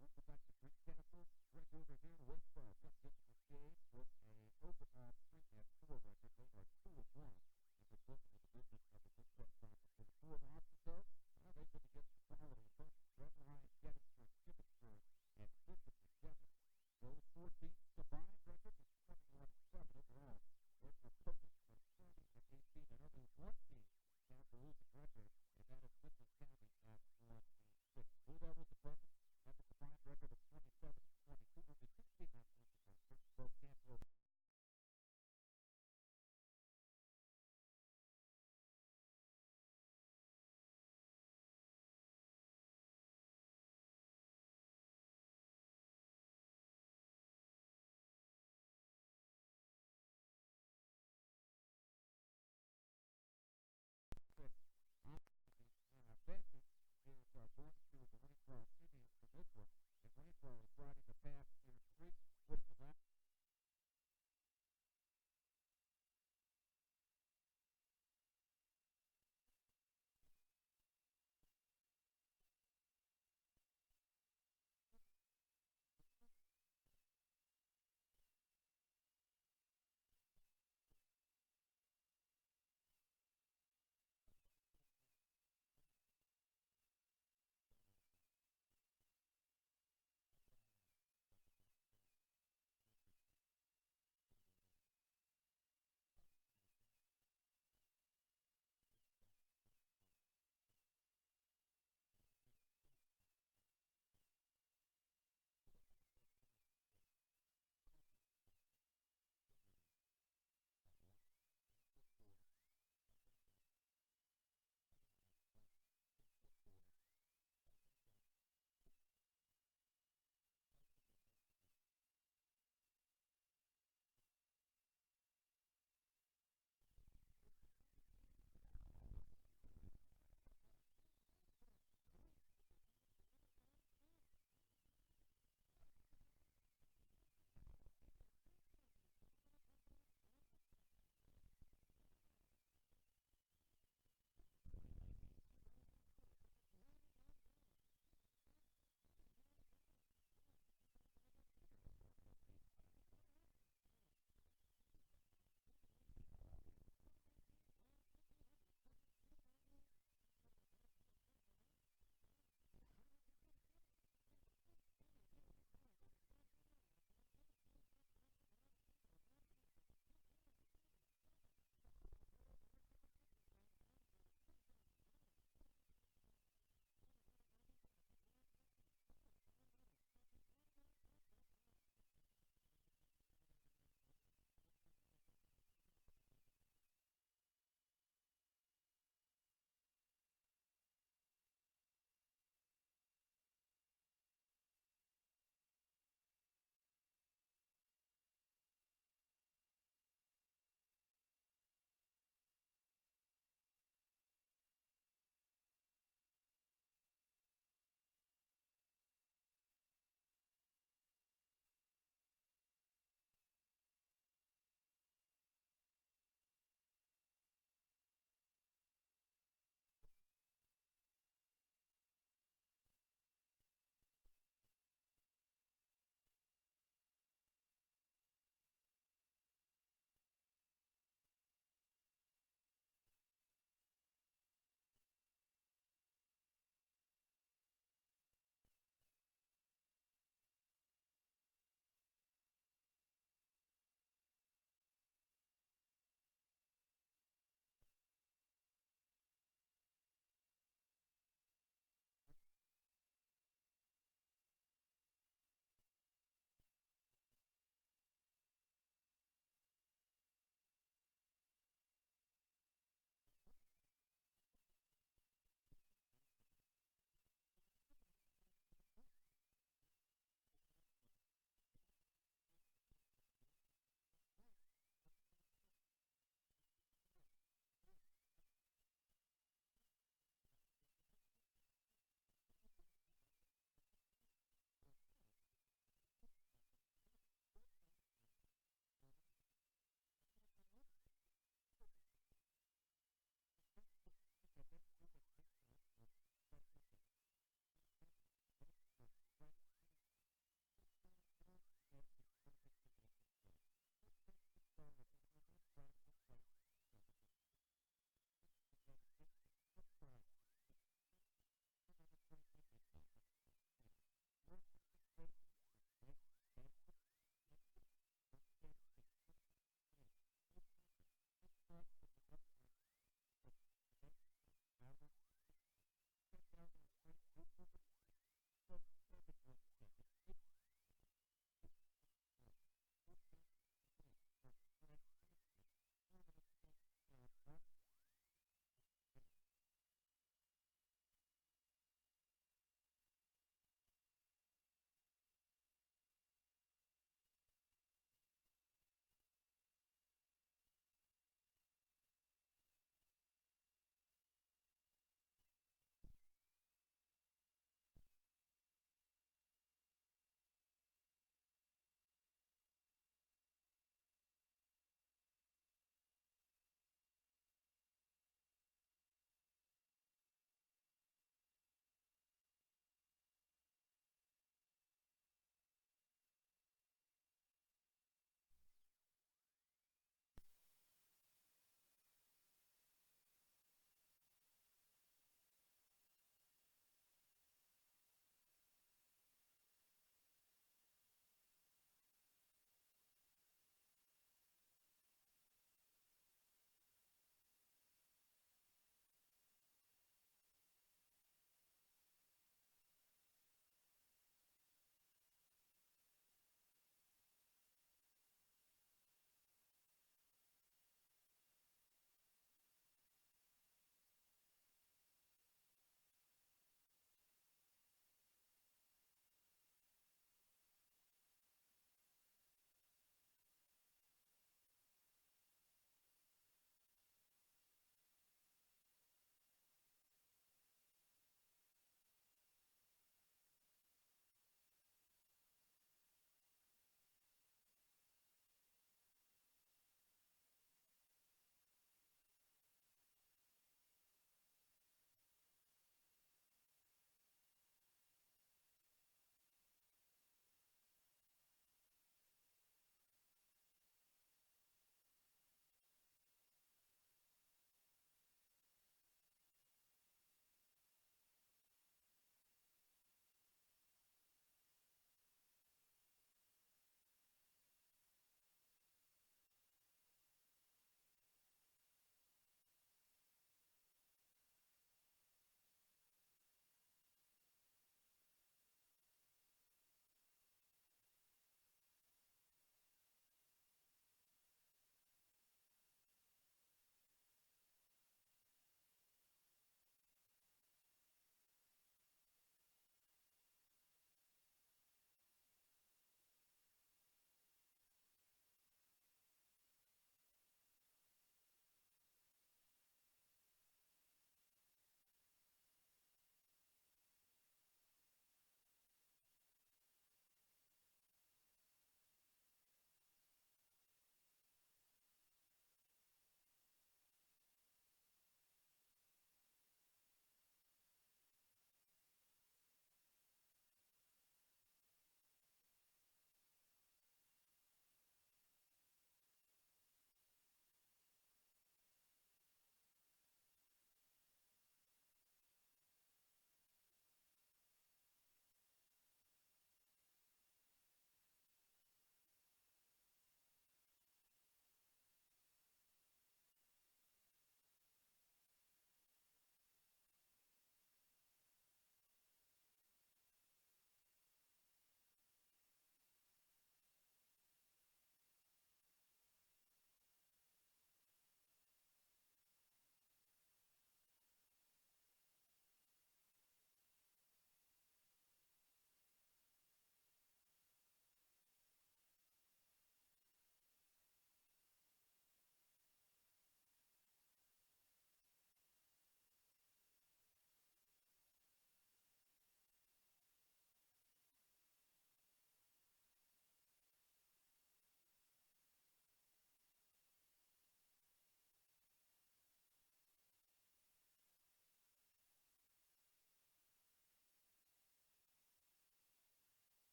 Welcome back to Greencastle, right over here in Waynesboro. Got Jessica Shades with a open street and tour record. They are 2-1 in the building of the business of the Big Ten Conference. For the 4.5 or so, they've been against the quality in terms of Trevor Ryan, Gettysburg, Shippensburg, and Bishop together. Those 4 teams combined record is 21-7 overall. They're for Purpose for 30-18, and only one team has a losing record, and that is Mitchell County at 1-6. Blue Devils opponents have a combined record of 27-22. Only 2 teams have losing records. Both Campbell Benton is going to the Waynesboro Indians for this one. And Waynesboro is riding the path here 3, putting the last.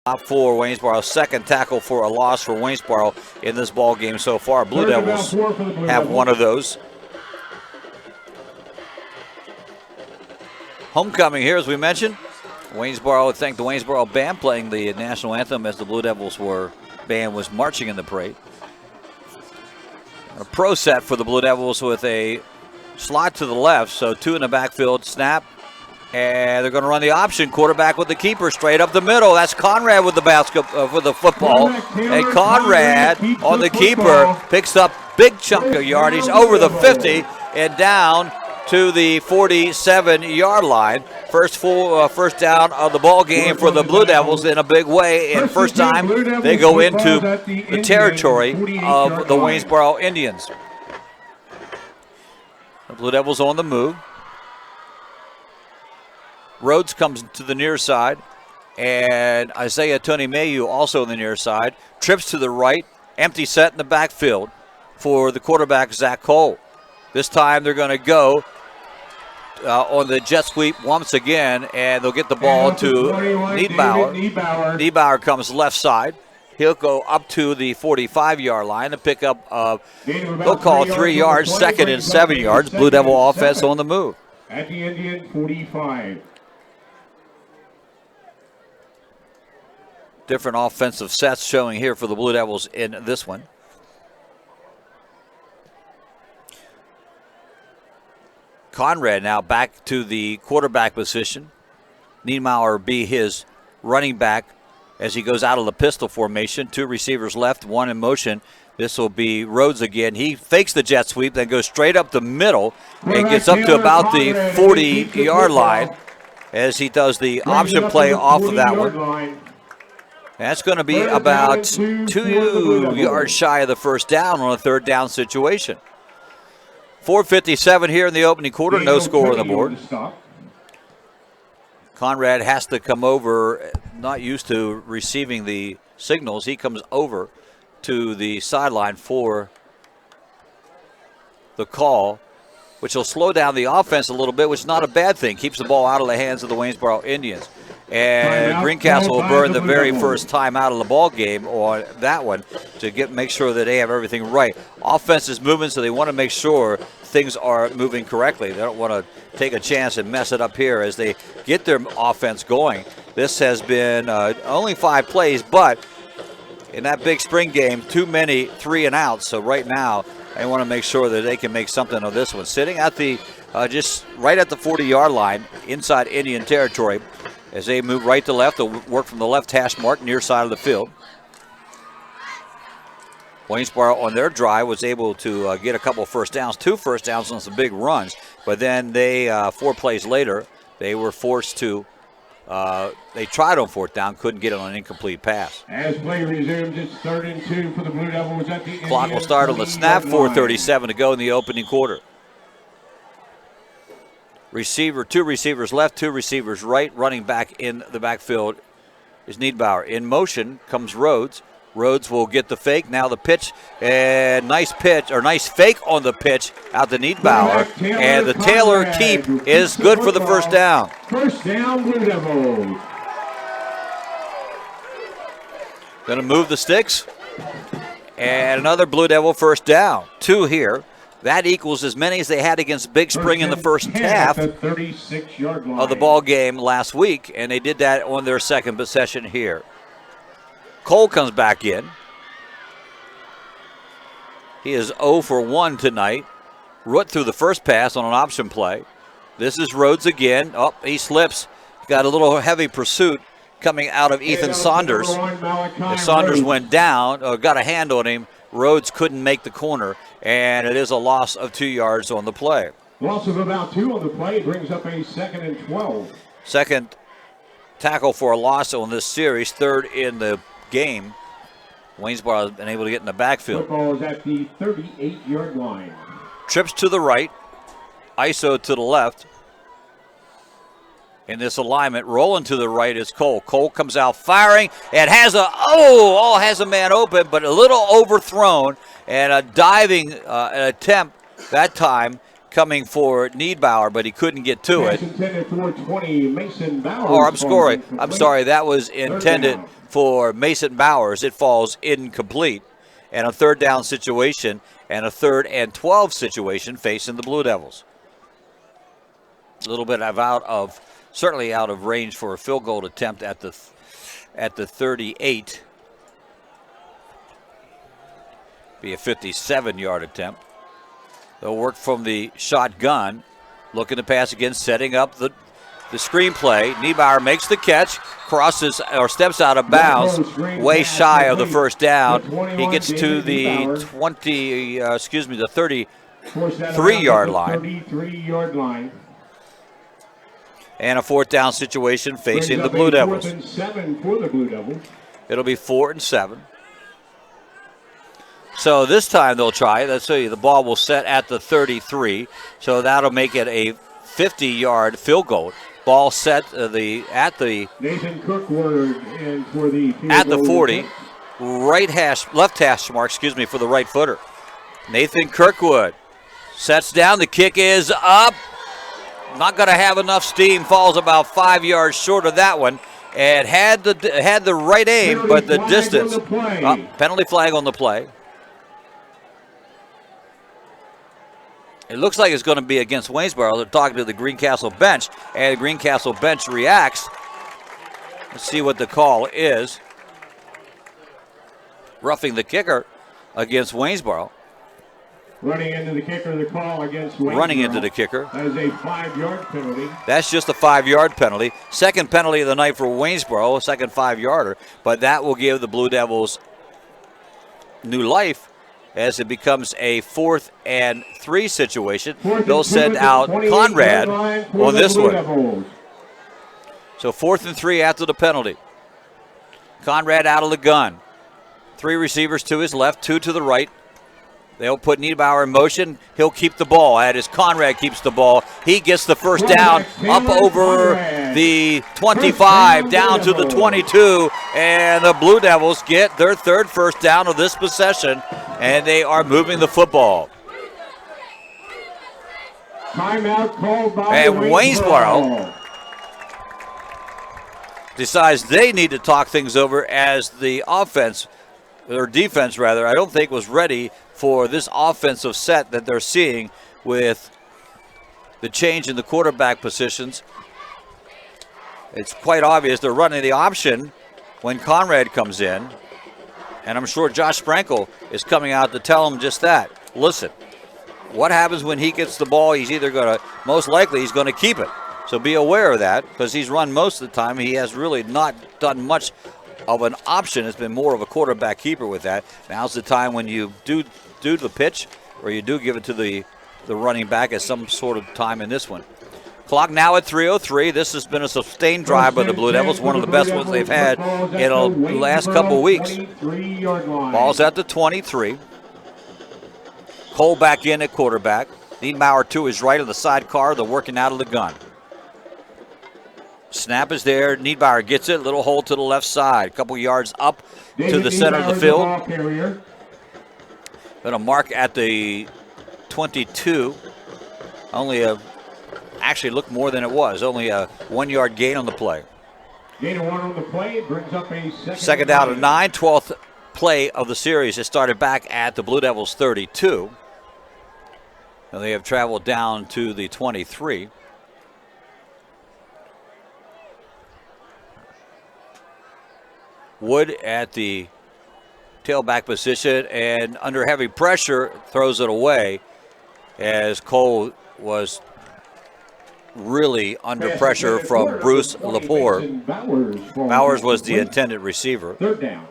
For Waynesboro, second tackle for a loss for Waynesboro in this ball game so far. Blue Devils have one of those. Homecoming here, as we mentioned. Waynesboro, thank the Waynesboro band playing the national anthem as the Blue Devils band was marching in the parade. A pro set for the Blue Devils with a slot to the left, so two in the backfield, snap. And they're going to run the option. Quarterback with the keeper straight up the middle. That's Conrad with the with the football. And Conrad on the keeper picks up big chunk of yardage over the 50 and down to the 47-yard line. First down of the ball game for the Blue Devils in a big way. And first time they go into the territory of the Waynesboro Indians. The Blue Devils on the move. Rhodes comes to the near side, and Isaiah Tony Mayu also on the near side. Trips to the right, empty set in the backfield for the quarterback, Zach Cole. This time they're going to go on the jet sweep once again, and they'll get the ball to Niedbauer. Niedbauer comes left side. He'll go up to the 45-yard line to pick up, they'll call 3 yards, second and 7 yards. Blue Devil offense on the move. At the Indian 45. Different offensive sets showing here for the Blue Devils in this one. Conrad now back to the quarterback position. Niedbauer be his running back as he goes out of the pistol formation. Two receivers left, one in motion. This will be Rhodes again. He fakes the jet sweep, then goes straight up the middle and gets up to about the 40-yard line as he does the option play off of that one. That's going to be about 2 yards shy of the first down on a third down situation. 4:57 here in the opening quarter, no score on the board. Conrad has to come over, not used to receiving the signals. He comes over to the sideline for the call, which will slow down the offense a little bit, which is not a bad thing. Keeps the ball out of the hands of the Waynesboro Indians. And Greencastle will burn the very first time out of the ball game on that one to make sure that they have everything right. Offense is moving, so they want to make sure things are moving correctly. They don't want to take a chance and mess it up here as they get their offense going. This has been only 5 plays, but in that big spring game, too many 3 and outs. So right now, they want to make sure that they can make something of this one. Sitting at the just right at the 40-yard line inside Indian territory. As they move right to left, they'll work from the left hash mark near side of the field. Waynesboro on their drive was able to get a couple first downs, 2 first downs on some big runs. But then they, 4 plays later, they were forced to, they tried on 4th down, couldn't get it on an incomplete pass. As play resumes, it's 3rd and 2 for the Blue Devils at the Clock will start on the snap, 4:37 to go in the opening quarter. Two receivers left, 2 receivers right. Running back in the backfield is Niedbauer. In motion comes Rhodes. Rhodes will get the fake. Now the pitch, and nice fake on the pitch out to Niedbauer. And the Taylor keep is good for the first down. First down, Blue Devils. Going to move the sticks. And another Blue Devil first down. 2 here. That equals as many as they had against Big Spring in the first half of the ball game last week, and they did that on their second possession here. Cole comes back in. He is 0 for 1 tonight. Root through the first pass on an option play. This is Rhodes again. Oh, he slips. Got a little heavy pursuit coming out of Ethan Saunders. As Saunders went down, got a hand on him. Rhodes couldn't make the corner, and it is a loss of 2 yards on the play. Loss of about 2 on the play brings up a 2nd and 12. Second tackle for a loss on this series, 3rd in the game. Waynesboro has been able to get in the backfield. Football is at the 38-yard line. Trips to the right, ISO to the left. In this alignment, rolling to the right is Cole. Cole comes out firing and has a man open, but a little overthrown, and a diving attempt that time coming for Niedbauer, but he couldn't get to it. Intended for 20, Mason Bowers. Or I'm sorry, that was intended for Mason Bowers. It falls incomplete. And a third down situation and a 3rd and 12 situation facing the Blue Devils. A little bit certainly out of range for a field goal attempt at the 38. Be a 57-yard attempt. They'll work from the shotgun, looking to pass again, setting up the screenplay. Niedbauer makes the catch, crosses or steps out of bounds, way shy of the first down. He gets to the 33-yard line. 33-yard line. And a 4th down situation facing the Blue Devils. 4th and 7 for the Blue Devils. It'll be 4th and 7. So this time they'll try. Let's see, the ball will set at the 33. So that'll make it a 50-yard field goal. Ball set at the Nathan Kirkwood and for the at the 40, left hash mark, for the right footer. Nathan Kirkwood sets down. The kick is up. Not going to have enough steam. Falls about 5 yards short of that one. And had the right aim, but the distance. Penalty flag on the play. It looks like it's going to be against Waynesboro. They're talking to the Greencastle bench, and the Greencastle bench reacts. Let's see what the call is. Roughing the kicker against Waynesboro. Running into the kicker, the call against Waynesboro. Running into the kicker. That is a 5-yard penalty. That's just a 5-yard penalty. Second penalty of the night for Waynesboro, a second 5-yarder. But that will give the Blue Devils new life as it becomes a 4th and 3 situation. They'll send out Conrad on this one. So 4th and 3 after the penalty. Conrad out of the gun. 3 receivers to his left, 2 to the right. They'll put Niedbauer in motion. He'll keep the ball. As Conrad keeps the ball, he gets the first down up over the 25, down to the 22, and the Blue Devils get their 3rd first down of this possession, and they are moving the football. Timeout called by and Waynesboro decides they need to talk things over as the offense, or defense rather, I don't think was ready for this offensive set that they're seeing with the change in the quarterback positions. It's quite obvious they're running the option when Conrad comes in, and I'm sure Josh Frankel is coming out to tell him just that. Listen, what happens when he gets the ball? He's either going to, most likely he's going to keep it. So be aware of that, because he's run most of the time. He has really not done much of an option. It's been more of a quarterback keeper with that. Now's the time when you do the pitch, or you do give it to the running back at some sort of time in this one. Clock now at 3:03. This has been a sustained drive by the Blue Devils, one of the best ones they've had in the last couple of weeks. Ball's at the 23. Cole back in at quarterback. Niedbauer to his right of the sidecar. They're working out of the gun. Snap is there. Niedbauer gets it. Little hole to the left side. A couple yards up to the center of the field. Going to mark at the 22. Actually looked more than it was. Only a 1-yard gain on the play. Gain of 1 on the play. Brings up a second down and 9. 12th play of the series. It started back at the Blue Devils 32. And they have traveled down to the 23. Wood at the tailback position, and under heavy pressure throws it away as Cole was really under pressure from Bruce Lepore. Bowers was the intended receiver. Third down.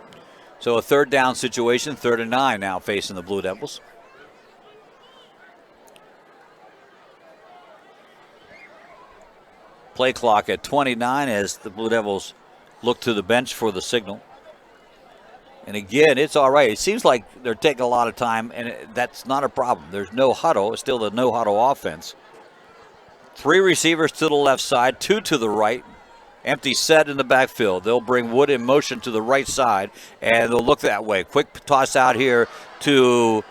So a 3rd down situation, 3rd and 9 now facing the Blue Devils. Play clock at 29 as the Blue Devils look to the bench for the signal. And again, it's all right. It seems like they're taking a lot of time, and that's not a problem. There's no huddle. It's still the no huddle offense. 3 receivers to the left side, 2 to the right. Empty set in the backfield. They'll bring Wood in motion to the right side, and they'll look that way. Quick toss out here to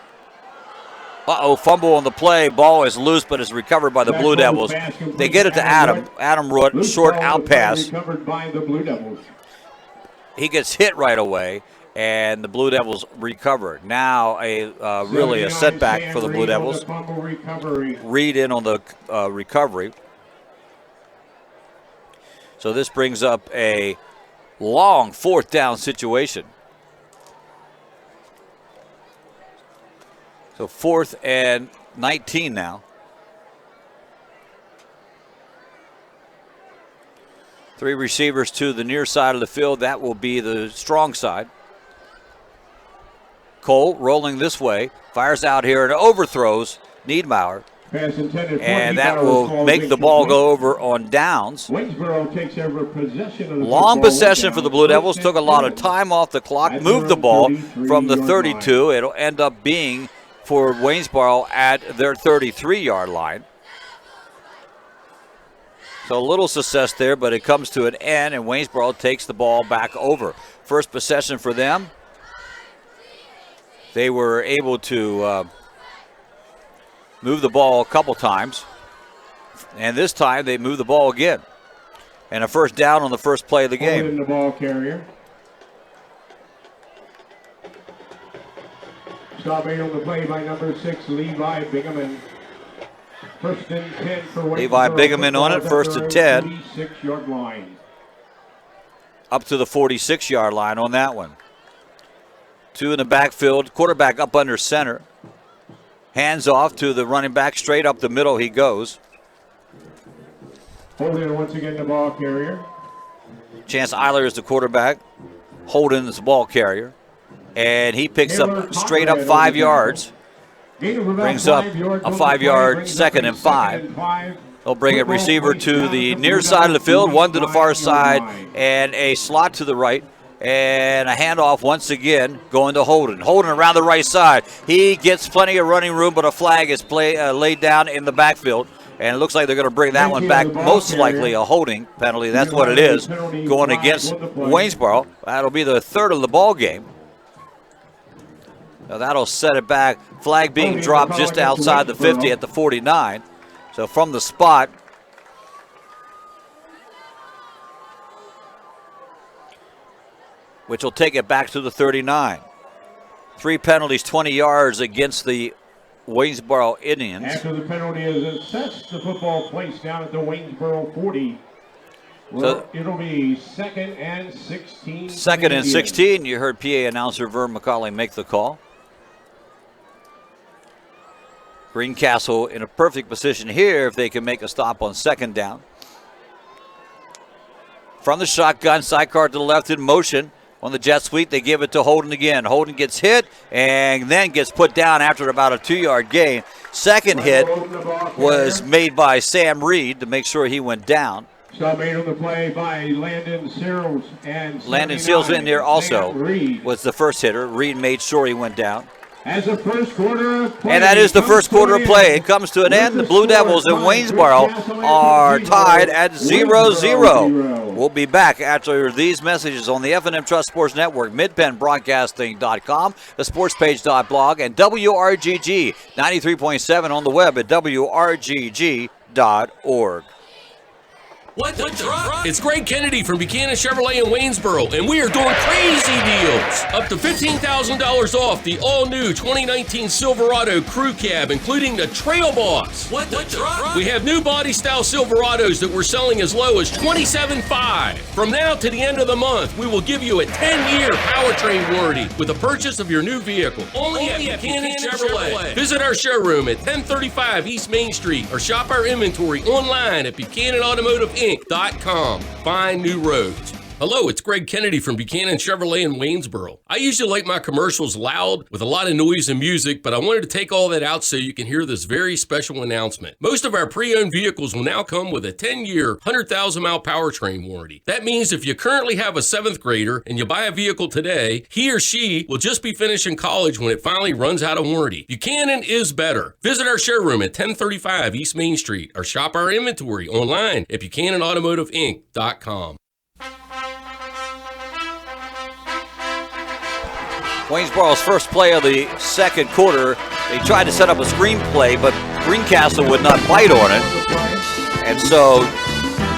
Fumble on the play. Ball is loose, but is recovered by the Blue Devils. They get it to Adam. Adam Root, short out pass. Recovered by the Blue Devils. He gets hit right away, and the Blue Devils recover. Now really a setback for the Blue Devils. Reed in on the recovery. So this brings up a long fourth down situation. So 4th and 19 now. 3 receivers to the near side of the field. That will be the strong side. Cole rolling this way. Fires out here and overthrows Niedmauer. And that will make the ball go over on downs. Waynesboro takes over possession of the Long possession for the Blue Devils. Took a lot of time off the clock. Moved the ball from the 32. It'll end up being for Waynesboro at their 33-yard line. So a little success there, but it comes to an end, and Waynesboro takes the ball back over. First possession for them. They were able to move the ball a couple times, and this time they moved the ball again. And a first down on the first play of the game. Holding the ball carrier. Stop made on the play by number 6, Levi Bingaman. First and 10 for Waynesboro. Levi Bingaman on it, first and 10. 46-yard line. Up to the 46-yard line on that one. 2 in the backfield, quarterback up under center. Hands off to the running back, straight up the middle he goes. Holding once again the ball carrier. Chance Eiler is the quarterback. Holden is the ball carrier. And he picks up straight up 5 yards. Brings up a 5-yard second and 5. They'll bring a receiver to the near side of the field, one to the far side, and a slot to the right. And a handoff once again going to Holden. Holden around the right side. He gets plenty of running room, but a flag is laid down in the backfield. And it looks like they're going to bring that one back, most likely a holding penalty. That's what it is, going against Waynesboro. That'll be the 3rd of the ball game. Now that'll set it back. Flag being dropped just outside the 50 at the 49. So from the spot, which will take it back to the 39. 3 penalties, 20 yards against the Waynesboro Indians. After the penalty is assessed, the football placed down at the Waynesboro 40. So it'll be 2nd and 16. 2nd and 16. You heard PA announcer Vern McCauley make the call. Greencastle in a perfect position here if they can make a stop on 2nd down. From the shotgun, sidecar to the left in motion. On the jet sweep, they give it to Holden again. Holden gets hit and then gets put down after about a 2-yard gain. Second hit was made by Sam Reed to make sure he went down. Stop made on the play by Landon Seals. And Landon Seals in there also was the first hitter. Reed made sure he went down. As the first quarter of play, and that is the first quarter of play. It comes to an end. The Blue Devils in Waynesboro are tied at 0-0. We'll be back after these messages on the F&M Trust Sports Network, midpenbroadcasting.com, the sportspage.blog, and WRGG 93.7 on the web at WRGG.org. What the truck? It's Greg Kennedy from Buchanan Chevrolet in Waynesboro, and we are doing crazy deals. Up to $15,000 off the all-new 2019 Silverado Crew Cab, including the Trail Boss. What the truck? We have new body-style Silverados that we're selling as low as $27,500. From now to the end of the month, we will give you a 10-year powertrain warranty with the purchase of your new vehicle. Only at Buchanan Chevrolet. Visit our showroom at 1035 East Main Street or shop our inventory online at BuchananAutomotiveInc.com. Find new roads. Hello, it's Greg Kennedy from Buchanan Chevrolet in Waynesboro. I usually like my commercials loud with a lot of noise and music, but I wanted to take all that out so you can hear this very special announcement. Most of our pre-owned vehicles will now come with a 10-year, 100,000-mile powertrain warranty. That means if you currently have a 7th grader and you buy a vehicle today, he or she will just be finishing college when it finally runs out of warranty. Buchanan is better. Visit our showroom at 1035 East Main Street or shop our inventory online at BuchananAutomotiveInc.com. Waynesboro's first play of the second quarter They tried to set up a screenplay, but Greencastle would not bite on it. And so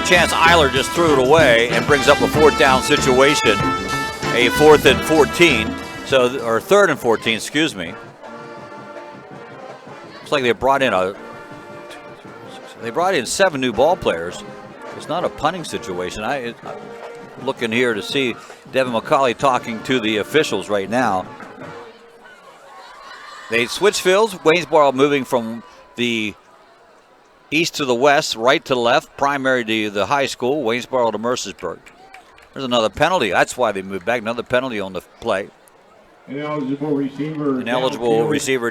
Chance Eiler just threw it away and brings up a 4th down situation, a 4th and 14, or 3rd and 14, excuse me. Looks like they brought in 7 new ball players. It's not a punting situation. I'm looking here to see Devin McCauley talking to the officials right now. They switch fields. Waynesboro moving from the east to the west, right to left, primary to the high school, Waynesboro to Mercersburg. There's another penalty. That's why they moved back. Another penalty on the play. An eligible receiver.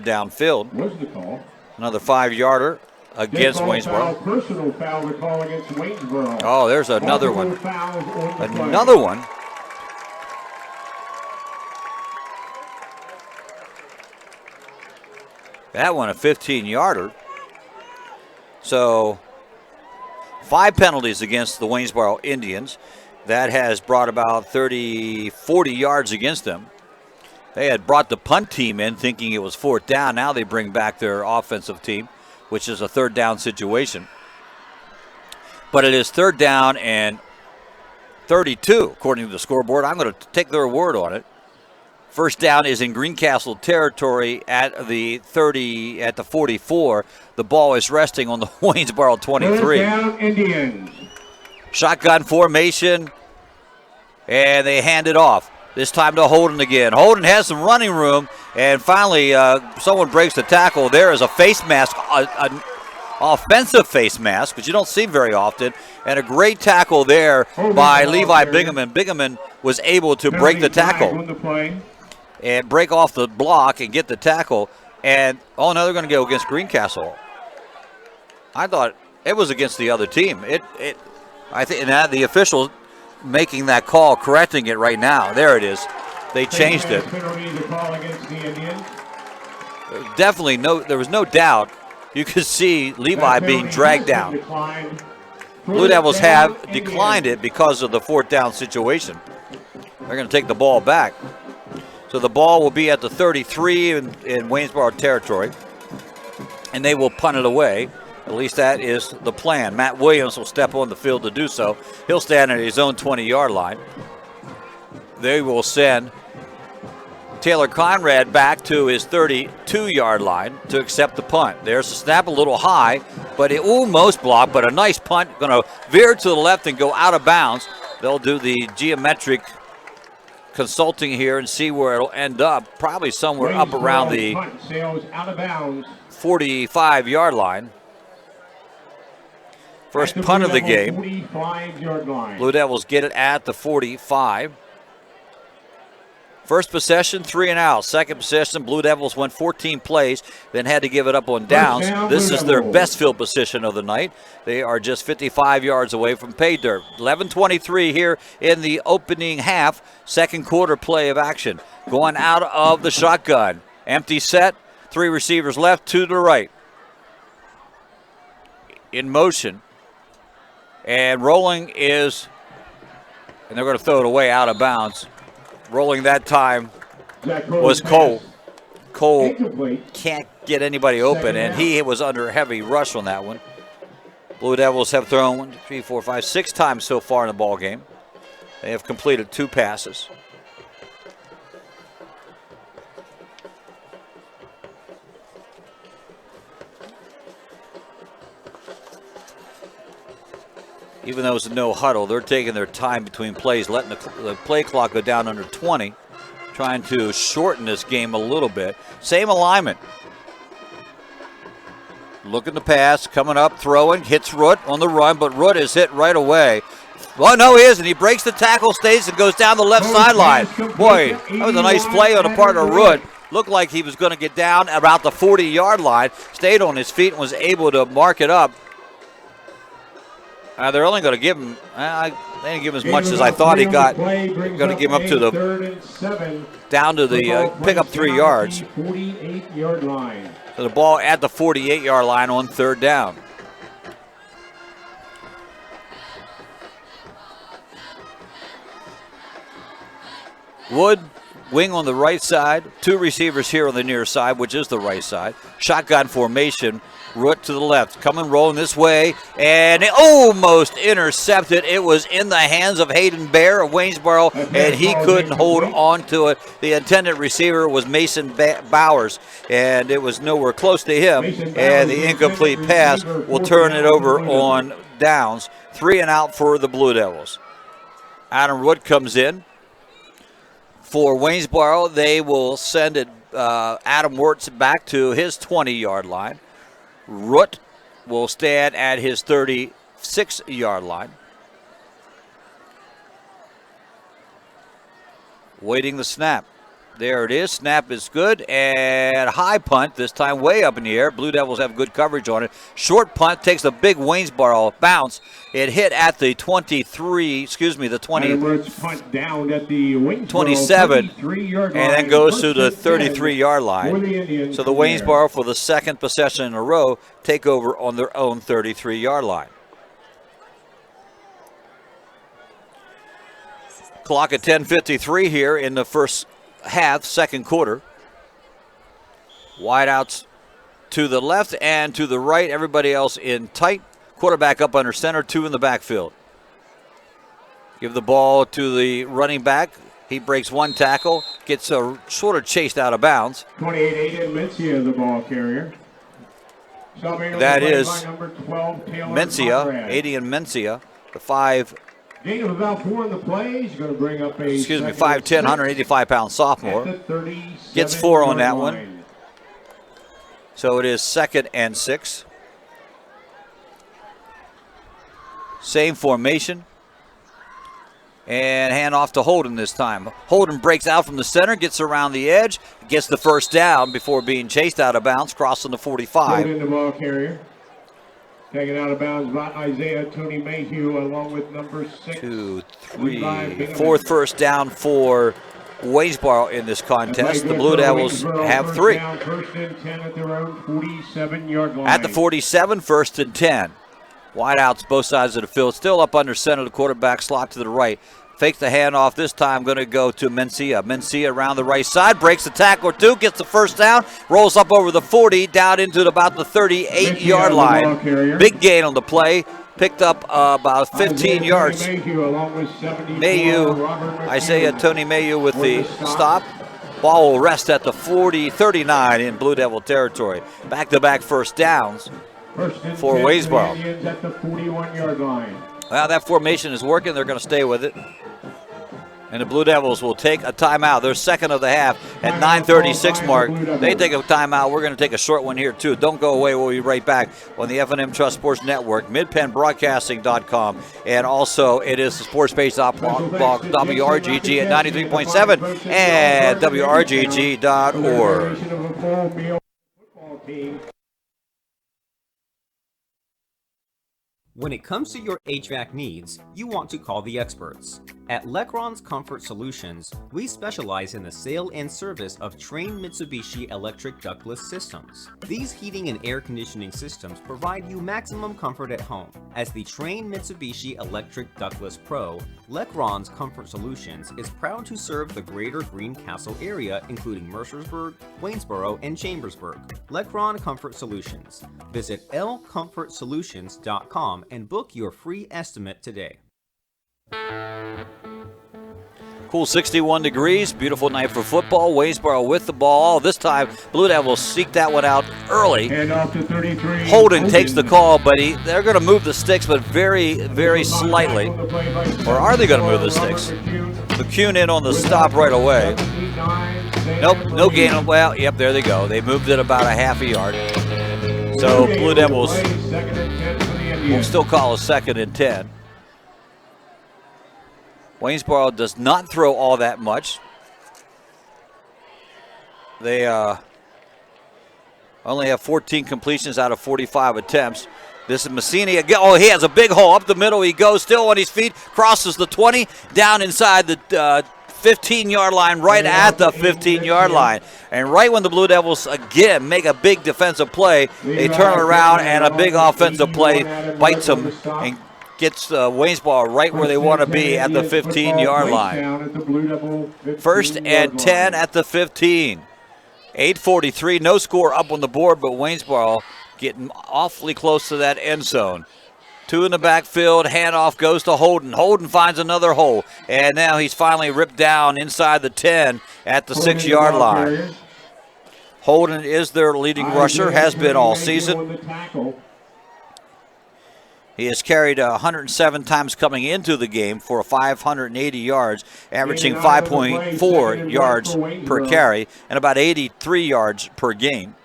Downfield. Was the call. Another 5-yarder against Waynesboro. Personal foul to call against Waynesboro. Oh, there's another one. Another one. That one a 15-yarder. So 5 penalties against the Waynesboro Indians. That has brought about 40 yards against them. They had brought the punt team in thinking it was 4th down. Now they bring back their offensive team, which is a 3rd down situation. But it is 3rd down and 32, according to the scoreboard. I'm going to take their word on it. First down is in Greencastle territory at the 44. The ball is resting on the Waynesboro 23. 3rd down, Indians. Shotgun formation, and they hand it off. This time to Holden again. Holden has some running room, and finally someone breaks the tackle. There is a face mask, an offensive face mask, which you don't see very often, and a great tackle there by Levi Bingaman. Bingaman was able to break the tackle and break off the block and get the tackle. And, oh, no, they're going to go against Greencastle. I thought it was against the other team. I think the official making that call, correcting it right now. There it is. They changed it. Definitely there was no doubt. You could see Levi being dragged down. Blue Devils have declined it because of the 4th down situation. They're going to take the ball back. So the ball will be at the 33 in Waynesboro territory, and they will punt it away. At least that is the plan. Matt Williams will step on the field to do so. He'll stand at his own 20-yard line. They will send Taylor Conrad back to his 32-yard line to accept the punt. There's the snap, a little high, but it almost blocked, but a nice punt. Going to veer to the left and go out of bounds. They'll do the geometric consulting here and see where it'll end up. Probably somewhere up around the 45-yard line. First punt of the game. Blue Devils get it at the 45. First possession, 3 and out. Second possession, Blue Devils went 14 plays, then had to give it up on downs. This is their best field position of the night. They are just 55 yards away from pay dirt. 11:23 here in the opening half. Second quarter play of action. Going out of the shotgun. Empty set, 3 receivers left, 2 to the right. In motion. And rolling is, and they're going to throw it away out of bounds. Rolling that time was Cole. Cole can't get anybody open, and he was under heavy rush on that one. Blue Devils have thrown 1, 2, 3, 4, 5, 6 times so far in the ball game. They have completed 2 passes. Even though it's a no huddle, they're taking their time between plays, letting the play clock go down under 20, trying to shorten this game a little bit. Same alignment. Looking to pass, coming up, throwing, hits Root on the run, but Root is hit right away. Well, no, he isn't. He breaks the tackle, stays, and goes down the left sideline. Boy, that was a nice play on the part of Root. Looked like he was going to get down about the 40-yard line, stayed on his feet and was able to mark it up. They're only going to give him, they didn't give him as much as I thought he got. They're going to give him up to the, down to the, pick up 3 yards. 48-yard line. So the ball at the 48-yard line on 3rd down. Wood Wing on the right side, 2 receivers here on the near side, which is the right side. Shotgun formation, Root to the left, coming rolling this way, and it almost intercepted. It was in the hands of Hayden Bear of Waynesboro, and he couldn't hold on to it. The intended receiver was Mason Bowers, and it was nowhere close to him, and the incomplete pass will turn it over on downs. 3 and out for the Blue Devils. Adam Root comes in. For Waynesboro, they will send it Adam Wirtz back to his 20-yard line. Root will stand at his 36-yard line. Waiting the snap. There it is. Snap is good. And high punt, this time way up in the air. Blue Devils have good coverage on it. Short punt takes a big Waynesboro bounce. It hit at the 20, punt down at the 27, and then goes to the 33-yard line. So the Waynesboro, for the second possession in a row, take over on their own 33-yard line. Clock at 10:53 here in the first half, second quarter. Wideouts to the left and to the right. Everybody else in tight. Quarterback up under center, 2 in the backfield. Give the ball to the running back. He breaks 1 tackle, gets sort of chased out of bounds. 28, Aiden Mencia, the ball carrier. That is Mencia, Adian Mencia, the 5. Gain of about 4 in the play. He's going to bring up a 5'10", 185-pound sophomore. Gets 4 on that one. So it is 2nd and 6. Same formation. And hand off to Holden this time. Holden breaks out from the center, gets around the edge, gets the first down before being chased out of bounds, crossing the 45. Holden, the ball carrier. Taken out of bounds by Isaiah Tony Mayhew along with number 6. 2, 3, 4th first down for Waynesboro in this contest. The Blue Devils have 3. First and 10 at their own 47-yard line. At the 47, 1st and 10. Wideouts both sides of the field. Still up under center. The quarterback slot to the right. Fakes the handoff. This time going to go to Mencia. Mencia around the right side. Breaks the tackle or 2. Gets the first down. Rolls up over the 40. Down into about the 38-yard line. Big gain on the play. Picked up about 15 yards. Mayhew, Isaiah Tony Mayhew with the stop. Ball will rest at the 39 in Blue Devil territory. Back-to-back first downs for Waynesboro. At the 41-yard line. Well, that formation is working. They're going to stay with it. And the Blue Devils will take a timeout. They're second of the half at 9:36 mark. They take a timeout. We're going to take a short one here, too. Don't go away. We'll be right back on the F&M Trust Sports Network, midpennbroadcasting.com. And also, it is the sports page blog, WRGG at 93.7 and WRGG.org. When it comes to your HVAC needs, you want to call the experts. At Lecron's Comfort Solutions, we specialize in the sale and service of Trane Mitsubishi electric ductless systems. These heating and air conditioning systems provide you maximum comfort at home. As the Trane Mitsubishi Electric Ductless Pro, Lecron's Comfort Solutions is proud to serve the greater Greencastle area, including Mercersburg, Waynesboro, and Chambersburg. Lecron Comfort Solutions. Visit lcomfortsolutions.com and book your free estimate today. Cool 61 degrees, beautiful night for football. Waynesboro with the ball. This time, Blue Devils seek that one out early. And off to 33. Holden takes the call, but they're going to move the sticks, but very, very slightly. Or are they going to move the sticks? McCune in on the stop right away. Nope, no gain. Well, yep, there they go. They moved it about a half a yard. So Blue Devils will still call a 2nd and 10. Waynesboro does not throw all that much. They only have 14 completions out of 45 attempts. This is Messini. Oh, he has a big hole up the middle. He goes still on his feet, crosses the 20, down inside the 15-yard line, right at the 15-yard line. And right when the Blue Devils, again, make a big defensive play, they turn around and a big offensive play bites them and gets Waynesboro right where they want to be at the 15-yard line. First and 10 at the 15. 8:43, no score up on the board, but Waynesboro getting awfully close to that end zone. 2 in the backfield, handoff goes to Holden. Holden finds another hole, and now he's finally ripped down inside the 10 at the 6-yard line. Holden is their leading rusher, has been all season. He has carried 107 times coming into the game for 580 yards, averaging 5.4 yards per carry and about 83 yards per game.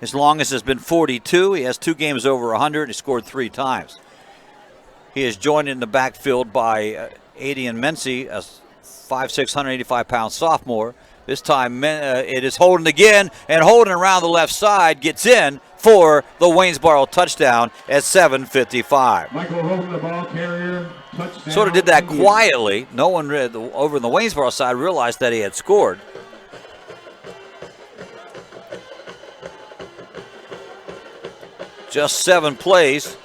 His longest has been 42. He has 2 games over 100. He scored 3 times. He is joined in the backfield by Adian Mency, a 5'6", 185-pound sophomore. This time it is Holden again, and Holden around the left side gets in for the Waynesboro touchdown at 7:55. Michael Holden, the ball carrier, touchdown. Sort of did that quietly. No one over on the Waynesboro side realized that he had scored. Just 7 plays.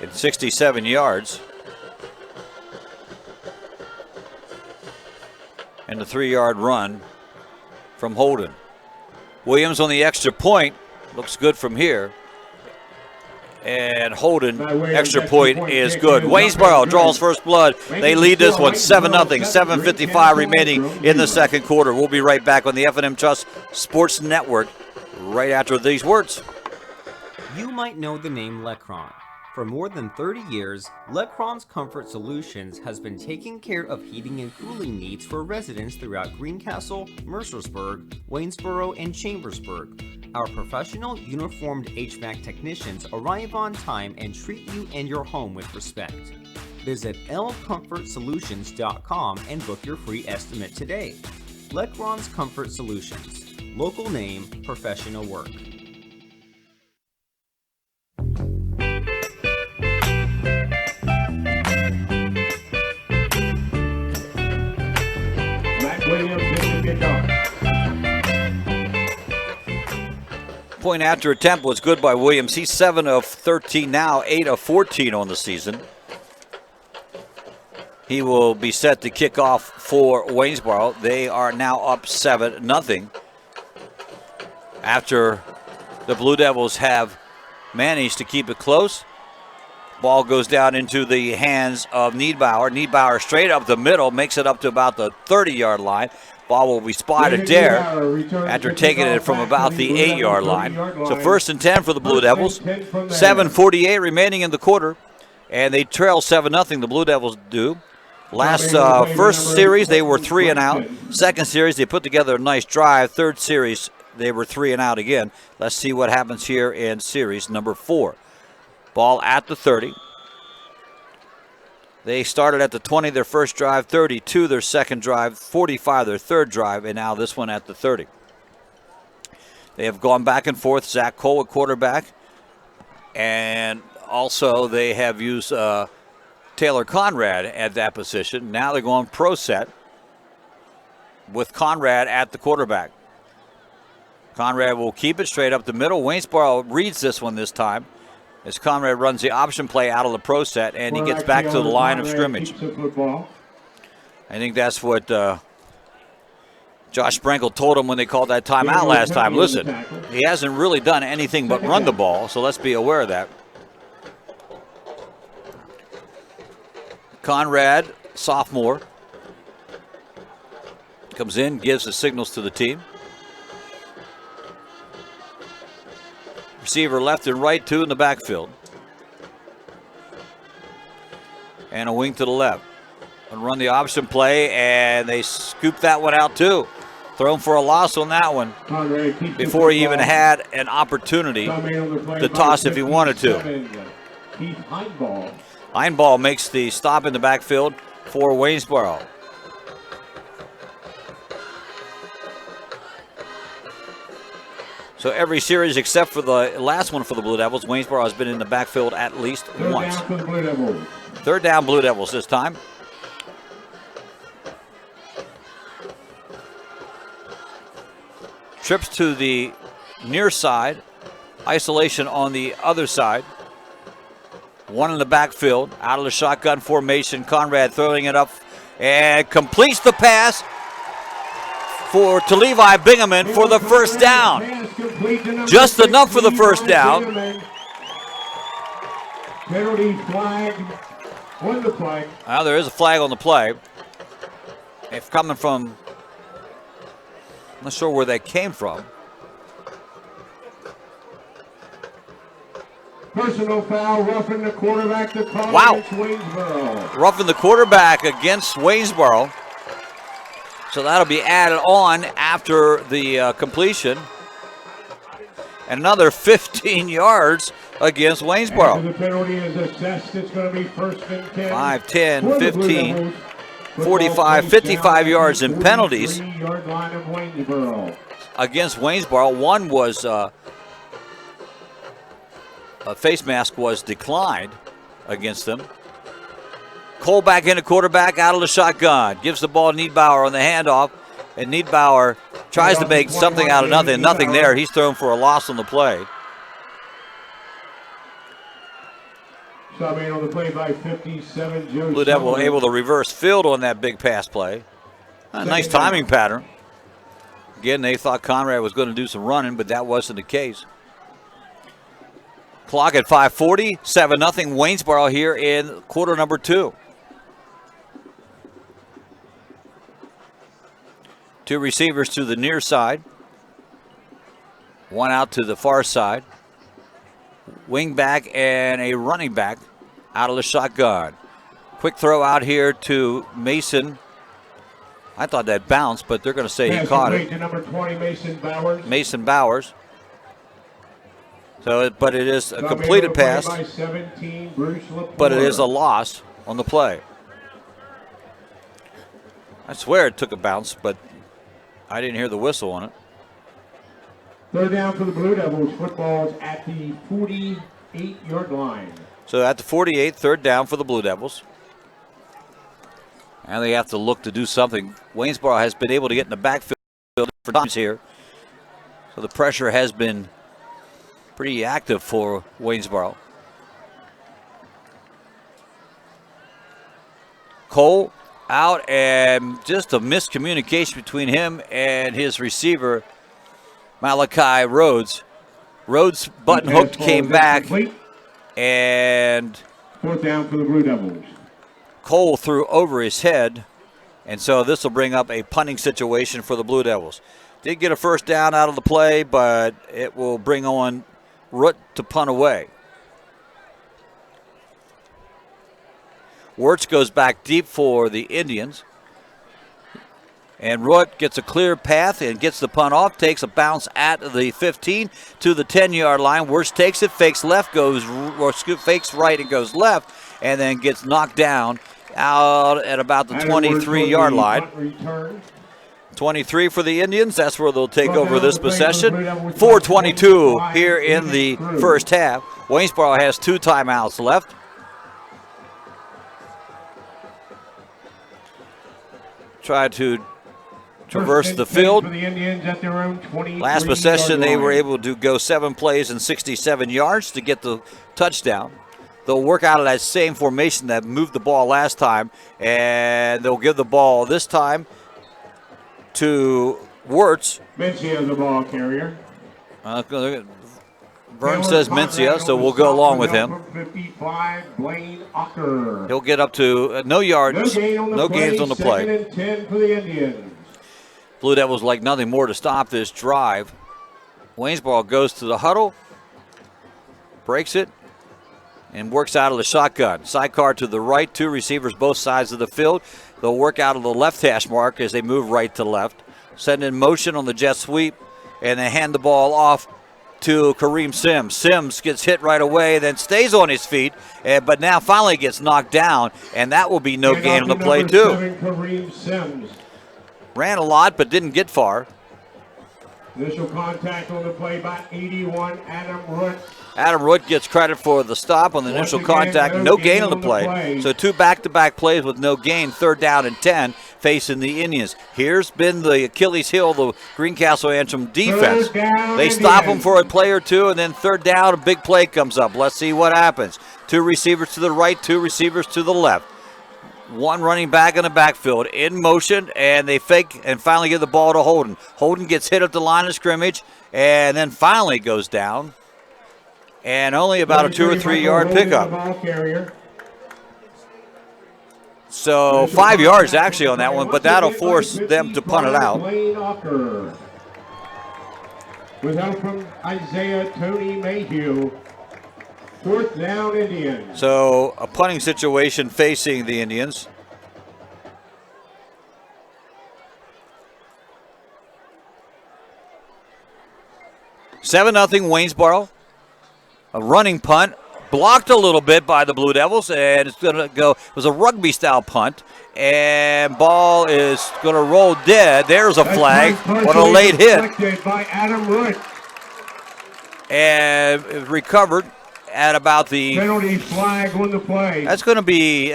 And 67 yards. And the 3-yard run from Holden. Williams on the extra point. Looks good from here. And Holden, extra point is good. Waynesboro draws first blood. They lead this one 7-0. 7:55 remaining in the second quarter. We'll be right back on the F&M Trust Sports Network right after these words. You might know the name Lecron. For more than 30 years, Lecron's Comfort Solutions has been taking care of heating and cooling needs for residents throughout Greencastle, Mercersburg, Waynesboro, and Chambersburg. Our professional, uniformed HVAC technicians arrive on time and treat you and your home with respect. Visit lcomfortsolutions.com and book your free estimate today. Lecron's Comfort Solutions. Local name, professional work. Point after attempt was good by Williams. He's 7 of 13 now, 8 of 14 on the season. He will be set to kick off for Waynesboro. They are now up 7-0 after the Blue Devils have managed to keep it close. Ball goes down into the hands of Niedbauer. Niedbauer straight up the middle, makes it up to about the 30-yard line. Ball will be spotted there after taking it from about the 8-yard line. So 1st and 10 for the Blue Devils. 7:48 remaining in the quarter, and they trail 7-0. The Blue Devils do. First series they were 3 and out. Second series they put together a nice drive. Third series they were 3 and out again. Let's see what happens here in series number 4. Ball at the 30. They started at the 20 their first drive, 32 their second drive, 45 their third drive, and now this one at the 30. They have gone back and forth. Zach Cole at quarterback, and also they have used Taylor Conrad at that position. Now they're going pro set with Conrad at the quarterback. Conrad will keep it straight up the middle. Waynesboro reads this one this time, as Conrad runs the option play out of the pro set, and he gets back to the line of scrimmage. I think that's what Josh Sprinkle told him when they called that timeout last time. Listen, he hasn't really done anything but run the ball, so let's be aware of that. Conrad, sophomore, comes in, gives the signals to the team. Receiver left and right, 2 in the backfield. And a wing to the left. And run the option play, and they scoop that one out too. Thrown for a loss on that one before he even had an opportunity to toss if he wanted to. Einball makes the stop in the backfield for Waynesboro. So every series except for the last one for the Blue Devils, Waynesboro has been in the backfield at least once. Third down Blue Devils this time. Trips to the near side. Isolation on the other side. One in the backfield. Out of the shotgun formation. Conrad throwing it up and completes the pass to Levi Bingaman for the first down. Just enough for the first down. Penalty flag on the play. There is a flag on the play. If coming from, I'm not sure where they came from. Personal foul, roughing the quarterback to call against Waynesboro. Roughing the quarterback against Waynesboro. So that'll be added on after the completion. Another 15 yards against Waynesboro. After the penalty is assessed, it's going to be first and 10. 5, 10, 15, 45, 55 yards in penalties against Waynesboro. One was a face mask was declined against them. Cole back into quarterback, out of the shotgun. Gives the ball to Niedbauer on the handoff. And Niedbauer tries to make something out of nothing. Nothing there. He's thrown for a loss on the play. Subbing on the play by 57, Joe Blue Devil able to reverse field on that big pass play. A nice timing pattern. Again, they thought Conrad was going to do some running, but that wasn't the case. Clock at 5:40, 7-0 Waynesboro here in quarter number 2. Two receivers to the near side. One out to the far side. Wing back and a running back out of the shotgun. Quick throw out here to Mason. I thought that bounced, but they're going to say he caught it. To number 20, Mason Bowers. Mason Bowers. So, but it is a completed pass. By 17, Bruce Lepore. But it is a loss on the play. I swear it took a bounce, but I didn't hear the whistle on it. Third down for the Blue Devils. Football's at the 48-yard line. So at the 48, third down for the Blue Devils. And they have to look to do something. Waynesboro has been able to get in the backfield for times here. So the pressure has been pretty active for Waynesboro. Cole out, and just a miscommunication between him and his receiver, Malachi Rhodes. Rhodes button hooked, came back, and fourth down for the Blue Devils. Cole threw over his head, and so this will bring up a punting situation for the Blue Devils. Did get a first down out of the play, but it will bring on Root to punt away. Wirtz goes back deep for the Indians. And Root gets a clear path and gets the punt off, takes a bounce at the 15 to the 10-yard line. Wirtz takes it, fakes left, fakes right and goes left, and then gets knocked down out at about the 23-yard line. 23 for the Indians. That's where they'll take over this possession. 4:22 here in the first half. Waynesboro has 2 timeouts left. Try to traverse the field. Last possession, they were able to go 7 plays and 67 yards to get the touchdown. They'll work out of that same formation that moved the ball last time, and they'll give the ball this time to Wirtz. Mencia, the ball carrier. Vern says Mencia, so we'll go along with him. 55, Blaine Ocker. He'll get up to no yards, no gains on the play. 2nd and 10 for the Indians. Blue Devils like nothing more to stop this drive. Waynesboro goes to the huddle, breaks it, and works out of the shotgun. Sidecar to the right, 2 receivers both sides of the field. They'll work out of the left hash mark as they move right to left. Send in motion on the jet sweep, and then hand the ball off to Kareem Sims. Sims gets hit right away, then stays on his feet, but now finally gets knocked down, and that will be no gain on the play too. Kareem Sims. Ran a lot, but didn't get far. Initial contact on the play by 81, Adam Root. Adam Root gets credit for the stop on the initial contact. No gain on the play. So 2 back-to-back plays with no gain. 3rd down and 10 facing the Indians. Here's been the Achilles heel, the Greencastle Antrim defense. They stop them for a play or two, and then third down, a big play comes up. Let's see what happens. 2 receivers to the right, 2 receivers to the left. 1 running back in the backfield in motion, and they fake and finally give the ball to Holden. Holden gets hit at the line of scrimmage and then finally goes down, and only about a 2 or 3 yard pickup. So 5 yards actually on that one, but that'll force them to punt it out. With help from Isaiah Tony Mayhew. 4th down, Indians. So a punting situation facing the Indians. Seven 0 Waynesboro. A running punt. Blocked a little bit by the Blue Devils, and it's going to go. It was a rugby-style punt, and ball is going to roll dead. There's a flag on a late hit. By Adam Root. And it was recovered at about the penalty flag on the play. That's going to be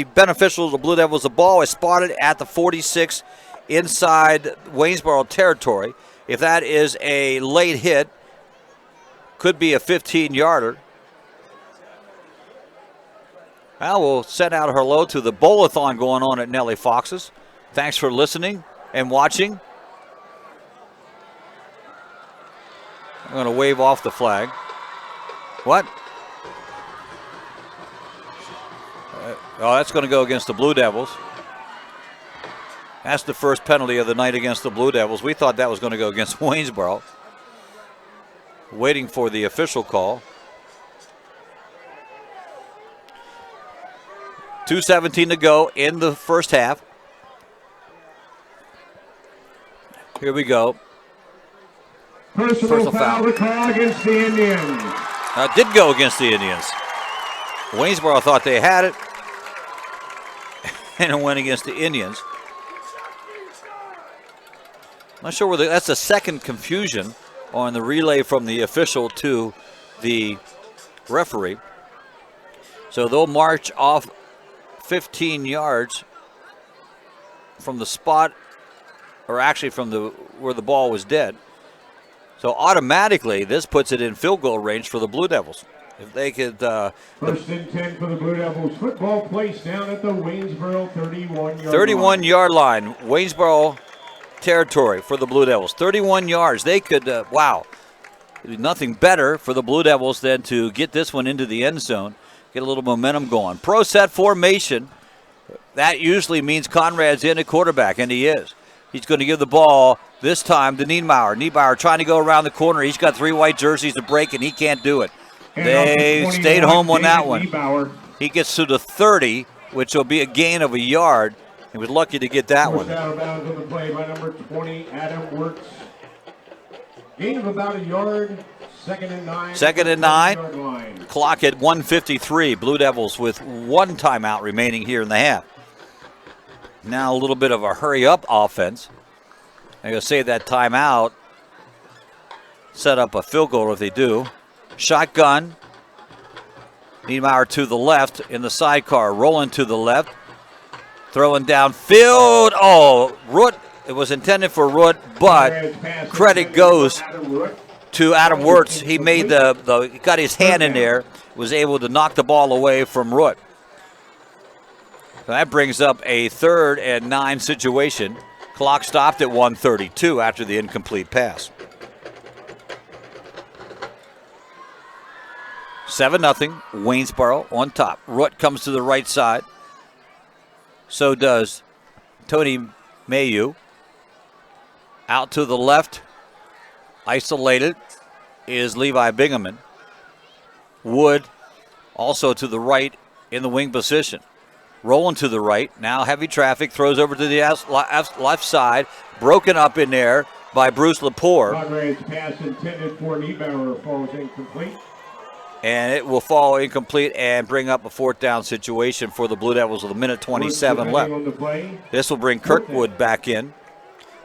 beneficial to the Blue Devils. The ball is spotted at the 46 inside Waynesboro territory. If that is a late hit, could be a 15-yarder. Well, we'll send out a hello to the bowl-a-thon going on at Nellie Fox's. Thanks for listening and watching. I'm going to wave off the flag. What? Oh, that's going to go against the Blue Devils. That's the first penalty of the night against the Blue Devils. We thought that was going to go against Waynesboro. Waiting for the official call. 2:17 to go in the first half. Here we go. Personal foul to call against the Indians. Did go against the Indians. Waynesboro thought they had it, and it went against the Indians. Not sure whether that's the second confusion on the relay from the official to the referee. So they'll march off 15 yards from the spot, or actually from where the ball was dead. So automatically, this puts it in field goal range for the Blue Devils. If they could... 1st and 10 for the Blue Devils. Football placed down at the Waynesboro 31-yard 31-yard line. Waynesboro territory for the Blue Devils. 31 yards. They could, wow. It'd be nothing better for the Blue Devils than to get this one into the end zone, get a little momentum going. Pro set formation. That usually means Conrad's in at quarterback, and he is. He's going to give the ball this time to Niedmeyer. Niedmeyer trying to go around the corner. He's got 3 white jerseys to break, and he can't do it. They stayed home on that one. He gets to the 30, which will be a gain of a yard. He was lucky to get that one. Out of bounds on the play by number 20, Adam Wirtz. Gain of about a yard. 2nd and 9. 2nd and 9. Clock at 1:53. Blue Devils with 1 timeout remaining here in the half. Now a little bit of a hurry-up offense. I'm going to save that timeout. Set up a field goal if they do. Shotgun. Niedmeyer to the left in the sidecar. Rolling to the left. Throwing downfield. Oh, Root. It was intended for Root, but credit goes to Adam Wirtz. He made he got his hand in there, was able to knock the ball away from Root. So that brings up a 3rd and 9 situation. Clock stopped at 1:32 after the incomplete pass. 7-0, Waynesboro on top. Root comes to the right side. So does Tony Mayhew. Out to the left, isolated, is Levi Bingaman. Wood also to the right in the wing position. Rolling to the right, now heavy traffic, throws over to the left side, broken up in there by Bruce Lepore. Conrad's pass intended for Niedmeyer falls incomplete. And it will fall incomplete and bring up a 4th down situation for the Blue Devils with 1:27 left. This will bring Kirkwood back in.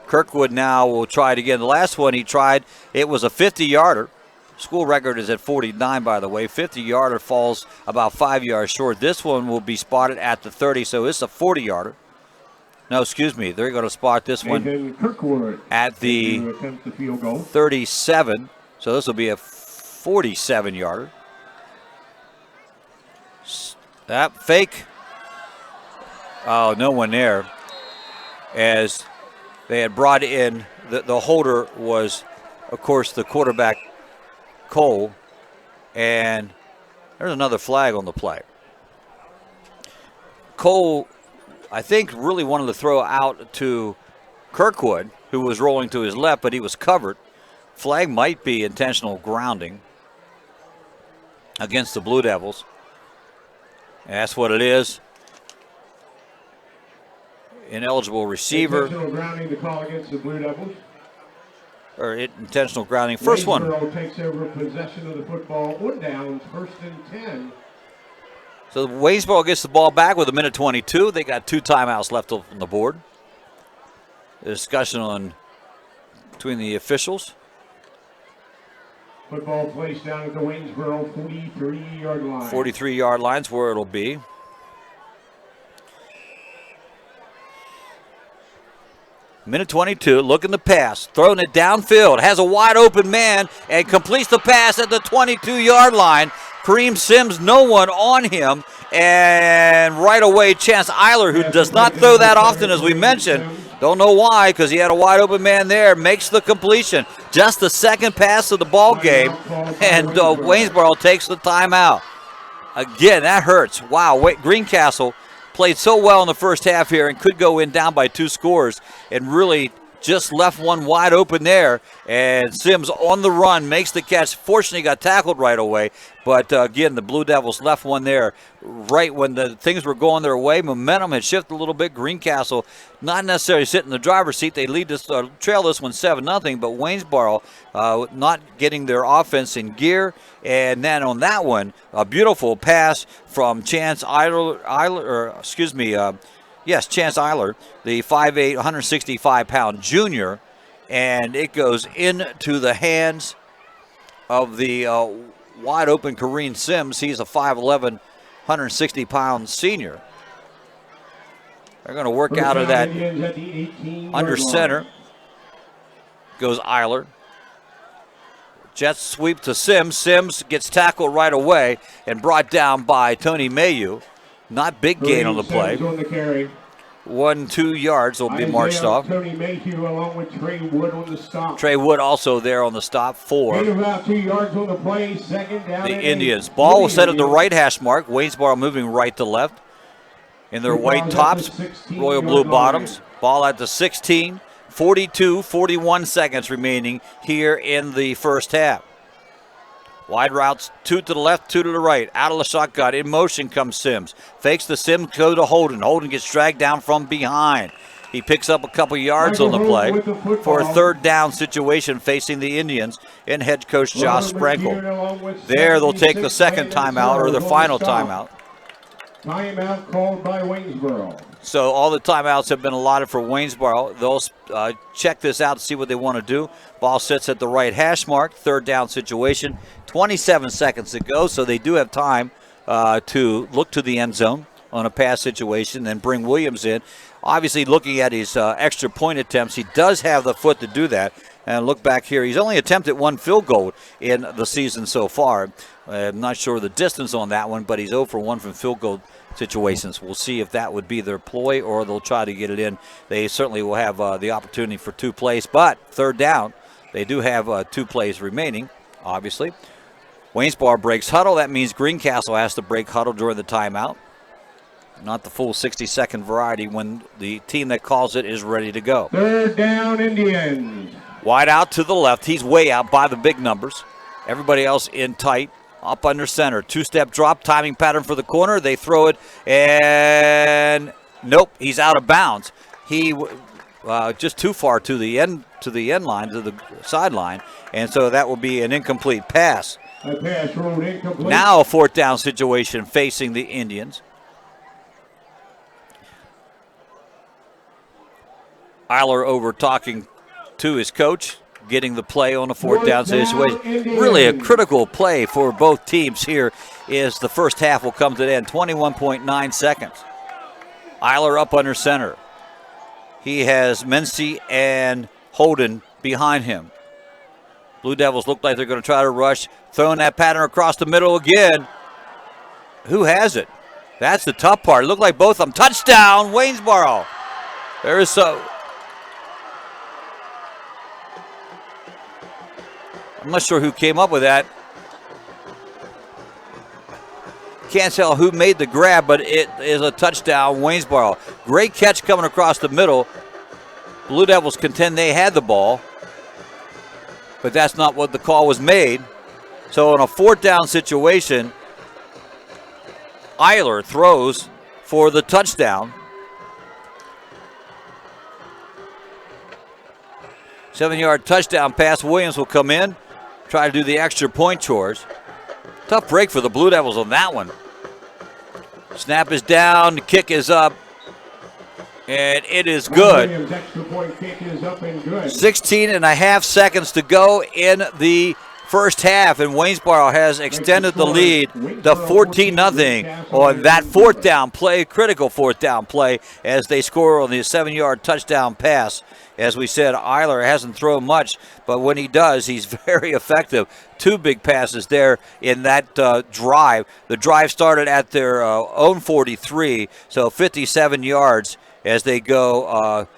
Kirkwood now will try it again. The last one he tried, it was a 50-yarder. School record is at 49, by the way. 50-yarder falls about 5 yards short. This one will be spotted at the 30, so it's a 40-yarder. No, excuse me. They're going to spot this one Nathan Kirkwood at the to attempt the field goal. 37. So this will be a 47-yarder. That fake. Oh, no one there. As they had brought in, the holder was, of course, the quarterback, Cole. And there's another flag on the play. Cole, I think, really wanted to throw out to Kirkwood, who was rolling to his left, but he was covered. Flag might be intentional grounding against the Blue Devils. And that's what it is. Ineligible receiver. Intentional grounding to call against the Blue Devils. Or intentional grounding. First one. Waynesboro takes over possession of the football. 1 down, 1st and 10. So Waynesboro gets the ball back with 1:22. They got 2 timeouts left on the board. The discussion between the officials. Football placed down at the Waynesboro 43-yard line. 43-yard line's where it'll be. Minute 22, looking to pass, throwing it downfield, has a wide open man, and completes the pass at the 22-yard line. Kareem Sims, no one on him, and right away, Chance Eiler, who does not throw that often, as we mentioned, don't know why, because he had a wide open man there, makes the completion. Just the second pass of the ball game, and Waynesboro takes the timeout. Again, that hurts. Wow, Greencastle played so well in the first half here and could go in down by 2 scores and really just left one wide open there. And Sims on the run makes the catch. Fortunately, got tackled right away. But again, the Blue Devils left one there right when the things were going their way. Momentum had shifted a little bit. Greencastle not necessarily sitting in the driver's seat. They lead this, trail this one 7-0. But Waynesboro not getting their offense in gear. And then on that one, a beautiful pass from Chance Eiler, Chance Eiler, the 5'8", 165-pound junior, and it goes into the hands of the wide-open Kareem Sims. He's a 5'11", 160-pound senior. They're going to work out of that under center. Goes Eiler. Jet sweep to Sims. Sims gets tackled right away and brought down by Tony Mayu. Not big gain on the play. 1-2 yards will be marched off. Tony Mayhew along with Trey Wood on the stop. Trey Wood also there on the stop for about 2 yards on the play. 2nd down. The Indians. Ball was set at the right hash mark. Waynesboro moving right to left. In their white tops, royal blue bottoms. Ball at the 16. 41 seconds remaining here in the first half. Wide routes, 2 to the left, 2 to the right. Out of the shotgun, in motion comes Sims. Fakes the Sims, go to Holden. Holden gets dragged down from behind. He picks up a couple yards on the play for a 3rd down situation facing the Indians and head coach Josh Sprenkle. There they'll take the second timeout or the final timeout. Timeout called by Waynesboro. So all the timeouts have been allotted for Waynesboro. They'll check this out to see what they want to do. Ball sits at the right hash mark, 3rd down situation. 27 seconds to go, so they do have time to look to the end zone on a pass situation, then bring Williams in. Obviously, looking at his extra point attempts, he does have the foot to do that. And look back here, he's only attempted 1 field goal in the season so far. I'm not sure the distance on that one, but he's 0 for 1 from field goal situations. We'll see if that would be their ploy or they'll try to get it in. They certainly will have the opportunity for 2 plays, but 3rd down, they do have 2 plays remaining, obviously. Waynesboro breaks huddle. That means Greencastle has to break huddle during the timeout. Not the full 60-second variety when the team that calls it is ready to go. 3rd down, Indians. Wide out to the left. He's way out by the big numbers. Everybody else in tight. Up under center. 2-step drop. Timing pattern for the corner. They throw it. And nope, he's out of bounds. He just too far to the end line, to the sideline. And so that will be an incomplete pass. A pass rolled incomplete. Now a 4th down situation facing the Indians. Eiler over talking to his coach, getting the play on a 4th down situation. Really a critical play for both teams here is the first half will come to the end. 21.9 seconds. Eiler up under center. he has Mency and Holden behind him. Blue Devils look like they're going to try to rush, throwing that pattern across the middle again. Who has it? That's the tough part. It looked like both of them. Touchdown, Waynesboro. There is so. I'm not sure who came up with that. Can't tell who made the grab, but it is a touchdown, Waynesboro. Great catch coming across the middle. Blue Devils contend they had the ball, but that's not what the call was made. So in a 4th down situation, Eiler throws for the touchdown. 7-yard touchdown pass. Williams will come in, try to do the extra point chores. Tough break for the Blue Devils on that one. Snap is down, the kick is up, and it is good. Williams' extra point kick is up and good. 16 and a half seconds to go in the first half, and Waynesboro has extended the lead to 14-0 on that 4th down play, critical 4th down play, as they score on the 7-yard touchdown pass. As we said, Eiler hasn't thrown much, but when he does, he's very effective. 2 big passes there in that drive. The drive started at their own 43, so 57 yards as they go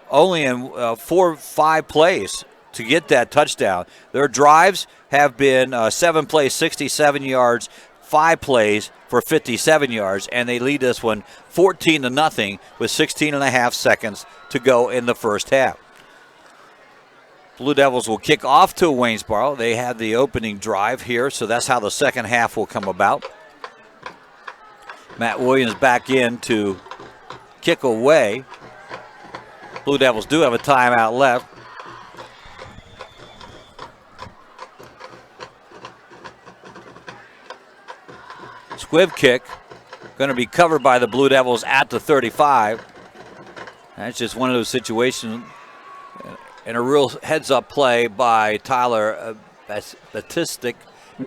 only in 4 or 5 plays to get that touchdown. Their drives have been 7 plays, 67 yards, 5 plays for 57 yards, and they lead this one 14-0 with 16 and a half seconds to go in the first half. Blue Devils will kick off to Waynesboro. They had the opening drive here, so that's how the second half will come about. Matt Williams back in to kick away. Blue Devils do have a timeout left. Squib kick, going to be covered by the Blue Devils at the 35. That's just one of those situations, and a real heads-up play by Tyler Batistic.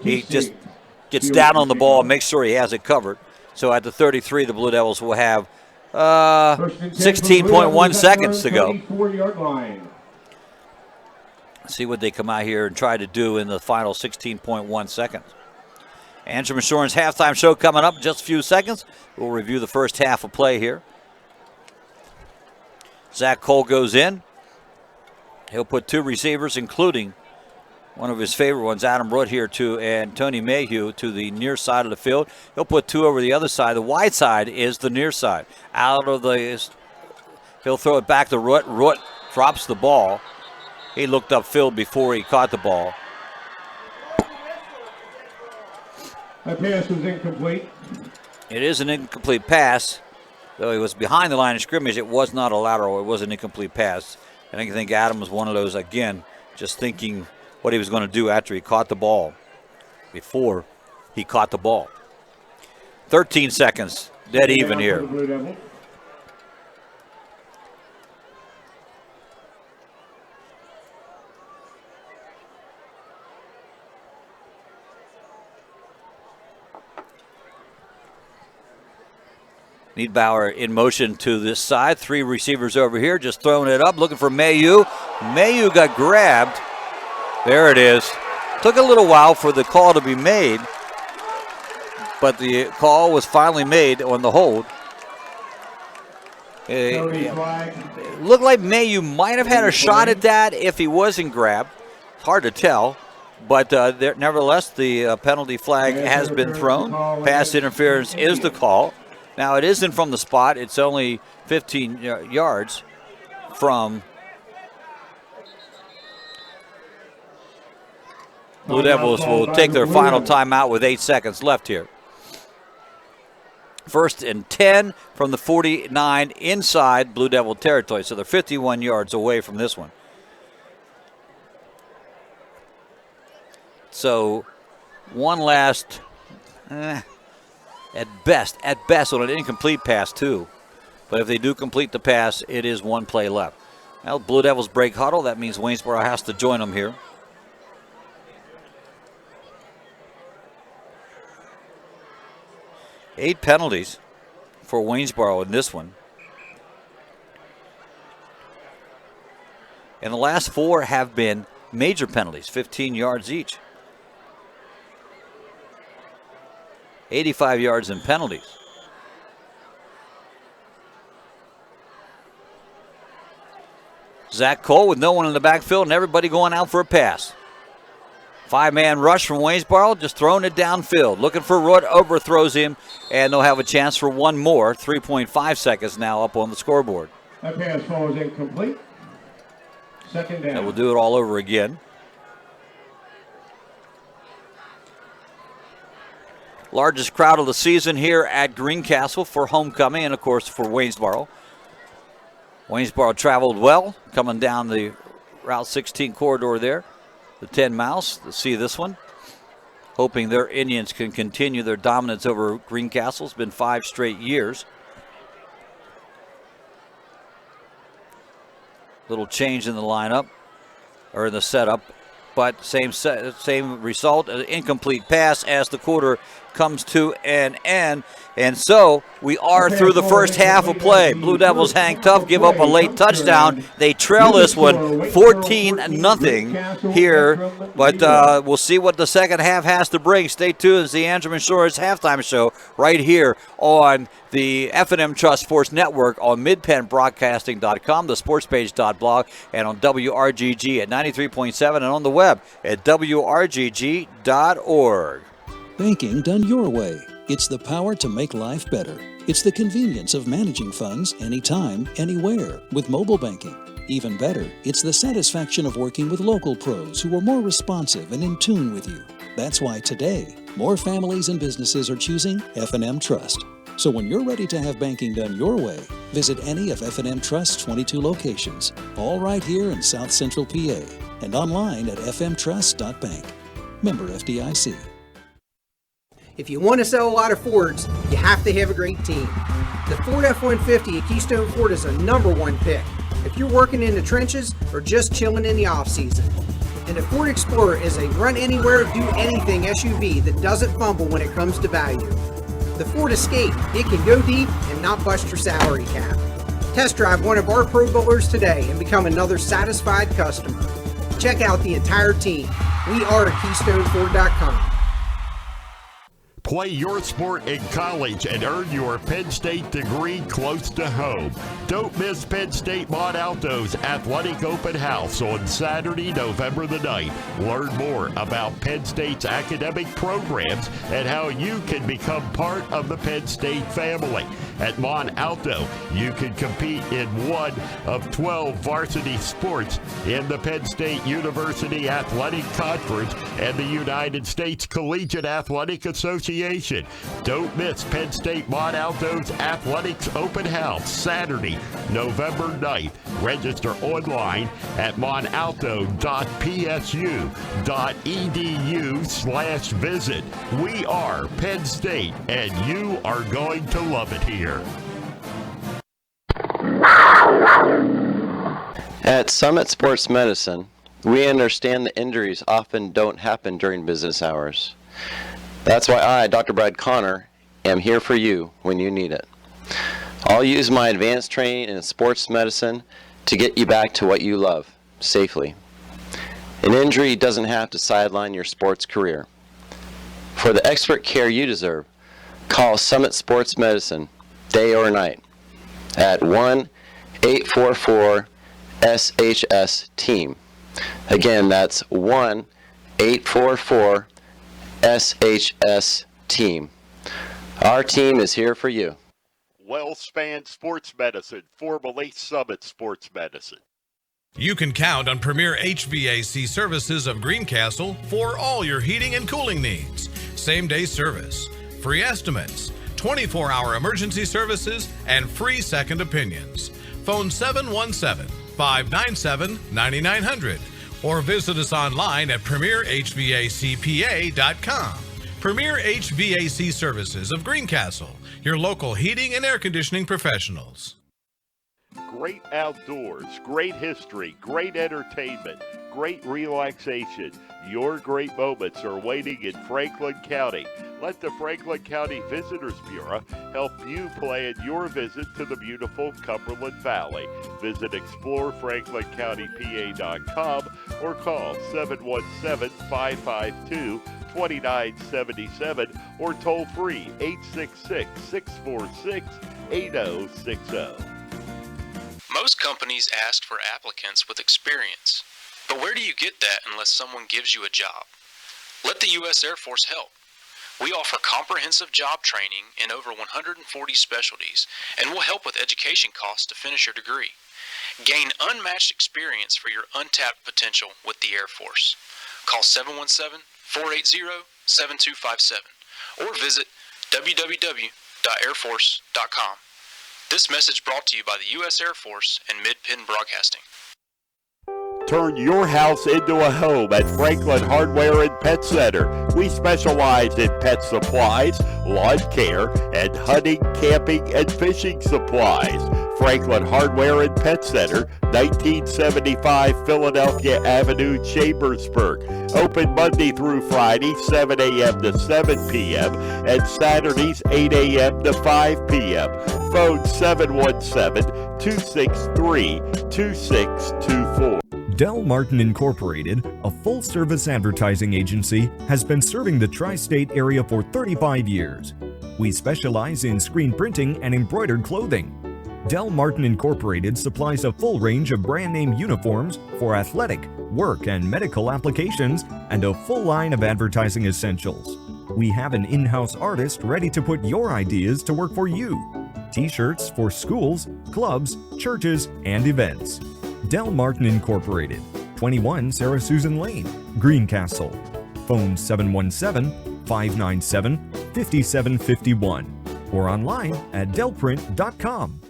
He just gets down on the ball and makes sure he has it covered. So at the 33, the Blue Devils will have 16.1 seconds to go. See what they come out here and try to do in the final 16.1 seconds. Antrim Insurance halftime show coming up in just a few seconds. We'll review the first half of play here. Zach Cole goes in. He'll put 2 receivers, including one of his favorite ones, Adam Root here, and Tony Mayhew to the near side of the field. He'll put 2 over the other side. The wide side is the near side. He'll throw it back to Root. Root drops the ball. He looked upfield before he caught the ball. That pass was incomplete. It is an incomplete pass. Though he was behind the line of scrimmage, it was not a lateral. It was an incomplete pass. And I think Adam was one of those, again, just thinking what he was going to do after he caught the ball, before he caught the ball. 13 seconds, dead even here. Niedbauer in motion to this side. 3 receivers over here, just throwing it up, looking for Mayhew. Mayhew got grabbed. There it is. Took a little while for the call to be made, but the call was finally made on the hold. It looked like Mayhew might have had a shot at that if he wasn't grabbed. It's hard to tell, but nevertheless, the penalty flag has been thrown. Pass interference is the call. Now, it isn't from the spot. It's only 15 yards from Blue Devils. Will take their final timeout with 8 seconds left here. 1st and 10 from the 49 inside Blue Devil territory. So they're 51 yards away from this one. So one last... At best on an incomplete pass, too. But if they do complete the pass, it is 1 play left. Well, Blue Devils break huddle. That means Waynesboro has to join them here. Eight penalties for Waynesboro in this one. And the last 4 have been major penalties, 15 yards each. 85 yards in penalties. Zach Cole with no one in the backfield and everybody going out for a pass. 5-man rush from Waynesboro, just throwing it downfield. Looking for Root, overthrows him, and they'll have a chance for one more. 3.5 seconds now up on the scoreboard. That pass falls incomplete. Second down. And we'll do it all over again. Largest crowd of the season here at Greencastle for homecoming and, of course, for Waynesboro. Waynesboro traveled well, coming down the Route 16 corridor there, the 10 miles to see this one. Hoping their Indians can continue their dominance over Greencastle. It's been 5 straight years. Little change in the lineup, or in the setup, but same result, an incomplete pass as the quarter comes to an end. And so we are through the first half of play. Blue Devils hang tough, give up a late touchdown. They trail this one 14-0 here, but we'll see what the second half has to bring. Stay tuned as the Andrew Insurance Halftime Show right here on the F&M Trust Sports Network on midpennbroadcasting.com, the sportspage.blog, and on WRGG at 93.7 and on the web at WRGG.org. Banking done your way. It's the power to make life better. It's the convenience of managing funds anytime, anywhere with mobile banking. Even better, it's the satisfaction of working with local pros who are more responsive and in tune with you. That's why today, more families and businesses are choosing F&M Trust. So when you're ready to have banking done your way, visit any of F&M Trust's 22 locations, all right here in South Central PA, and online at fmtrust.bank. Member FDIC. If you want to sell a lot of Fords, you have to have a great team. The Ford F-150 at Keystone Ford is a #1 pick if you're working in the trenches or just chilling in the off-season. And the Ford Explorer is a run-anywhere, do-anything SUV that doesn't fumble when it comes to value. The Ford Escape, it can go deep and not bust your salary cap. Test drive one of our Pro Bowlers today and become another satisfied customer. Check out the entire team. We are at KeystoneFord.com. Play your sport in college and earn your Penn State degree close to home. Don't miss Penn State Montalto's Athletic Open House on Saturday, November the 9th. Learn more about Penn State's academic programs and how you can become part of the Penn State family. At Montalto, you can compete in one of 12 varsity sports in the Penn State University Athletic Conference and the United States Collegiate Athletic Association. Don't miss Penn State Montalto's Athletics Open House, Saturday, November 9th. Register online at montalto.psu.edu/visit. We are Penn State, and you are going to love it here. At Summit Sports Medicine, we understand that injuries often don't happen during business hours. That's why I, Dr. Brad Connor, am here for you when you need it. I'll use my advanced training in sports medicine to get you back to what you love, safely. An injury doesn't have to sideline your sports career. For the expert care you deserve, call Summit Sports Medicine, day or night, at 1-844-SHS-TEAM. Again, that's 1-844-SHS-TEAM. Our team is here for you. WellSpan Sports Medicine, formerly Summit Sports Medicine. You can count on Premier HVAC Services of Greencastle for all your heating and cooling needs. Same-day service, free estimates, 24-hour emergency services, and free second opinions. Phone 717-597-9900 or visit us online at premierhvacpa.com. Premier HVAC Services of Greencastle, your local heating and air conditioning professionals. Great outdoors, great history, great entertainment, great relaxation. Your great moments are waiting in Franklin County. Let the Franklin County Visitors Bureau help you plan your visit to the beautiful Cumberland Valley. Visit explorefranklincountypa.com or call 717-552-2977 or toll free 866-646-8060. Most companies ask for applicants with experience. But where do you get that unless someone gives you a job? Let the U.S. Air Force help. We offer comprehensive job training in over 140 specialties and will help with education costs to finish your degree. Gain unmatched experience for your untapped potential with the Air Force. Call 717-480-7257 or visit www.airforce.com. This message brought to you by the U.S. Air Force and Mid-Penn Broadcasting. Turn your house into a home at Franklin Hardware and Pet Center. We specialize in pet supplies, lawn care, and hunting, camping, and fishing supplies. Franklin Hardware and Pet Center, 1975 Philadelphia Avenue, Chambersburg. Open Monday through Friday, 7 a.m. to 7 p.m. and Saturdays, 8 a.m. to 5 p.m. Phone 717-263-2624. Del Martin Incorporated, a full-service advertising agency, has been serving the tri-state area for 35 years. We specialize in screen printing and embroidered clothing. Del Martin Incorporated supplies a full range of brand-name uniforms for athletic, work, and medical applications, and a full line of advertising essentials. We have an in-house artist ready to put your ideas to work for you. T-shirts for schools, clubs, churches, and events. Del Martin Incorporated, 21 Sarah Susan Lane, Greencastle. Phone 717-597-5751 or online at delprint.com.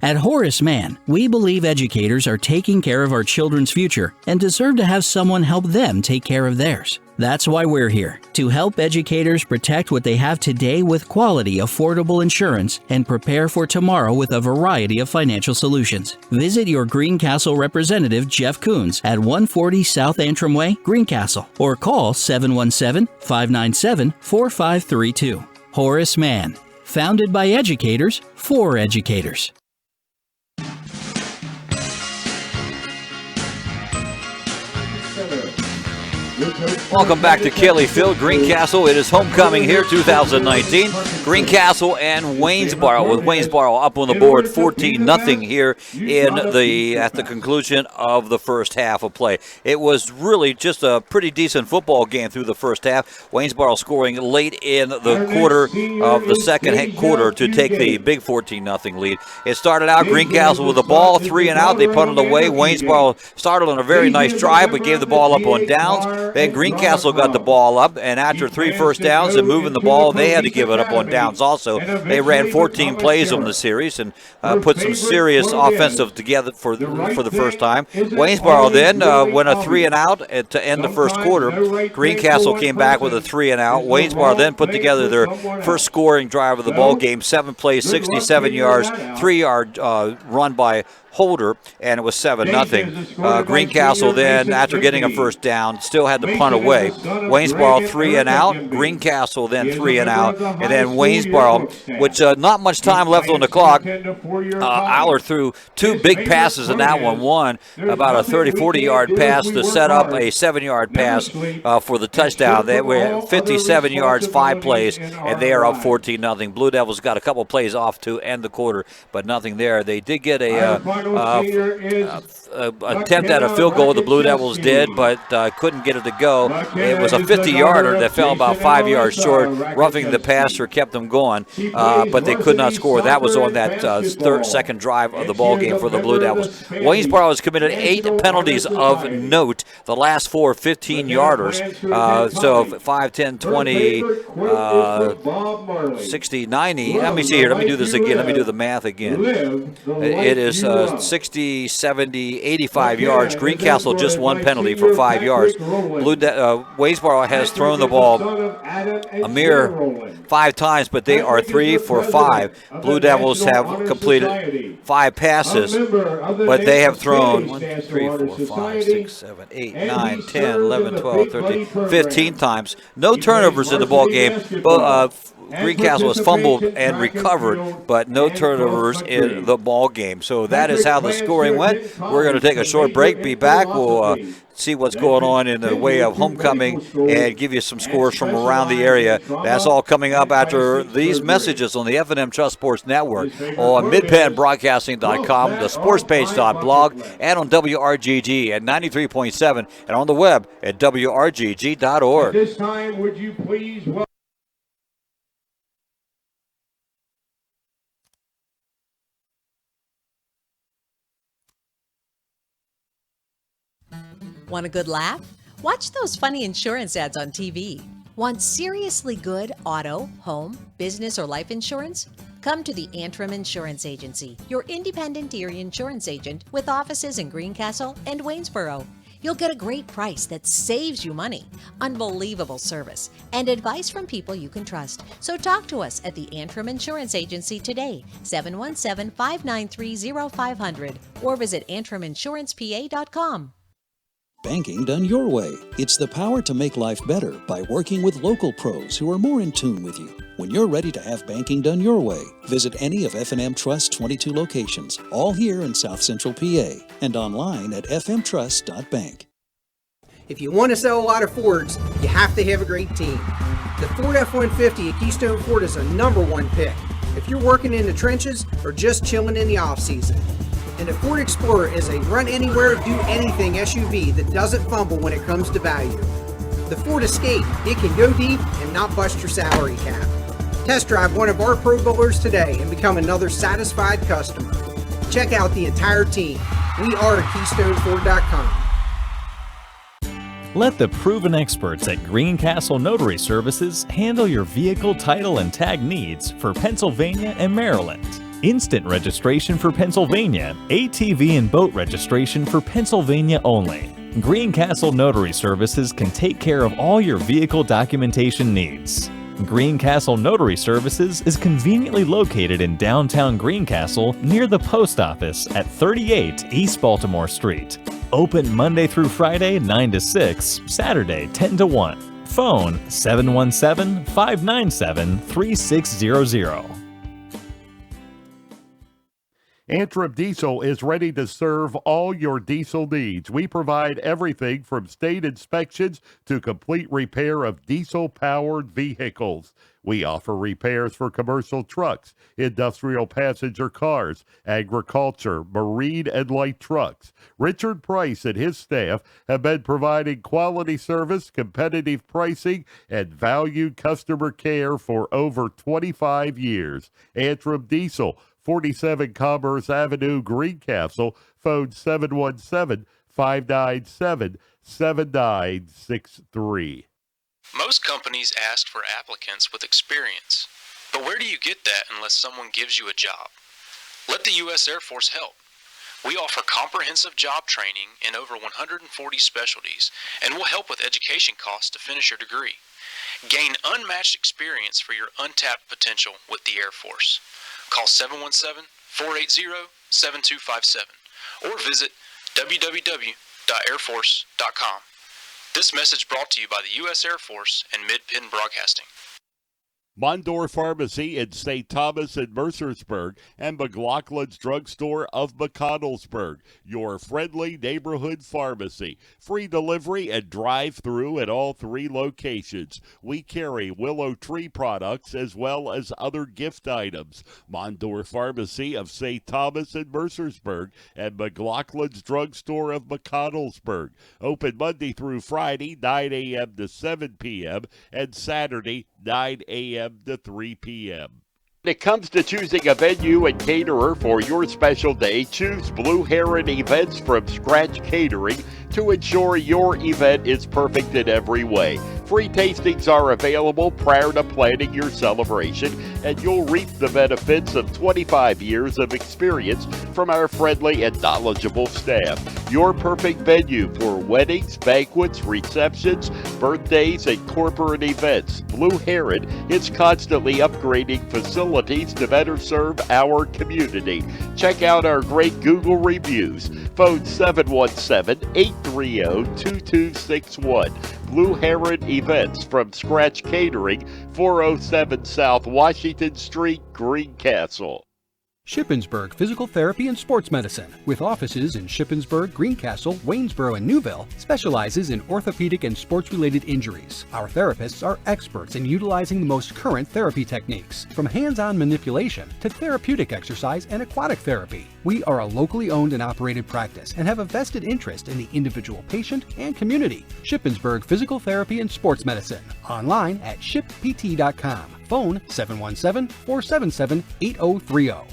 At Horace Mann, we believe educators are taking care of our children's future and deserve to have someone help them take care of theirs. That's why we're here, to help educators protect what they have today with quality, affordable insurance and prepare for tomorrow with a variety of financial solutions. Visit your Greencastle representative, Jeff Coons, at 140 South Antrim Way, Greencastle, or call 717-597-4532. Horace Mann, founded by educators for educators. Welcome back to Kelly Field, Greencastle. It is homecoming here, 2019. Greencastle and Waynesboro, with Waynesboro up on the board, 14-0 here at the conclusion of the first half of play. It was really just a pretty decent football game through the first half. Waynesboro scoring late in the quarter of the second quarter to take the big 14-0 lead. It started out Greencastle with the ball, 3 and out. They punted away. Waynesboro started on a very nice drive, but gave the ball up on downs. Then Greencastle got the ball up, and after 3 first downs and moving the ball, they had to give it up on downs also. They ran 14 plays on the series and put some serious offensive together for the first time. Waynesboro then went a 3 and out to end the first quarter. Greencastle came back with a 3 and out. Waynesboro then put together their first scoring drive of the ball game, 7 plays, 67 yards, 3-yard run by Holder, and it was 7-0. Greencastle then, after getting a first down, still had to punt away. Waynesboro 3 and out. Greencastle then 3 and out, and then Waynesboro, which not much time left on the clock. Aller threw 2 big passes in that one. One about a 30-40 yard pass to set up a 7-yard pass for the touchdown. They were 57 yards, 5 plays, and they are up 14-0. Blue Devils got a couple plays off to end the quarter, but nothing there. They did get a attempt at a field goal, the Blue Devils did, but couldn't get it to go. It was a 50-yarder that fell about 5 yards short. Roughing the passer kept them going, but they could not score. That was on that second drive of the ball game for the Blue Devils. Waynesboro has committed 8 penalties of note, the last 4 15-yarders. So 5, 10, 20, 60, 90. Let me see here. Let me do this again. Let me do the math again. It is 60, 70, 85 yards. Greencastle just 1 penalty for 5 yards. Waynesboro has thrown the ball a mere 5 times, but they are 3 for 5. Blue Devils have completed 5 passes, but they have thrown 1, 2, 3, 4, 5, 6, 7, 8, 9, 10, 11, 12, 13, 15 times. No turnovers in the ball game. Greencastle has fumbled and recovered, but no turnovers in the ball game. So that is how the scoring went. We're going to take a short break, be back. We'll see what's going on in the way of homecoming and give you some scores from around the area. That's all coming up after these messages on the F&M Trust Sports Network, on midpenbroadcasting.com, the sportspage.blog, and on WRGG at 93.7 and on the web at WRGG.org. At this time, would you please welcome Want a good laugh? Watch those funny insurance ads on TV. Want seriously good auto, home, business, or life insurance? Come to the Antrim Insurance Agency, your independent Erie insurance agent with offices in Greencastle and Waynesboro. You'll get a great price that saves you money, unbelievable service, and advice from people you can trust. So talk to us at the Antrim Insurance Agency today, 717-593-0500, or visit antriminsurancepa.com. Banking done your way. It's the power to make life better by working with local pros who are more in tune with you. When you're ready to have banking done your way, visit any of F&M Trust's 22 locations, all here in South Central PA, and online at fmtrust.bank. If you want to sell a lot of Fords, you have to have a great team. The Ford F-150 at Keystone Ford is a #1 pick if you're working in the trenches or just chilling in the off-season. And the Ford Explorer is a run-anywhere, do-anything SUV that doesn't fumble when it comes to value. The Ford Escape, it can go deep and not bust your salary cap. Test drive one of our Pro Bowlers today and become another satisfied customer. Check out the entire team. We are at KeystoneFord.com. Let the proven experts at Greencastle Notary Services handle your vehicle title and tag needs for Pennsylvania and Maryland. Instant registration for Pennsylvania, ATV and boat registration for Pennsylvania only. Greencastle Notary Services can take care of all your vehicle documentation needs. Greencastle Notary Services is conveniently located in downtown Greencastle near the post office at 38 East Baltimore Street. Open Monday through Friday 9 to 6, Saturday 10 to 1. Phone 717-597-3600. Antrim Diesel is ready to serve all your diesel needs. We provide everything from state inspections to complete repair of diesel-powered vehicles. We offer repairs for commercial trucks, industrial passenger cars, agriculture, marine, and light trucks. Richard Price and his staff have been providing quality service, competitive pricing, and valued customer care for over 25 years. Antrim Diesel, 47 Commerce Avenue, Greencastle. Phone 717-597-7963. Most companies ask for applicants with experience. But where do you get that unless someone gives you a job? Let the U.S. Air Force help. We offer comprehensive job training in over 140 specialties, and we'll help with education costs to finish your degree. Gain unmatched experience for your untapped potential with the Air Force. Call 717-480-7257 or visit www.airforce.com. This message brought to you by the U.S. Air Force and Mid-Penn Broadcasting. Mondor Pharmacy in St. Thomas and Mercersburg, and McLaughlin's Drugstore of McConnellsburg, your friendly neighborhood pharmacy. Free delivery and drive-through at all 3 locations. We carry Willow Tree products as well as other gift items. Mondor Pharmacy of St. Thomas and Mercersburg, and McLaughlin's Drugstore of McConnellsburg. Open Monday through Friday, 9 a.m. to 7 p.m., and Saturday, 9 a.m. to 3 p.m. When it comes to choosing a venue and caterer for your special day, choose Blue Heron Events from Scratch Catering to ensure your event is perfect in every way. Free tastings are available prior to planning your celebration, and you'll reap the benefits of 25 years of experience from our friendly and knowledgeable staff. Your perfect venue for weddings, banquets, receptions, birthdays, and corporate events. Blue Heron is constantly upgrading facilities to better serve our community. Check out our great Google reviews. Phone 717-830-2261. Blue Heron Events from Scratch Catering, 407 South Washington Street, Greencastle. Shippensburg Physical Therapy and Sports Medicine, with offices in Shippensburg, Greencastle, Waynesboro, and Newville, specializes in orthopedic and sports-related injuries. Our therapists are experts in utilizing the most current therapy techniques, from hands-on manipulation to therapeutic exercise and aquatic therapy. We are a locally owned and operated practice and have a vested interest in the individual patient and community. Shippensburg Physical Therapy and Sports Medicine, online at shippt.com. Phone 717-477-8030.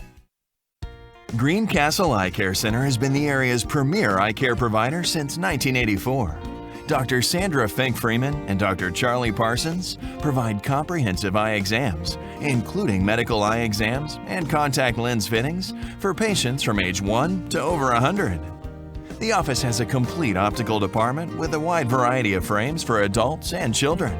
Greencastle Eye Care Center has been the area's premier eye care provider since 1984. Dr. Sandra Fink-Freeman and Dr. Charlie Parsons provide comprehensive eye exams, including medical eye exams and contact lens fittings for patients from age 1 to over 100. The office has a complete optical department with a wide variety of frames for adults and children.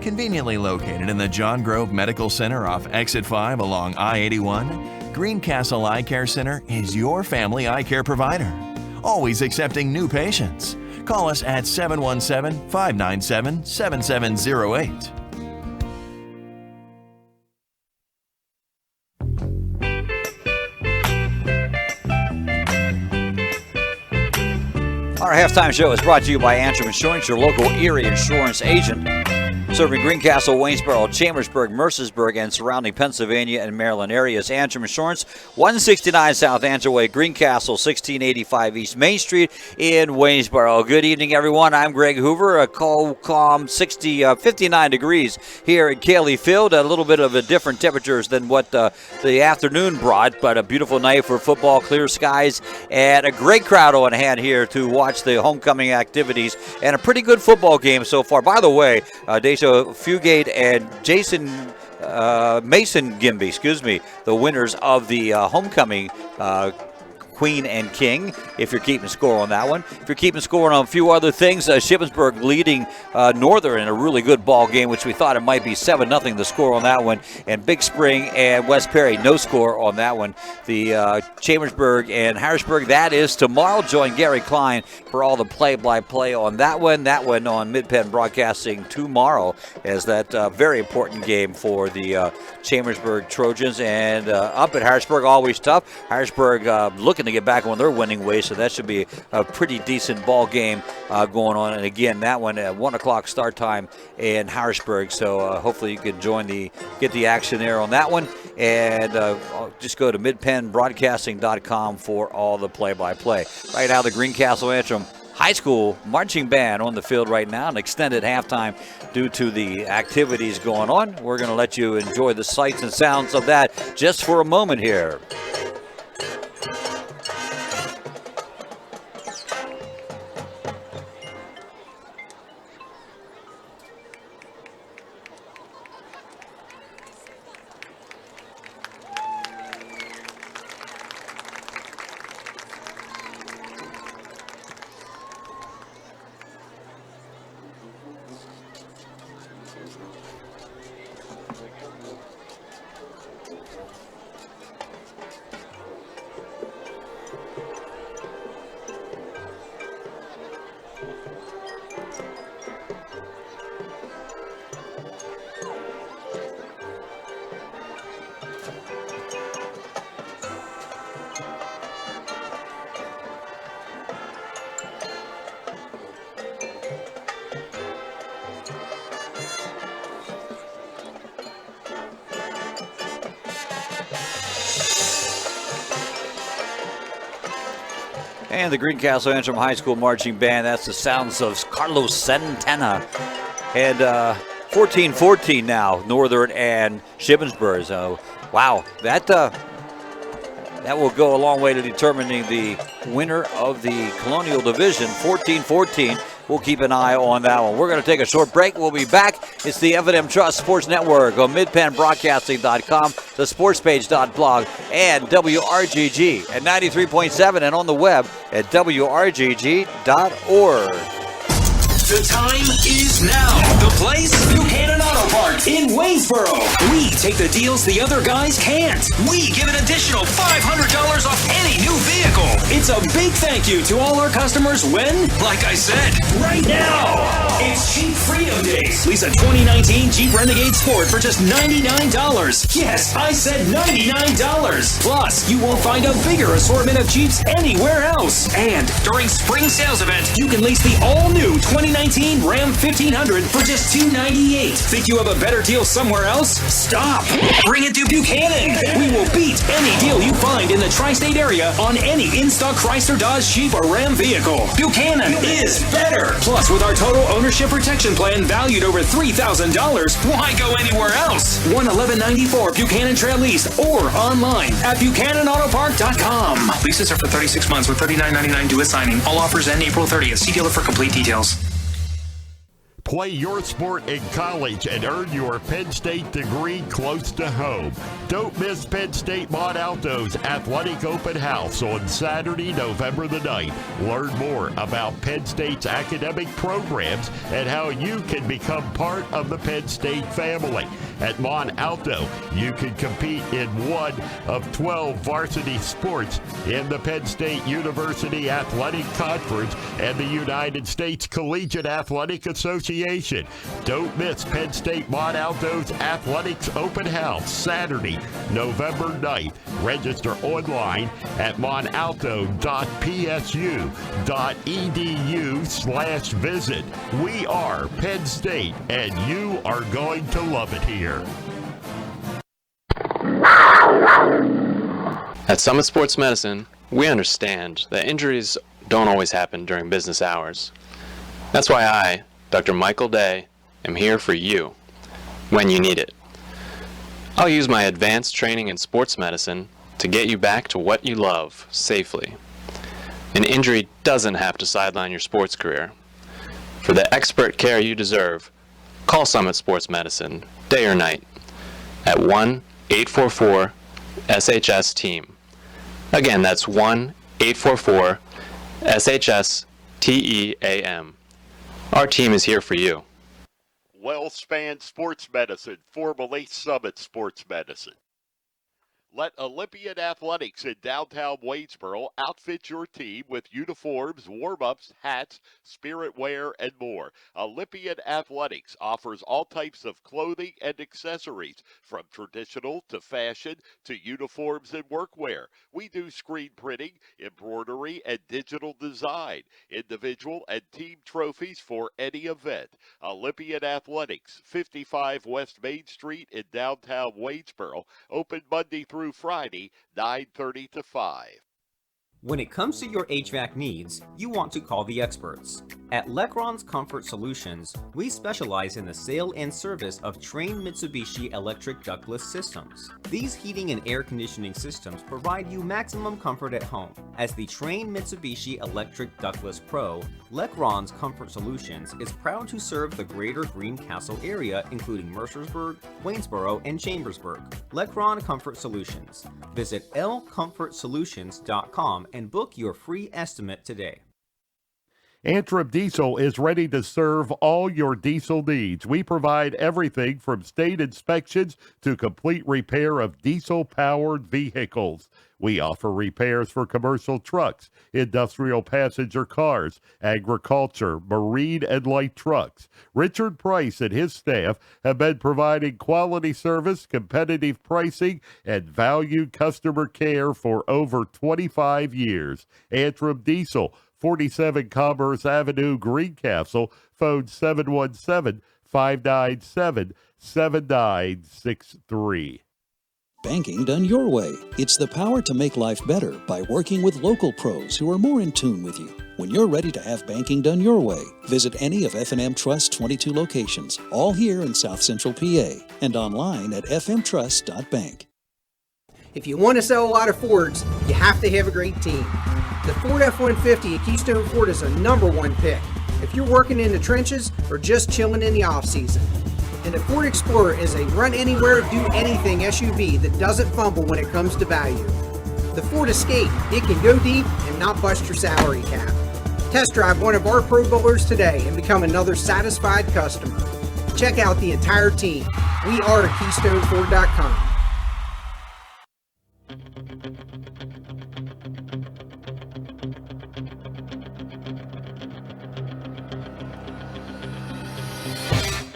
Conveniently located in the John Grove Medical Center off Exit 5 along I-81, Greencastle Eye Care Center is your family eye care provider, always accepting new patients. Call us at 717-597-7708. Our halftime show is brought to you by Antrim Insurance, your local Erie insurance agent. Serving Greencastle, Waynesboro, Chambersburg, Mercersburg, and surrounding Pennsylvania and Maryland areas. Antrim Insurance, 169 South Antrim Way, Greencastle, 1685 East Main Street in Waynesboro. Good evening, everyone. I'm Greg Hoover. A cold, calm 59 degrees here at Cayley Field. A little bit of a different temperatures than what the afternoon brought, but a beautiful night for football, clear skies, and a great crowd on hand here to watch the homecoming activities, and a pretty good football game so far. By the way, Deja Fugate and Mason Gimby, the winners of the homecoming Queen and King, if you're keeping score on that one. If you're keeping score on a few other things, Shippensburg leading Northern in a really good ball game, which we thought it might be 7-0 the score on that one. And Big Spring and West Perry, no score on that one. The Chambersburg and Harrisburg, that is tomorrow. Join Gary Klein for all the play-by-play on that one. That one on Mid-Penn Broadcasting tomorrow, as that very important game for the Chambersburg Trojans. And up at Harrisburg, always tough. Harrisburg looking to get back on their winning ways, so that should be a pretty decent ball game going on. And again, that one at 1 o'clock start time in Harrisburg, so hopefully you can get the action there on that one. And just go to midpennbroadcasting.com for all the play-by-play. Right now, the Greencastle Antrim High School marching band on the field right now, an extended halftime due to the activities going on. We're going to let you enjoy the sights and sounds of that just for a moment here. And the Greencastle Antrim High School Marching Band, that's the sounds of Carlos Santana. And 14-14 now, Northern and Shippensburg. So, wow, that will go a long way to determining the winner of the Colonial Division. 14-14, we'll keep an eye on that one. We're going to take a short break. We'll be back. It's the F&M Trust Sports Network on midpenbroadcasting.com, the sportspage.blog, and WRGG at 93.7 and on the web at WRGG.org. The time is now. The place, Buchanan Auto Park in Waynesboro. We take the deals the other guys can't. We give an additional $500 off any new vehicle. It's a big thank you to all our customers when, like I said, right now. It's Jeep Freedom Days. Lease a 2019 Jeep Renegade Sport for just $99. Yes, I said $99. Plus, you won't find a bigger assortment of Jeeps anywhere else. And during spring sales event, you can lease the all-new 2019 Ram 1500 for just $298. Think you have a better deal somewhere else? Stop. Bring it to Buchanan. We will beat any deal you find in the tri-state area on any in-stock Chrysler, Dodge, Jeep, or Ram vehicle. Buchanan is better. Plus, with our total ownership protection plan valued over $3,000, why go anywhere else? 11194 Buchanan Trail East or online at BuchananAutoPark.com. Leases are for 36 months with $39.99 due at signing. All offers end April 30th. See dealer for complete details. Play your sport in college and earn your Penn State degree close to home. Don't miss Penn State Mont Alto's Athletic Open House on Saturday, November the 9th. Learn more about Penn State's academic programs and how you can become part of the Penn State family. At Mont Alto, you can compete in one of 12 varsity sports in the Penn State University Athletic Conference and the United States Collegiate Athletic Association. Don't miss Penn State Mont Alto's Athletics Open House, Saturday, November 9th. Register online at montalto.psu.edu/visit. We are Penn State, and you are going to love it here. At Summit Sports Medicine, we understand that injuries don't always happen during business hours. That's why I, Dr. Michael Day, am here for you when you need it. I'll use my advanced training in sports medicine to get you back to what you love safely. An injury doesn't have to sideline your sports career. For the expert care you deserve, call Summit Sports Medicine, day or night, at 1-844-SHS-TEAM. Again, that's 1-844-SHS-TEAM. Our team is here for you. WellSpan Sports Medicine, formerly Summit Sports Medicine. Let Olympian Athletics in downtown Waynesboro outfit your team with uniforms, warm-ups, hats, spirit wear, and more. Olympian Athletics offers all types of clothing and accessories, from traditional to fashion to uniforms and workwear. We do screen printing, embroidery, and digital design, individual and team trophies for any event. Olympian Athletics, 55 West Main Street in downtown Waynesboro, open Monday through Friday, 9:30 to 5. When it comes to your HVAC needs, you want to call the experts. At Lecron's Comfort Solutions, we specialize in the sale and service of Trane Mitsubishi electric ductless systems. These heating and air conditioning systems provide you maximum comfort at home. As the Trane Mitsubishi Electric Ductless Pro, Lecron's Comfort Solutions is proud to serve the greater Greencastle area, including Mercersburg, Waynesboro, and Chambersburg. Lecron Comfort Solutions. Visit lcomfortsolutions.com and book your free estimate today. Antrim Diesel is ready to serve all your diesel needs. We provide everything from state inspections to complete repair of diesel-powered vehicles. We offer repairs for commercial trucks, industrial passenger cars, agriculture, marine, and light trucks. Richard Price and his staff have been providing quality service, competitive pricing, and valued customer care for over 25 years. Antrim Diesel, 47 Commerce Avenue, Greencastle. Phone 717-597-7963. Banking done your way. It's the power to make life better by working with local pros who are more in tune with you. When you're ready to have banking done your way, visit any of F&M Trust's 22 locations, all here in South Central PA, and online at fmtrust.bank. If you want to sell a lot of Fords, you have to have a great team. The Ford F-150 at Keystone Ford is a #1 pick. if you're working in the trenches or just chilling in the off-season. And the Ford Explorer is a run-anywhere, do-anything SUV that doesn't fumble when it comes to value. The Ford Escape, it can go deep and not bust your salary cap. Test drive one of our Pro Bowlers today and become another satisfied customer. Check out the entire team. We are at KeystoneFord.com.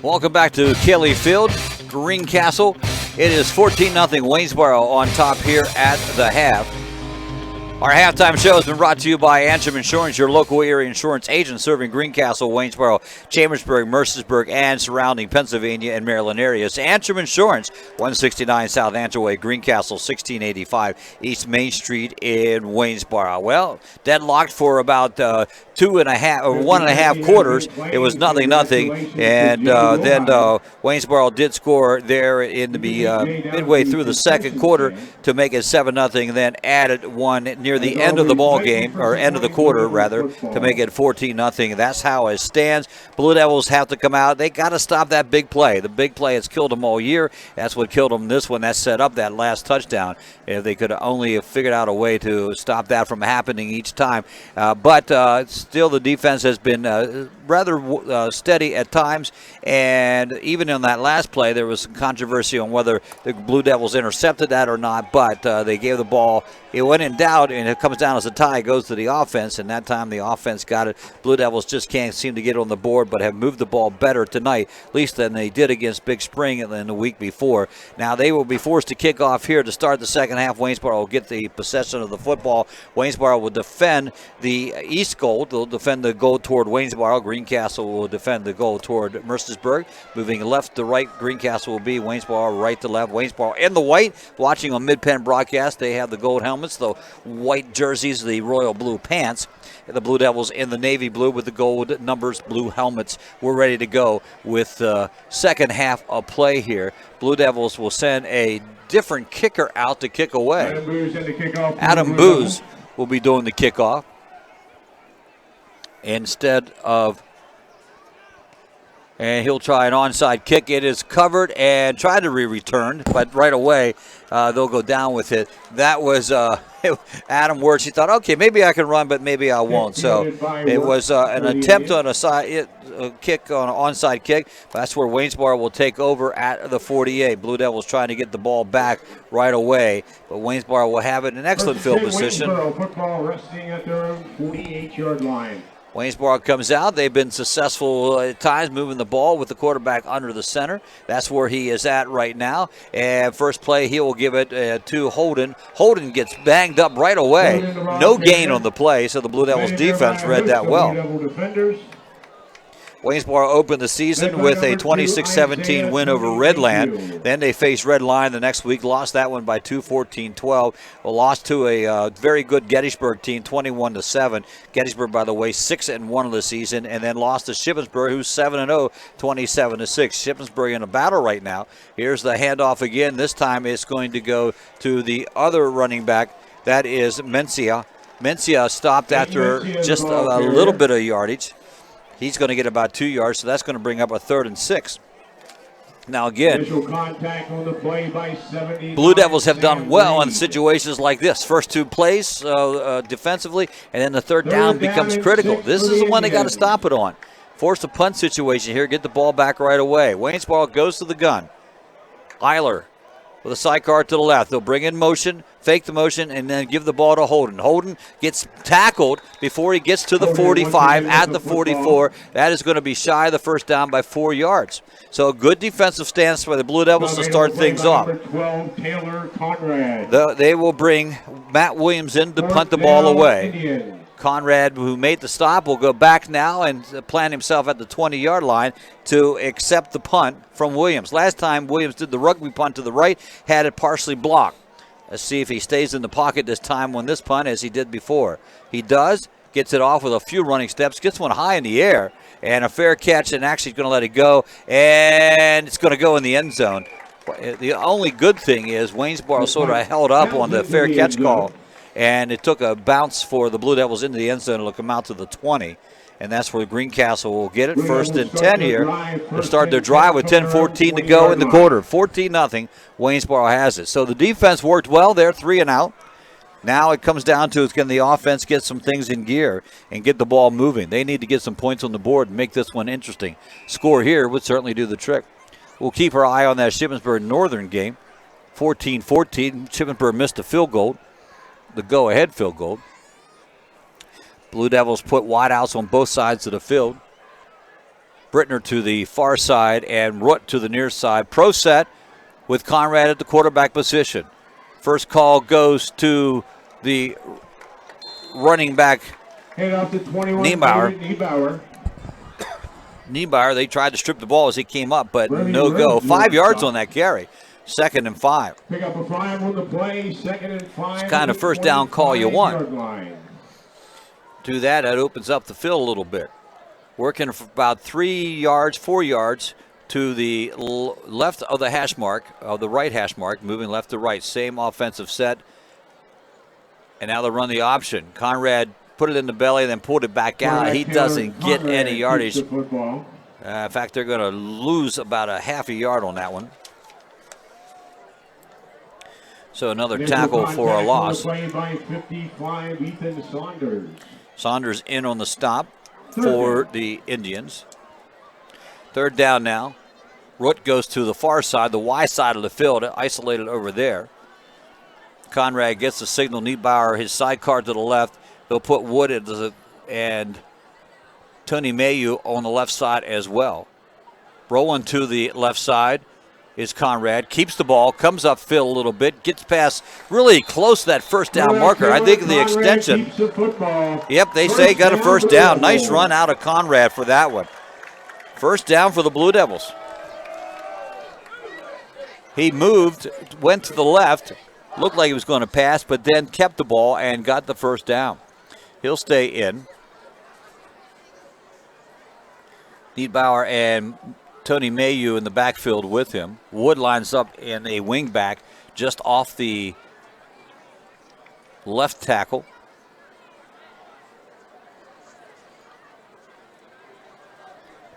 Welcome back to Kelly Field, Greencastle. It is 14-0 Waynesboro on top here at the half. Our halftime show has been brought to you by Antrim Insurance, your local area insurance agent serving Greencastle, Waynesboro, Chambersburg, Mercersburg, and surrounding Pennsylvania and Maryland areas. Antrim Insurance, 169 South Antrim Way, Greencastle, 1685 East Main Street in Waynesboro. Well, deadlocked for about 1.5 quarters. It was 0-0, and then Waynesboro did score there in the midway through the second quarter to make it 7-0, then added one near the end of the ball game, or end of the quarter rather, to make it 14-0. That's how it stands. Blue Devils have to come out. They got to stop that big play. The big play has killed them all year. That's what killed them this one. That set up that last touchdown. If they could only have figured out a way to stop that from happening each time. But still, the defense has been rather steady at times. And even in that last play, there was some controversy on whether the Blue Devils intercepted that or not. But they gave the ball. It went in doubt, and it comes down as a tie. It goes to the offense, and that time the offense got it. Blue Devils just can't seem to get it on the board, but have moved the ball better tonight, at least than they did against Big Spring in the week before. Now they will be forced to kick off here to start the second half. Waynesboro will get the possession of the football. Waynesboro will defend the east goal. They'll defend the goal toward Waynesboro. Greencastle will defend the goal toward Mercersburg. Moving left to right, Greencastle will be Waynesboro right to left. Waynesboro in the white. Watching on Mid-Penn broadcast, they have the gold helmets, the white jerseys, the royal blue pants. The Blue Devils in the navy blue with the gold numbers, blue helmets. We're ready to go with the second half of play here. Blue Devils will send a different kicker out to kick away. Adam Booz will be doing the kickoff instead of, and he'll try an onside kick. It is covered and tried to be returned, but right away they'll go down with it. That was Adam Wirtz. He thought, okay, maybe I can run, but maybe I won't. So it was an attempt on a kick, on an onside kick. That's where Waynesboro will take over at the 48. Blue Devils trying to get the ball back right away, but Waynesboro will have it in excellent field position. Football resting at their 48-yard line. Waynesboro comes out. They've been successful at times moving the ball with the quarterback under the center. That's where he is at right now. And first play, he will give it to Holden. Holden gets banged up right away. No gain on the play, so the Blue Devils defense read that well. Waynesboro opened the season with a 26-17 win over Redland. Then they faced Redline the next week, lost that one by 2-14-12. Lost to a very good Gettysburg team, 21-7. Gettysburg, by the way, 6-1 of the season, and then lost to Shippensburg, who's 7-0, 27-6. Shippensburg in a battle right now. Here's the handoff again. This time it's going to go to the other running back. That is Mencia. Mencia stopped after just a little bit of yardage. He's going to get about 2 yards, so that's going to bring up a 3rd and 6. Now again, Blue Devils have done well in situations like this. First two plays defensively, and then the third down becomes critical. This is the one they got to stop it on. Force a punt situation here, get the ball back right away. Waynesboro goes to the gun. Eiler with a sidecar to the left. They'll bring in motion, fake the motion, and then give the ball to Holden. Holden gets tackled before he gets to the 45 at the 44. That is going to be shy of the first down by 4 yards. So a good defensive stance for the Blue Devils to start things off. They will bring Matt Williams in to punt the ball away. Conrad, who made the stop, will go back now and plant himself at the 20-yard line to accept the punt from Williams. Last time Williams did the rugby punt to the right, had it partially blocked. Let's see if he stays in the pocket this time on this punt as he did before. He does, gets it off with a few running steps, gets one high in the air, and a fair catch, and actually going to let it go, and it's going to go in the end zone. The only good thing is Waynesboro sort of held up on the fair catch call. and it took a bounce for the Blue Devils into the end zone. It'll come out to the 20, and that's where Greencastle will get it. First and 10 here. They'll start their drive with 10:14 to go in the quarter. 14-0. Waynesboro has it. So the defense worked well there, 3 and out. Now it comes down to, can the offense get some things in gear and get the ball moving? They need to get some points on the board and make this one interesting. Score here would certainly do the trick. We'll keep our eye on that Shippensburg Northern game. 14-14. Shippensburg missed a field goal, the go-ahead field goal. Blue Devils put wideouts on both sides of the field. Brittner to the far side and Root to the near side. Pro set with Conrad at the quarterback position. First call goes to the running back, Niebauer. Niebauer, they tried to strip the ball as he came up, but no go. 5 yards on that carry. 2nd and 5. Pick up a 5 on the play, 2nd and 5. It's kind of first down call you want. Do that opens up the field a little bit. Working for about 4 yards to the left of the hash mark, of the right hash mark, moving left to right. Same offensive set. And now they run the option. Conrad put it in the belly, then pulled it back out. He doesn't get any yardage. In fact, they're going to lose about a half a yard on that one. So another tackle for a loss. Saunders in on the stop for the Indians. 3rd down now. Root goes to the far side, the Y side of the field, isolated over there. Conrad gets the signal. Niebauer, his sidecar to the left. They'll put Wood and Tony Mayu on the left side as well. Rolling to the left side is Conrad. Keeps the ball, comes upfield a little bit, gets past really close to that first down marker. I think the extension. Yep, they say got a first down. Nice run out of Conrad for that one. First down for the Blue Devils. He moved, went to the left, looked like he was going to pass, but then kept the ball and got the first down. He'll stay in. Niebauer and Tony Mayu in the backfield with him. Wood lines up in a wing back just off the left tackle.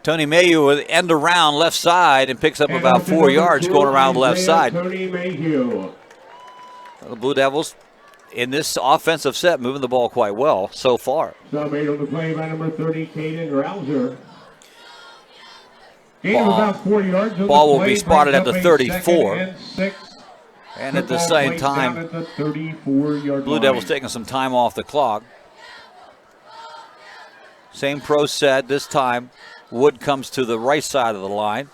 Tony Mayu with end around left side and picks up about 4 yards going around the left side. The Blue Devils in this offensive set moving the ball quite well so far. Made on the play by number 30, Caden Rouser. About 4 yards. Ball will be spotted at the 34. And at the same time, Blue Devils taking some time off the clock. Same pro set this time. Wood comes to the right side of the line.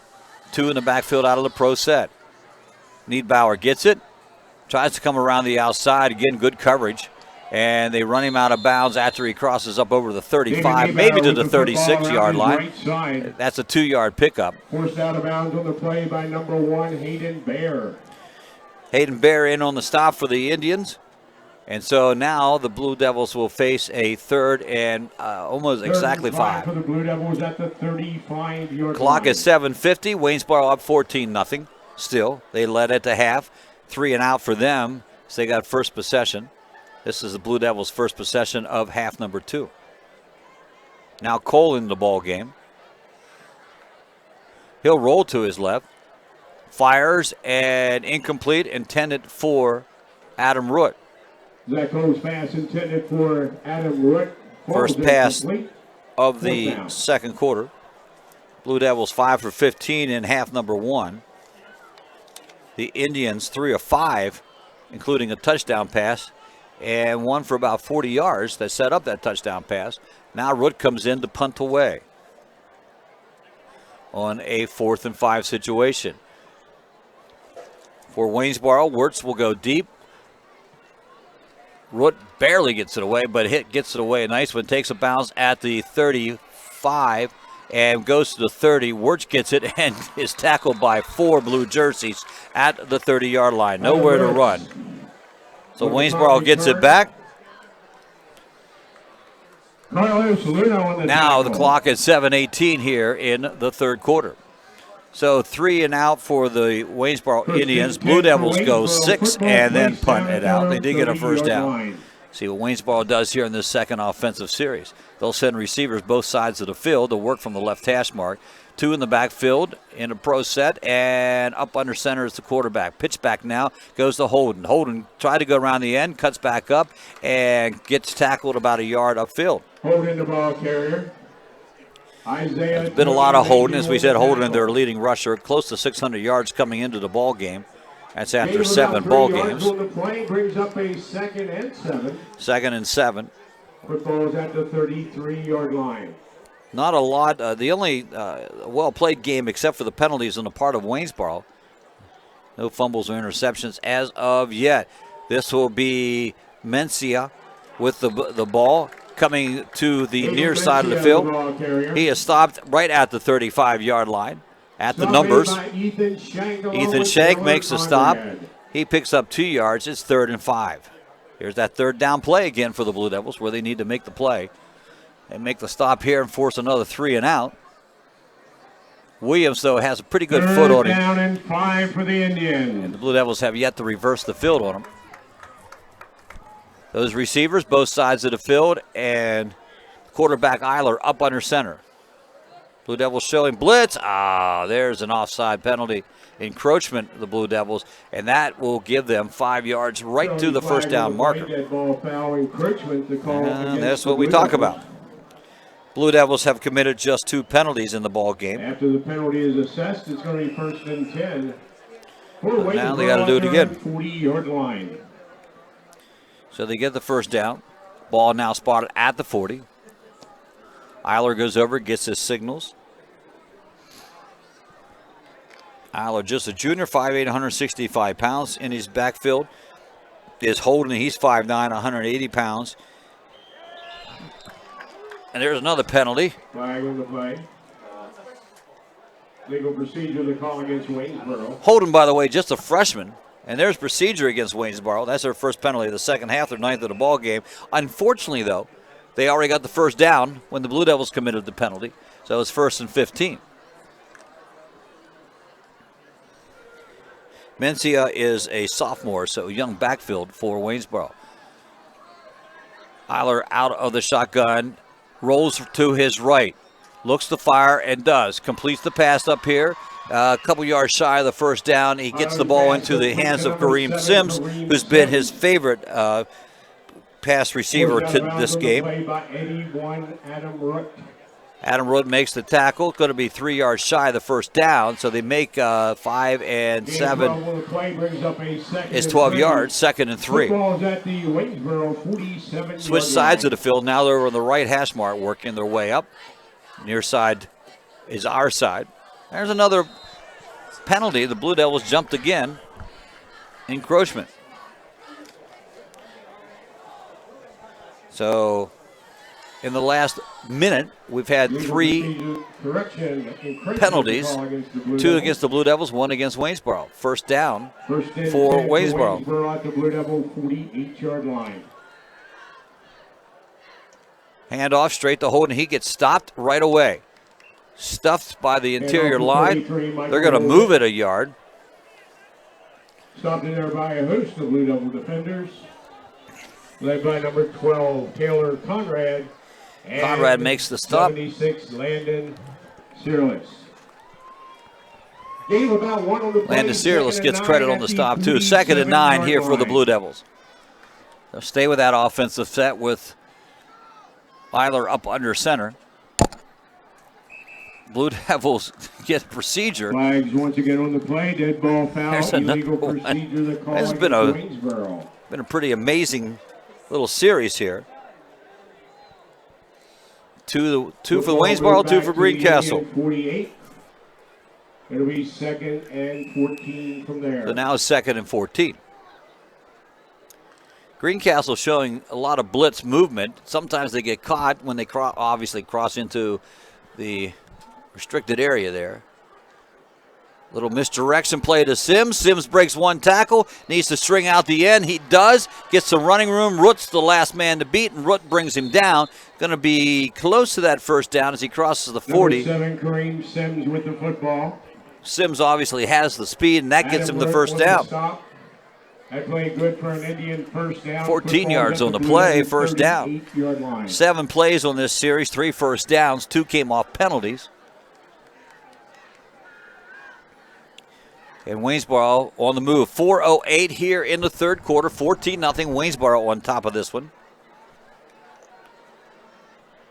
2 in the backfield out of the pro set. Niebauer gets it. Tries to come around the outside. Again, good coverage. And they run him out of bounds after he crosses up over the 35, maybe to the 36-yard line. That's a 2-yard pickup. Forced out of bounds on the play by number 1, Hayden Bear. Hayden Bear in on the stop for the Indians. And so now the Blue Devils will face a 3rd and almost exactly 5. For the Blue Devils at the 35-yard Clock line. is 7:50. Waynesboro up 14-0. Still, they led it to half. 3 and out for them. So they got first possession. This is the Blue Devils' first possession of half number 2. Now Cole in the ball game. He'll roll to his left. Fires and incomplete, intended for Adam Root. That goes pass intended for Adam Root. First pass of the second quarter. Blue Devils 5 for 15 in half number 1. The Indians 3 of 5, including a touchdown pass, and 1 for about 40 yards that set up that touchdown pass. Now Root comes in to punt away on a 4th and 5 situation. For Waynesboro, Wirtz will go deep. Root barely gets it away, but gets it away. A nice one. Takes a bounce at the 35 and goes to the 30. Wirtz gets it and is tackled by 4 blue jerseys at the 30-yard line. Nowhere to run. So Waynesboro gets it back. Now the clock is 7:18 here in the third quarter. So 3 and out for the Waynesboro Indians. Blue Devils go 6 and then punt it out. They did get a first down. See what Waynesboro does here in this second offensive series. They'll send receivers both sides of the field to work from the left hash mark. 2 in the backfield in a pro set, and up under center is the quarterback. Pitch back now goes to Holden. Holden tried to go around the end, cuts back up, and gets tackled about a yard upfield. Holden, the ball carrier. Isaiah. There's been a lot of Holden. As we said, Holden, their leading rusher, close to 600 yards coming into the ball game. That's after 7 ball games. On the play brings up a 2nd and 7. 2nd and 7. Football is at the 33-yard line. Not a lot. The only well-played game except for the penalties on the part of Waynesboro. No fumbles or interceptions as of yet. This will be Mencia with the ball coming to the near side of the field. He is stopped right at the 35-yard line at the numbers. Ethan Shank makes a stop. He picks up 2 yards. It's 3rd and 5. Here's that 3rd down play again for the Blue Devils where they need to make the play. They make the stop here and force another 3 and out. Williams, though, has a pretty good foot on him. 3rd down and 5 for the Indians. And the Blue Devils have yet to reverse the field on him. Those receivers, both sides of the field, and quarterback Eiler up under center. Blue Devils showing blitz. There's an offside penalty. Encroachment of the Blue Devils, and that will give them 5 yards right to the first down marker. And that's what we talk about. Blue Devils have committed just 2 penalties in the ball game. After the penalty is assessed, it's going to be 1st and 10. Now they got to do it again. 40-yard line. So they get the first down. Ball now spotted at the 40. Eiler goes over, gets his signals. Eiler, just a junior, 5'8", 165 pounds. In his backfield is Holden. He's 5'9", 180 pounds. And there's another penalty. Flag on the play. Legal procedure to call against Waynesboro. Holden, by the way, just a freshman. And there's procedure against Waynesboro. That's their first penalty of the second half, their 9th of the ball game. Unfortunately, though, they already got the first down when the Blue Devils committed the penalty. So it's 1st and 15. Mencia is a sophomore, so young backfield for Waynesboro. Eiler out of the shotgun, rolls to his right, looks to fire and does. Completes the pass up here, a couple yards shy of the first down. He gets the ball into the hands of Kareem Sims, who's been his favorite pass receiver to this game. Adam Root makes the tackle. Going to be 3 yards shy of the first down, so they make 5 and 7. It's 12 yards, 2nd and 3. Switch sides of the field. Now they're on the right hash mark, working their way up. Near side is our side. There's another penalty. The Blue Devils jumped again. Encroachment. So in the last minute, we've had 3 penalties, 2 against the Blue Devils, 1 against Waynesboro. First down for Waynesboro. At the Blue Devil 48-yard line. Hand off straight to Holden. He gets stopped right away. Stuffed by the interior line. They're going to move it a yard. Stopped in there by a host of Blue Devil defenders, led by number 12, Taylor Conrad. Conrad makes the stop. 76, Landon Searles. Gave about 1 on the play. Landon Searles gets credit on the stop, too. 2nd and 9 here for the Blue Devils. They'll stay with that offensive set with Eiler up under center. Blue Devils get a procedure. Flags once again on the play. Dead ball foul. There's Illegal another procedure. The call It's been a pretty amazing little series here. Two for the Waynesboro, 2 for Greencastle. 48. It'll be 2nd and 14 from there. So now it's 2nd and 14. Greencastle showing a lot of blitz movement. Sometimes they get caught when they obviously cross into the restricted area there. Little misdirection play to Sims. Sims breaks 1 tackle, needs to string out the end. He does, gets some running room. Root's the last man to beat, and Root brings him down. Going to be close to that first down as he crosses the 40. Number 7, Kareem Sims with the football. Sims obviously has the speed, and that gets him the first down. That play good for an Indian first down. 14 yards on the play, first down. 38-yard line. 7 plays on this series, 3 first downs, 2 came off penalties. And Waynesboro on the move. 4:08 here in the third quarter, 14-0. Waynesboro on top of this one.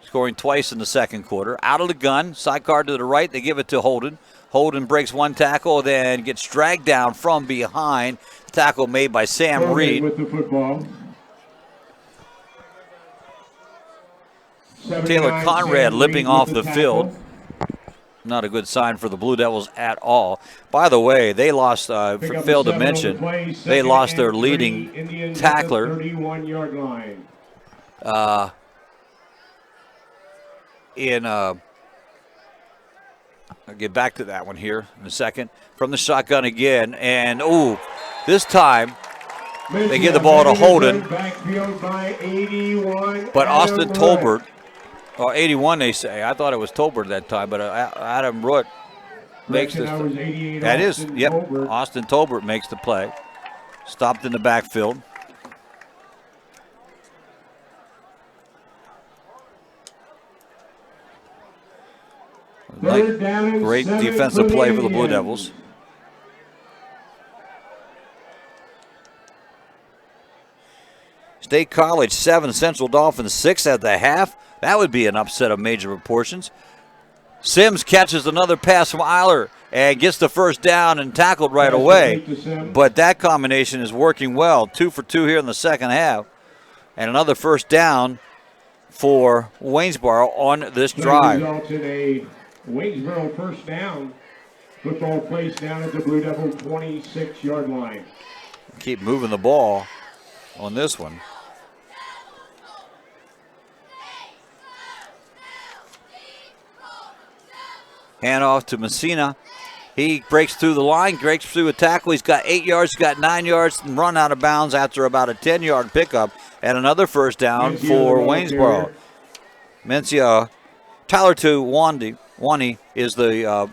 Scoring twice in the second quarter. Out of the gun, sidecar to the right, they give it to Holden. Holden breaks one tackle, then gets dragged down from behind. Tackle made by Sam Reed. With the football. Taylor Conrad limping off the field. Not a good sign for the Blue Devils at all. By the way, they lost, failed to mention, they lost their leading tackler. 31-yard line. I'll get back to that one here in a second. From the shotgun again, and this time they give the ball to Holden. But Austin Tolbert, or 81 they say. I thought it was Tolbert that time, but Adam Root makes this. That is, yep, Austin Tolbert makes the play. Stopped in the backfield. Great defensive play for the Blue Devils. State College 7, Central Dolphins 6 at the half. That would be an upset of major proportions. Sims catches another pass from Eiler and gets the first down and tackled right away. But that combination is working well. 2 for 2 here in the second half. And another first down for Waynesboro on this drive. Resulted a Waynesboro first down. Football placed down at the Blue Devil 26-yard line. Keep moving the ball on this one. Handoff to Messina. He breaks through the line, breaks through a tackle. He's got 8 yards, got 9 yards, and run out of bounds after about a 10-yard pickup. And another first down for Waynesboro. Mencia, Tyler to Wani is the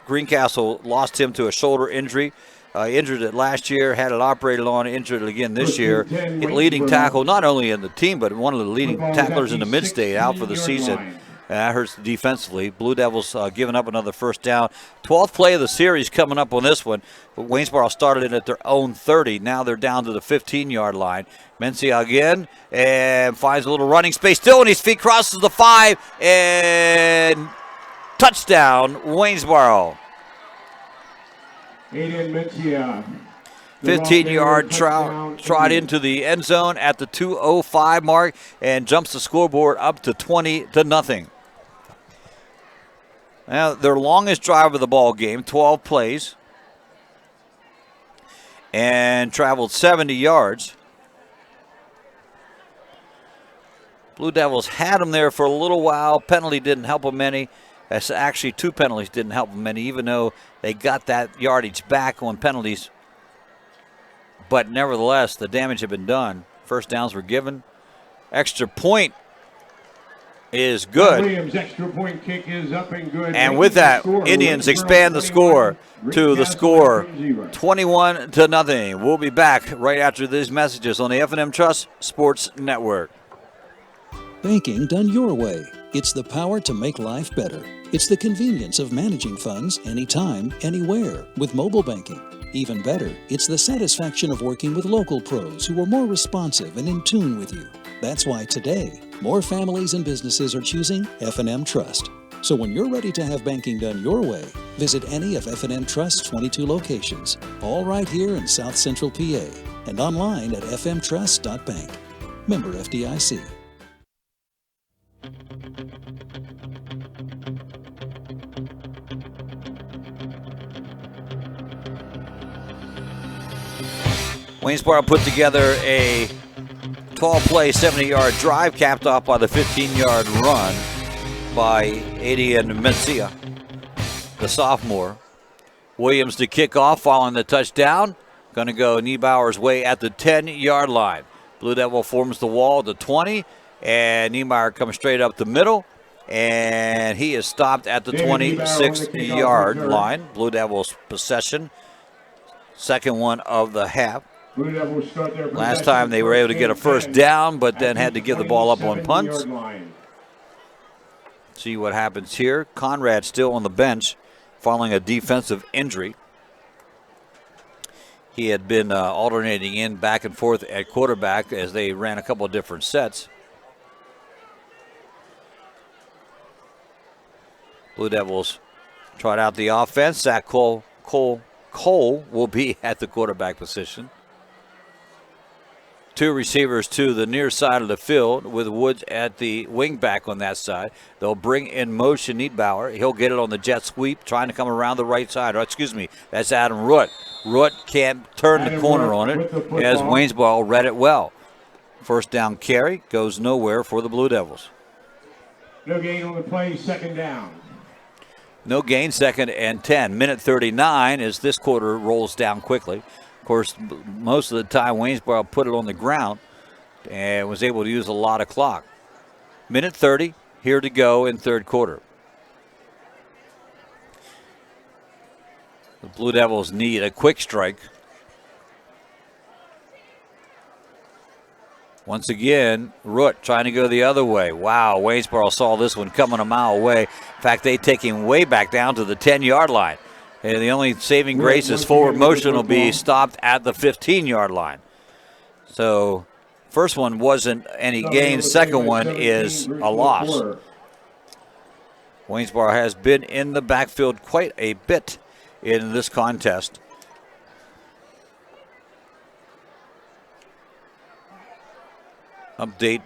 Greencastle, lost him to a shoulder injury. Injured it last year, had it operated on, injured it again this year. Leading tackle, not only in the team, but one of the leading tacklers in the mid-state, out for the season. And that hurts defensively. Blue Devils giving up another first down. 12th play of the series coming up on this one. Waynesboro started it at their own 30. Now they're down to the 15-yard line. Mencia again, and finds a little running space. Still on his feet, crosses the 5, and touchdown, Waynesboro. Aiden Mencia. 15-yard trot into the end zone at the 2:05 mark and jumps the scoreboard up to 20-0. Now, their longest drive of the ball game, 12 plays, and traveled 70 yards. Blue Devils had them there for a little while. Penalty didn't help them any. That's actually 2 penalties didn't help them any, even though they got that yardage back on penalties. But nevertheless, the damage had been done. First downs were given. Extra point is good. Williams' extra point kick is up and good. And with that, Indians expand the score to the score 21-0. We'll be back right after these messages on the F&M Trust Sports Network. Banking done your way. It's the power to make life better. It's the convenience of managing funds anytime, anywhere with mobile banking. Even better, it's the satisfaction of working with local pros who are more responsive and in tune with you. That's why today, more families and businesses are choosing F&M Trust. So when you're ready to have banking done your way, visit any of F&M Trust's 22 locations, all right here in South Central PA, and online at fmtrust.bank. Member FDIC. Waynesboro put together a 12-play, 70-yard drive, capped off by the 15-yard run by Adian Mencia, the sophomore. Williams to kick off following the touchdown. Going to go Niebauer's way at the 10-yard line. Blue Devil forms the wall at the 20, and Niemeyer comes straight up the middle, and he is stopped at the 26-yard line. Blue Devils possession, second one of the half. Blue Devils start their Last time they were able to get a first down, but then had to give the ball up on punts. See what happens here. Conrad still on the bench following a defensive injury. He had been alternating in back and forth at quarterback as they ran a couple of different sets. Blue Devils trot out the offense. Zach Cole will be at the quarterback position. Two receivers to the near side of the field with Woods at the wing back on that side. They'll bring in motion Niedbauer. He'll get it on the jet sweep, trying to come around the right side. Or, excuse me, that's Adam Root. Root can't turn the corner on it as Waynesboro read it well. First down carry goes nowhere for the Blue Devils. No gain on the play, second down. No gain, 2nd and 10. Minute 39 as this quarter rolls down quickly. Of course, most of the time Waynesboro put it on the ground and was able to use a lot of clock. Minute 30 here to go in third quarter. The Blue Devils need a quick strike. Once again, Root trying to go the other way. Wow, Waynesboro saw this one coming a mile away. In fact, they take him way back down to the 10-yard line. And the only saving grace is forward motion will be stopped at the 15-yard line. So first one wasn't any gain. Second one is a loss. Waynesboro has been in the backfield quite a bit in this contest. Update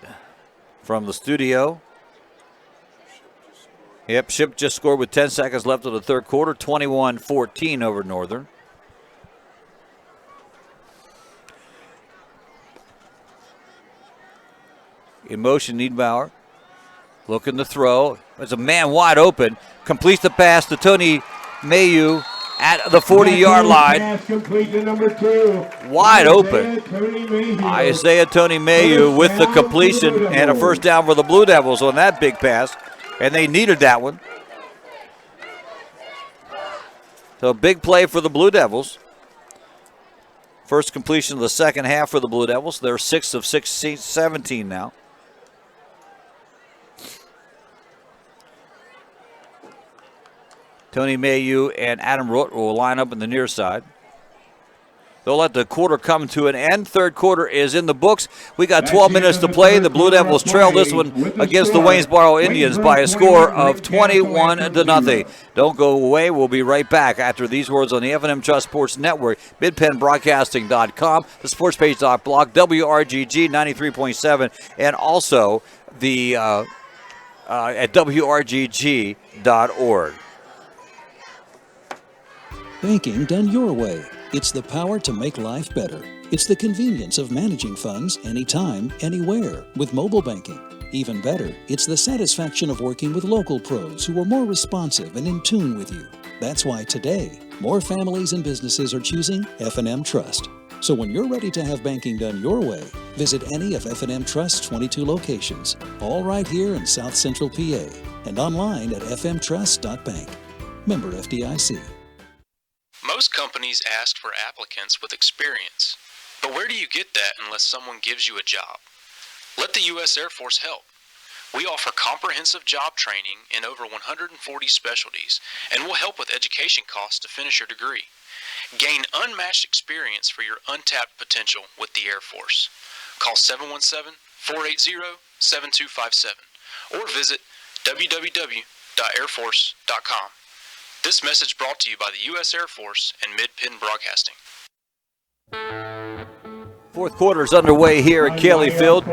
from the studio. Yep, Ship just scored with 10 seconds left of the third quarter, 21-14 over Northern. In motion, Niedbauer looking to throw. There's a man wide open. Completes the pass to Tony Mayu at the 40-yard line. Complete to number 2. Wide open. Isaiah Tony Mayu with the completion and a first down for the Blue Devils on that big pass. And they needed that one. So big play for the Blue Devils. First completion of the second half for the Blue Devils. They're 6 of 17 now. Tony Mayu and Adam Root will line up in the near side. They'll let the quarter come to an end. Third quarter is in the books. We got 12 minutes to play. The Blue Devils trail this one against the Waynesboro Indians by a score of 21-0. Don't go away. We'll be right back after these words on the F&M Trust Sports Network, midpennbroadcasting.com, the sportspage.blog, WRGG 93.7, and also the at WRGG.org. Banking done your way. It's the power to make life better. It's the convenience of managing funds anytime, anywhere with mobile banking. Even better, it's the satisfaction of working with local pros who are more responsive and in tune with you. That's why today, more families and businesses are choosing F&M Trust. So when you're ready to have banking done your way, visit any of F&M Trust's 22 locations, all right here in South Central PA, and online at fmtrust.bank. Member FDIC. Most companies ask for applicants with experience. But where do you get that unless someone gives you a job? Let the U.S. Air Force help. We offer comprehensive job training in over 140 specialties and will help with education costs to finish your degree. Gain unmatched experience for your untapped potential with the Air Force. Call 717-480-7257 or visit www.airforce.com. This message brought to you by the U.S. Air Force and Mid-Penn Broadcasting. Fourth quarter is underway here at Cayley Field.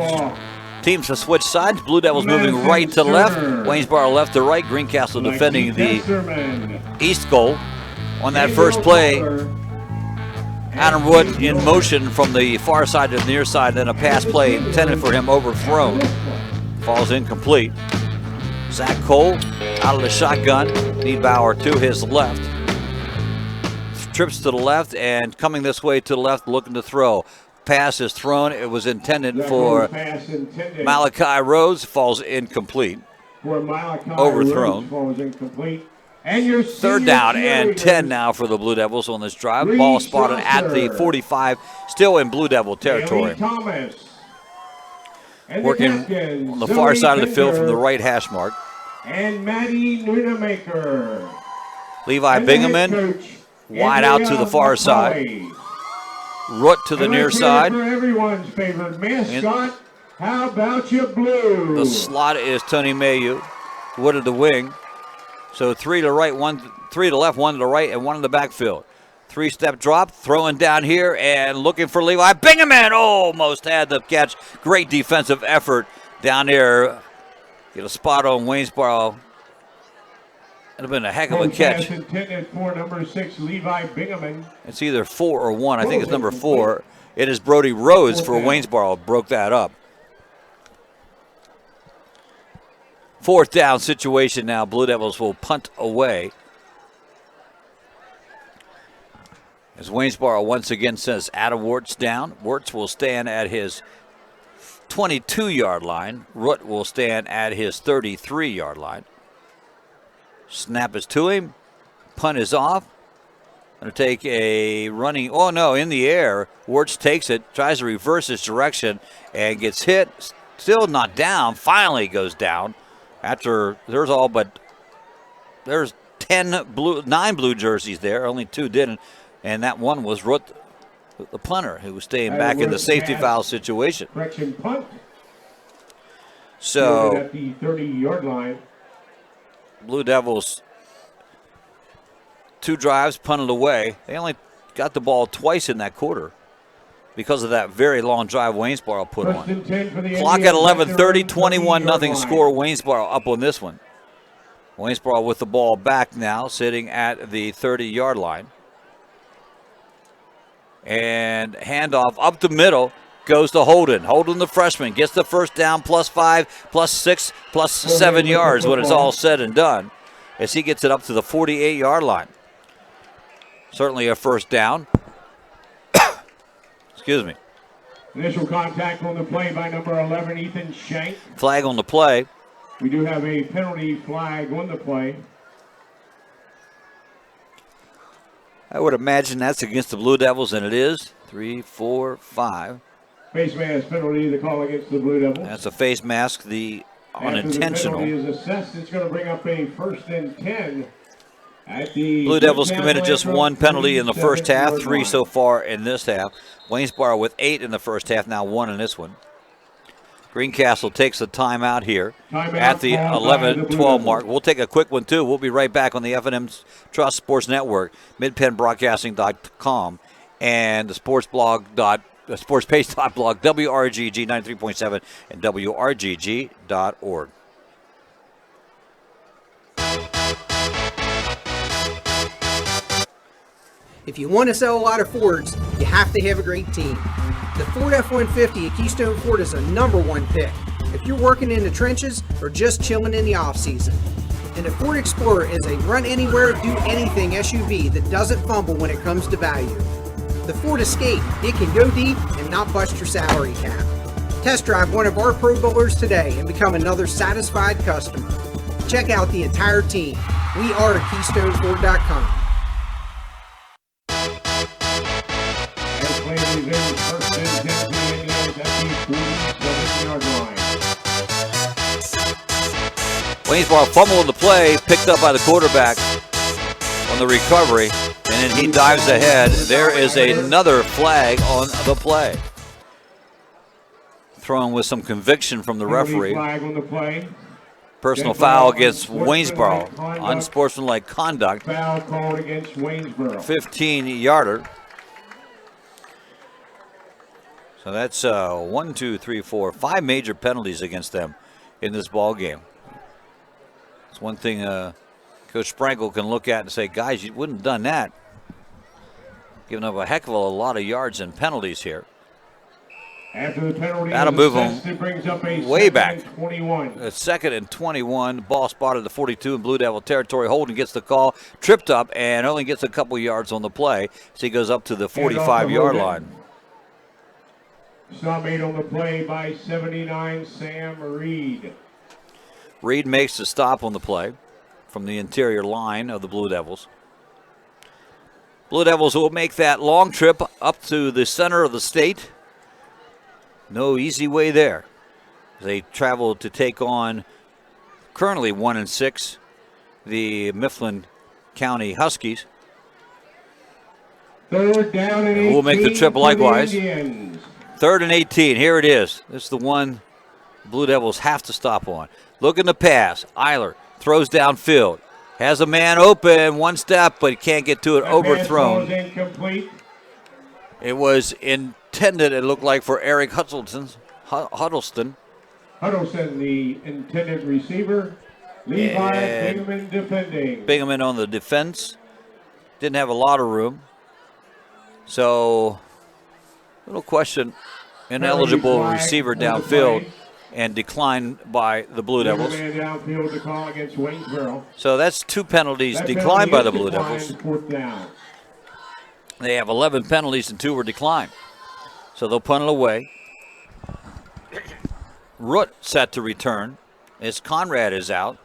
Teams have switched sides. Blue Devils moving right to left. Waynesboro left to right. Greencastle defending the east goal. On that first play, Adam Wood in motion from the far side to the near side, then a pass play intended for him overthrown. Falls incomplete. Zach Cole out of the shotgun. Niedbauer to his left. Trips to the left and coming this way to the left looking to throw. Pass is thrown. It was intended for Malachi Rhodes. Falls incomplete. For Malachi overthrown. Rhodes falls incomplete. And your Third down and 10 now for the Blue Devils on this drive. Ball spotted at the 45, still in Blue Devil territory. Working on the far side of the field from the right hash mark. And Matty Nunamaker. Levi Bingaman wide out to the far side. Root to the near side. For everyone's favorite mascot, how about your Blue? The slot is Tony Mayu. Wood at the wing. So 3 to right, 3 to left, 1 to the right, and 1 in the backfield. 3-step drop, throwing down here and looking for Levi Bingaman. Almost had the catch. Great defensive effort down there. Get a spot on Waynesboro. It'd have been a heck of a catch. Intended for number 6, Levi Bingaman. It's either 4 or 1. I think it's number 4. It is Brody Rhodes for Waynesboro. Broke that up. 4th down situation now. Blue Devils will punt away. As Waynesboro once again says Adam Wirtz down. Wirtz will stand at his 22-yard line. Root will stand at his 33-yard line. Snap is to him. Punt is off. Going to take a running, in the air. Wirtz takes it, tries to reverse his direction, and gets hit. Still not down. Finally goes down. After there's 9 blue jerseys there. Only 2 didn't. And that one was Root, the punter, who was staying back in the safety foul situation. Correction punt. So at the 30-yard line. Blue Devils 2 drives punted away. They only got the ball twice in that quarter because of that very long drive Waynesboro put on. Clock at 11:30, 21-0 score. Waynesboro up on this one. Waynesboro with the ball back now, sitting at the 30-yard line. And handoff up the middle goes to Holden. Holden, the freshman, gets the first down, +5, +6, +7 yards when it's all said and done, as he gets it up to the 48-yard line. Certainly a first down. Excuse me. Initial contact on the play by number 11, Ethan Shank. Flag on the play. We do have a penalty flag on the play. I would imagine that's against the Blue Devils, and it is. 3, 4, 5. Face mask penalty, the call against the Blue Devils. That's a face mask, the unintentional. After the penalty is assessed, it's going to bring up a 1st and 10. At the Blue Devils committed just 1 penalty in the first half, 3 so far in this half. Waynesboro with 8 in the first half, now 1 in this one. Greencastle takes a timeout here at the 11-12 mark. We'll take a quick one, too. We'll be right back on the F&M Trust Sports Network, midpennbroadcasting.com, and the sportspage.blog, WRGG 93.7, and WRGG.org. If you want to sell a lot of Fords, you have to have a great team. The Ford F-150 at Keystone Ford is a #1 pick if you're working in the trenches or just chilling in the off-season. And the Ford Explorer is a run-anywhere, do-anything SUV that doesn't fumble when it comes to value. The Ford Escape, it can go deep and not bust your salary cap. Test drive one of our Pro Bowlers today and become another satisfied customer. Check out the entire team. We are at KeystoneFord.com. Waynesboro fumble in the play, picked up by the quarterback on the recovery, and then he dives ahead. There is another flag on the play. Thrown with some conviction from the referee. Flag on the play. Personal foul against Waynesboro. Unsportsmanlike conduct. Foul called against Waynesboro. 15-yarder. So that's 1, 2, 3, 4, 5 major penalties against them in this ball game. It's one thing Coach Sprankle can look at and say, guys, you wouldn't have done that. Giving up a heck of a lot of yards and penalties here. After the penalty, that'll move them brings up a way back. 21. A 2nd and 21. Ball spotted at the 42 in Blue Devil territory. Holden gets the call, tripped up, and only gets a couple yards on the play. So he goes up to the 45-yard line. Stop made on the play by 79, Sam Reed. Reed makes the stop on the play. from the interior line of the Blue Devils. Blue Devils will make that long trip up to the center of the state. No easy way there. They travel to take on currently 1-6, the Mifflin County Huskies. Third down and 18. We'll make the trip for likewise. the Indians. 3rd and 18. Here it is. This is the one Blue Devils have to stop on. Looking to pass. Eiler throws downfield. Has a man open, one step, but he can't get to it. Overthrown. Pass incomplete. It was intended, it looked like, for Eric Huddleston. Huddleston, the intended receiver. Levi Bingaman defending. Bingaman on the defense. Didn't have a lot of room. So, little question. Ineligible receiver downfield and declined by the Blue Devils. Downfield to call against Waynesboro. So that's 2 penalties declined by the Blue Devils. Fourth down. They have 11 penalties and 2 were declined. So they'll punt it away. Root set to return as Conrad is out.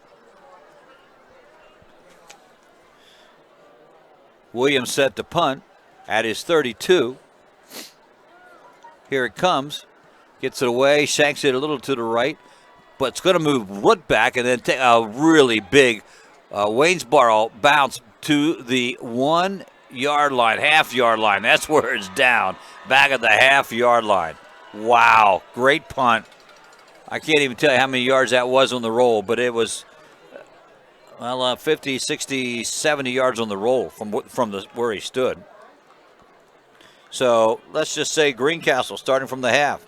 Williams set to punt at his 32. Here it comes. Gets it away, shanks it a little to the right, but it's going to move Root back and then take a really big Waynesboro bounce to the 1 yard line, half-yard line. That's where it's down, back at the half-yard line. Wow, great punt. I can't even tell you how many yards that was on the roll, but it was, 50, 60, 70 yards on the roll from where he stood. So let's just say Greencastle starting from the half.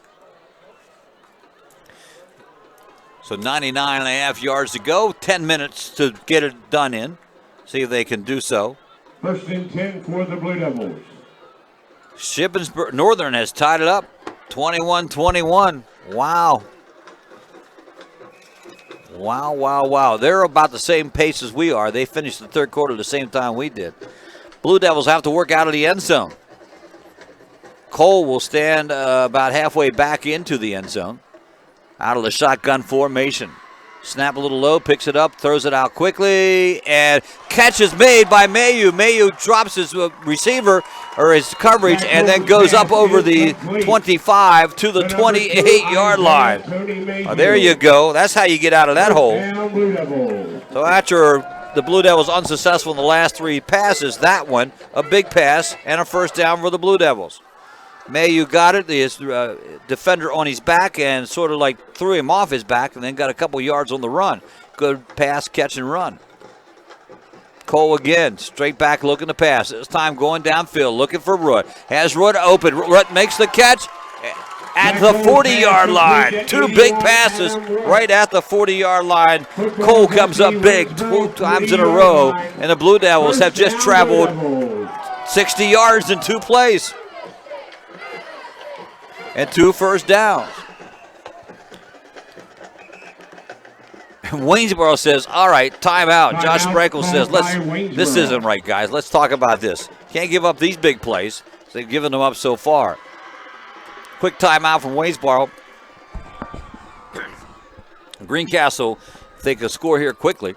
So 99.5 yards to go, 10 minutes to get it done in. See if they can do so. 1st and 10 for the Blue Devils. Shippensburg Northern has tied it up, 21-21. Wow. Wow, wow, wow. They're about the same pace as we are. They finished the 3rd quarter the same time we did. Blue Devils have to work out of the end zone. Cole will stand about halfway back into the end zone. Out of the shotgun formation. Snap a little low, picks it up, throws it out quickly, and catch is made by Mayu. Mayu drops his receiver, or his coverage, and then goes up over the 25 to the 28-yard line. There you go. That's how you get out of that hole. So after the Blue Devils unsuccessful in the last 3 passes, that one, a big pass, and a 1st down for the Blue Devils. Mayu got it, his defender on his back, and sort of like threw him off his back and then got a couple yards on the run. Good pass, catch, and run. Cole again, straight back looking to pass. This time going downfield, looking for Root. Has Root open. Root makes the catch at the 40-yard line. 2 big passes right at the 40-yard line. Cole comes up big 2 times in a row, and the Blue Devils have just traveled 60 yards in 2 plays. And 2 first downs. Waynesboro says, all right, timeout. Josh Sprinkle says, this isn't right, guys. Let's talk about this. Can't give up these big plays. They've given them up so far. Quick timeout from Waynesboro. Greencastle, if they could score here quickly,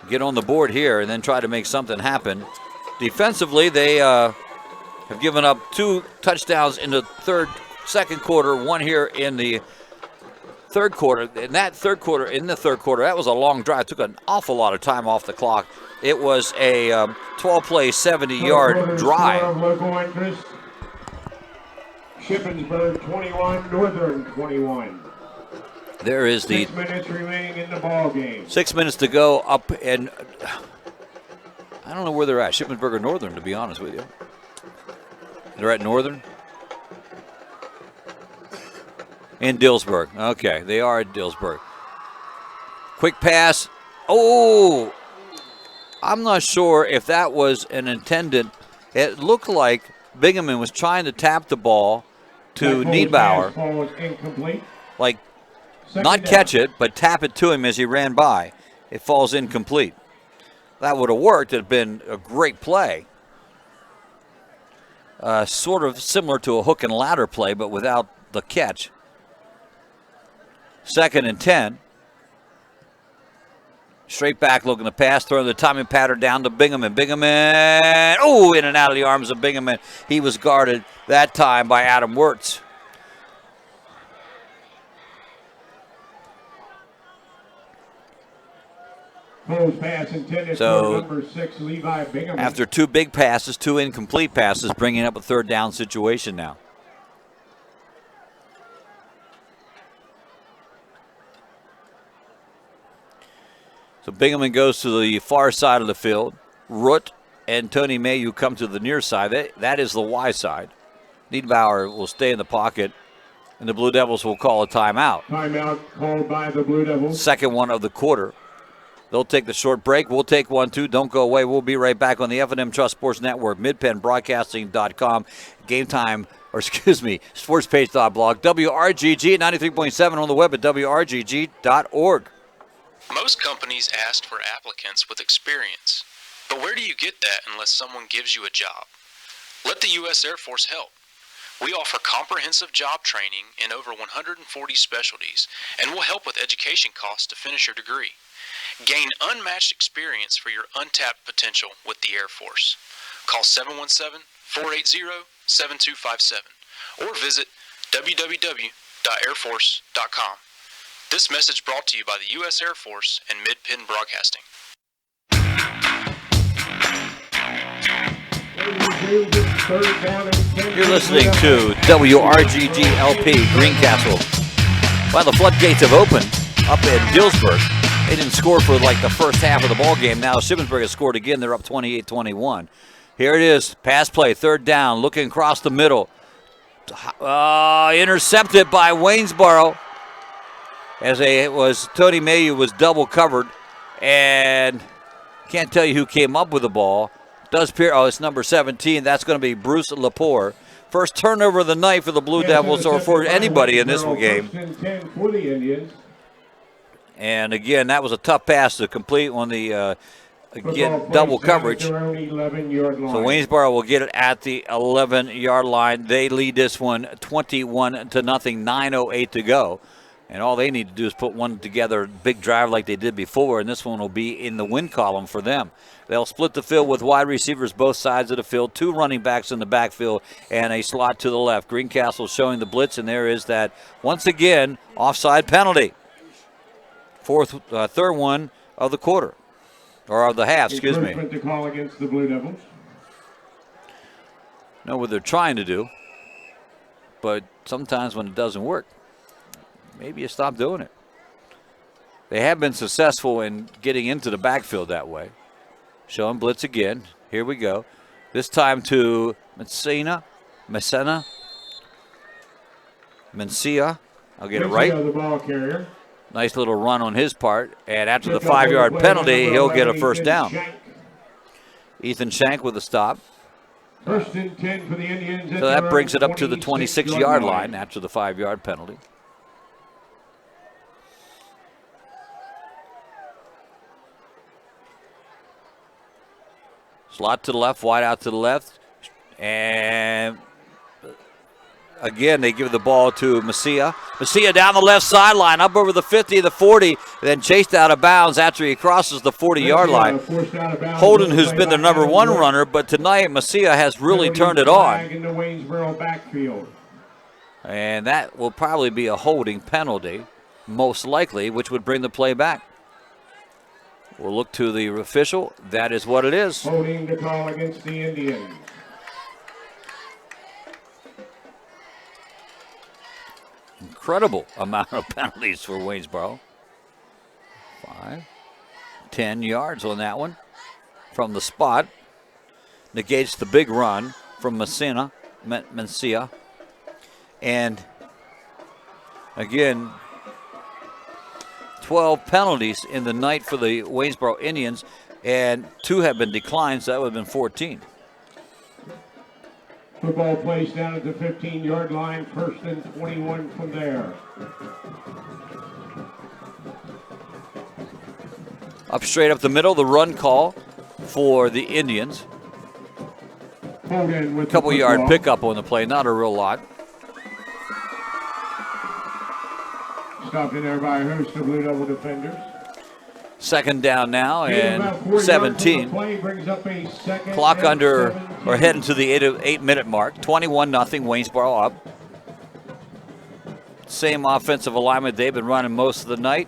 get on the board here, and then try to make something happen. Defensively, they have given up 2 touchdowns in the second quarter, 1 here in the 3rd quarter. In the 3rd quarter, that was a long drive. It took an awful lot of time off the clock. It was a 12-play, 70-yard drive. Shippensburg 21, Northern 21. There is the 6 minutes remaining in the ball game. 6 minutes to go up, and I don't know where they're at, Shippensburg or Northern, to be honest with you. They're at Northern? In Dillsburg. Okay, they are at Dillsburg. Quick pass. Oh! I'm not sure if that was an intended. It looked like Bingaman was trying to tap the ball to Niedbauer. Like, not catch it, but tap it to him as he ran by. It falls incomplete. That would have worked. It would have been a great play. Sort of similar to a hook and ladder play, but without the catch. 2nd and 10. Straight back looking to pass, throwing the timing pattern down to Bingaman. Bingaman, oh, in and out of the arms of Bingaman. He was guarded that time by Adam Wirtz. Pass intended for number 6, Levi Bingaman. After 2 big passes, 2 incomplete passes, bringing up a 3rd down situation now. So Bingaman goes to the far side of the field. Root and Tony Mayu come to the near side. That is the Y side. Niederbauer will stay in the pocket, and the Blue Devils will call a timeout. Timeout called by the Blue Devils. Second one of the quarter. They'll take the short break. We'll take one, too. Don't go away. We'll be right back on the F&M Trust Sports Network, midpenbroadcasting.com, game time, or excuse me, sportspage.blog, WRGG 93.7 on the web at WRGG.org. Most companies ask for applicants with experience. But where do you get that unless someone gives you a job? Let the U.S. Air Force help. We offer comprehensive job training in over 140 specialties, and we'll help with education costs to finish your degree. Gain unmatched experience for your untapped potential with the Air Force. Call 717-480-7257 or visit www.airforce.com. This message brought to you by the U.S. Air Force and Mid-Penn Broadcasting. You're listening to WRGG LP Greencastle. Well, the floodgates have opened up in Dillsburg. They didn't score for like the first half of the ball game. Now Shippensburg has scored again. They're up 28-21. Here it is. Pass play, 3rd down, looking across the middle. Intercepted by Waynesboro. As Tony Mayu was double covered. And can't tell you who came up with the ball. Does appear, it's number 17. That's going to be Bruce Lepore. First turnover of the night for the Blue Devils or for anybody in this game. And again, that was a tough pass to complete on the, double coverage. So Waynesboro will get it at the 11-yard line. They lead this one 21-0, 9:08 to go. And all they need to do is put one together, big drive like they did before, and this one will be in the win column for them. They'll split the field with wide receivers both sides of the field, 2 running backs in the backfield, and a slot to the left. Greencastle showing the blitz, and there is that, once again, offside penalty. Third one of the quarter, or of the half, excuse me. To call against the Blue Devils. Know what they're trying to do, but sometimes when it doesn't work, maybe you stop doing it. They have been successful in getting into the backfield that way. Showing blitz again. Here we go. This time to Mencia. I'll get it right. The ball carrier. Nice little run on his part. And after the 5-yard penalty, he'll get a first down. Ethan Shank with a stop. First and 10 for the Indians. So that brings it up to the 26-yard line after the 5-yard penalty. Slot to the left, wide out to the left. And again, they give the ball to Mencia. Mencia down the left sideline, up over the 50, the 40, then chased out of bounds after he crosses the 40-yard line. Holden, who's been the number 1 runner, but tonight Mencia has really turned it on. And that will probably be a holding penalty, most likely, which would bring the play back. We'll look to the official. That is what it is. Holding the call against the Indians. Incredible amount of penalties for Waynesboro. 10 yards on that one from the spot. Negates the big run from Mencia. And again, 12 penalties in the night for the Waynesboro Indians, and 2 have been declined, so that would have been 14. Football placed down at the 15-yard line, first and 21 from there. Straight up the middle, the run call for the Indians. A couple yard pickup on the play, not a real lot. Stopped in there by a host of Blue Devil defenders. Second down now Gain of and about 4 yards 17. on the play brings up a second Clock and under 17. or heading to the 8-minute mark. 21-0, Waynesboro up. Same offensive alignment they've been running most of the night.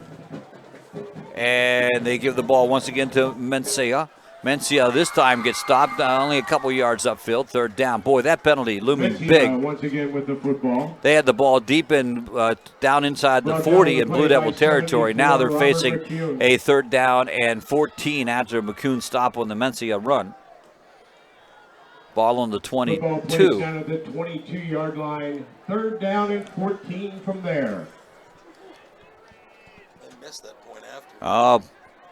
And they give the ball once again to Mencia. Mencia this time gets stopped, only a couple yards upfield, third down. Boy, that penalty looming big. Once again with the football. They had the ball deep in, down inside the 40 in Blue Devil territory. Now they're facing a third down and 14 after McCoon's stop on the Mencia run. Ball on the 22. Football placed down at the 22-yard line. Third down and 14 from there. They missed that point after.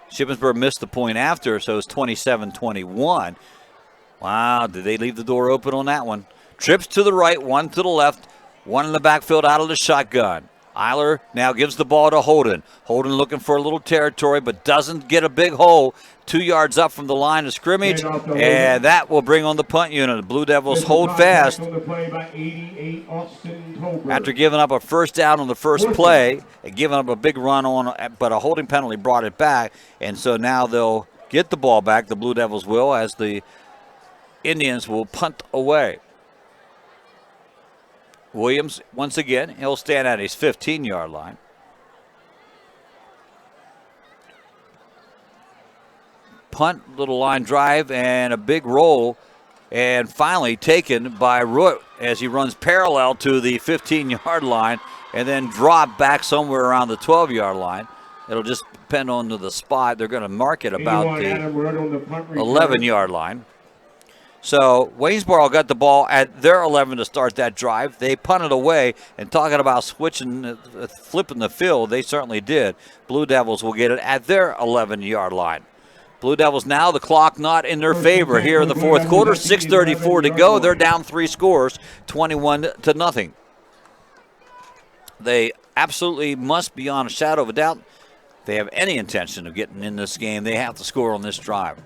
Shippensburg missed the point after, so it's 27-21. Wow, did they leave the door open on that one? Trips to the right, one to the left, one in the backfield out of the shotgun. Eiler now gives the ball to Holden. Holden looking for a little territory, but doesn't get a big hole. 2 yards up from the line of scrimmage, and that will bring on the punt unit. The Blue Devils hold fast after giving up a first down on the first play and giving up a big run on, but a holding penalty brought it back, and so now they'll get the ball back. The Blue Devils will, as the Indians will punt away. Williams, once again, he'll stand at his 15-yard line. Punt, little line drive, and a big roll, and finally taken by Root as he runs parallel to the 15-yard line and then drop back somewhere around the 12-yard line. It'll just depend on the spot. They're going to mark it about the 11-yard line. So Waynesboro got the ball at their 11 to start that drive. They punted away, and talking about flipping the field, they certainly did. Blue Devils will get it at their 11-yard line. Blue Devils now, the clock not in their favor here in the fourth quarter. 6:34 to go. They're down 3 scores, 21-0. They absolutely must, beyond a shadow of a doubt, if they have any intention of getting in this game, they have to score on this drive.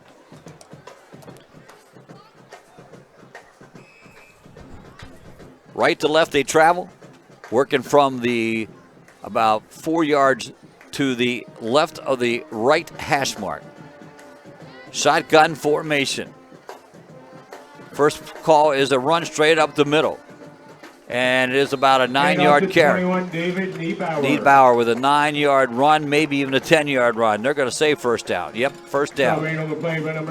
Right to left they travel, working from the about 4 yards to the left of the right hash mark. Shotgun formation. First call is a run straight up the middle. And it is about a 9-yard carry. David Niedbauer with a 9-yard run, maybe even a 10-yard run. They're going to say first down. Yep, first down.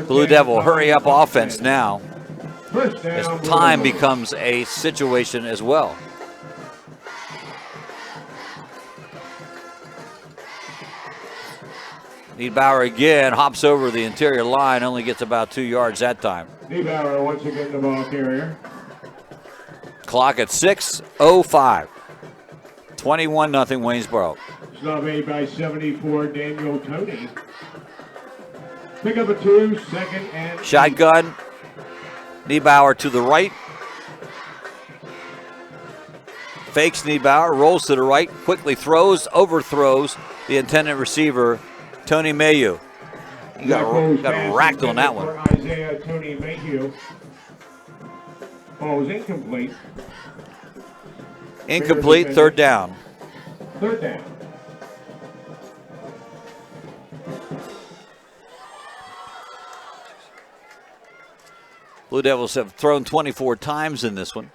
Blue Devil, hurry up offense now. As time becomes a situation as well. Niedbauer again hops over the interior line, only gets about 2 yards that time. Niedbauer once again the ball carrier. Clock at 6:05. 21-0 Waynesboro. Snub made by 74, Daniel Tony. Pick up a 2, second and Shotgun. Niedbauer to the right. Fakes Niedbauer, rolls to the right, quickly throws, overthrows the intended receiver, Tony Mayhew. He got racked on that one. Isaiah Tony Mayhew. Ball was incomplete. Incomplete, third down. Third down. Blue Devils have thrown 24 times in this one.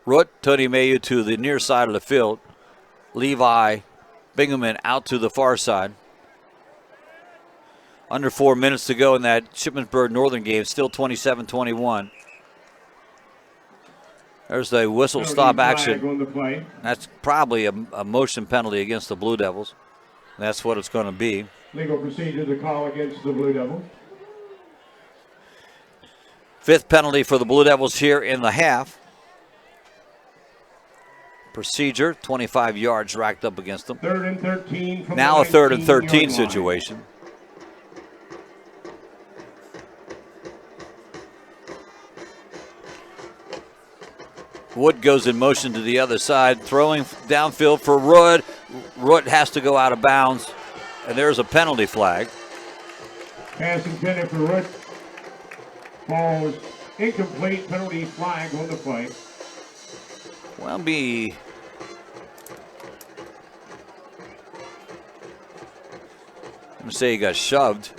Root, Tony Mayhew to the near side of the field. Levi Bingaman out to the far side. Under 4 minutes to go in that Shippensburg Northern game, still 27-21. There's the whistle stop action. That's probably a motion penalty against the Blue Devils. That's what it's going to be. Legal procedure to call against the Blue Devils. 5th penalty for the Blue Devils here in the half. Procedure, 25 yards racked up against them. 3rd and 13. Now a 3rd and 13 situation. Wood goes in motion to the other side, throwing downfield for Root. Root has to go out of bounds, and there's a penalty flag. Pass intended for Root. Ball was incomplete. Penalty flag on the play. Well, be I'm say he got shoved.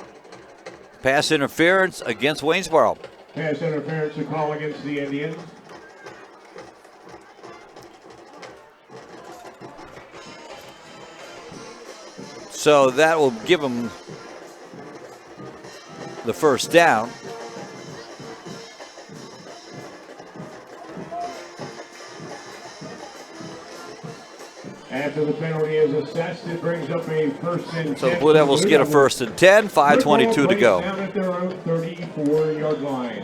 Pass interference against Waynesboro. Pass interference, a call against the Indians. So that will give them the first down. After the penalty is assessed, it brings up a first and 10. So the Blue Devils get a first and 10, 5:22 to go. Down at their own 34-yard line.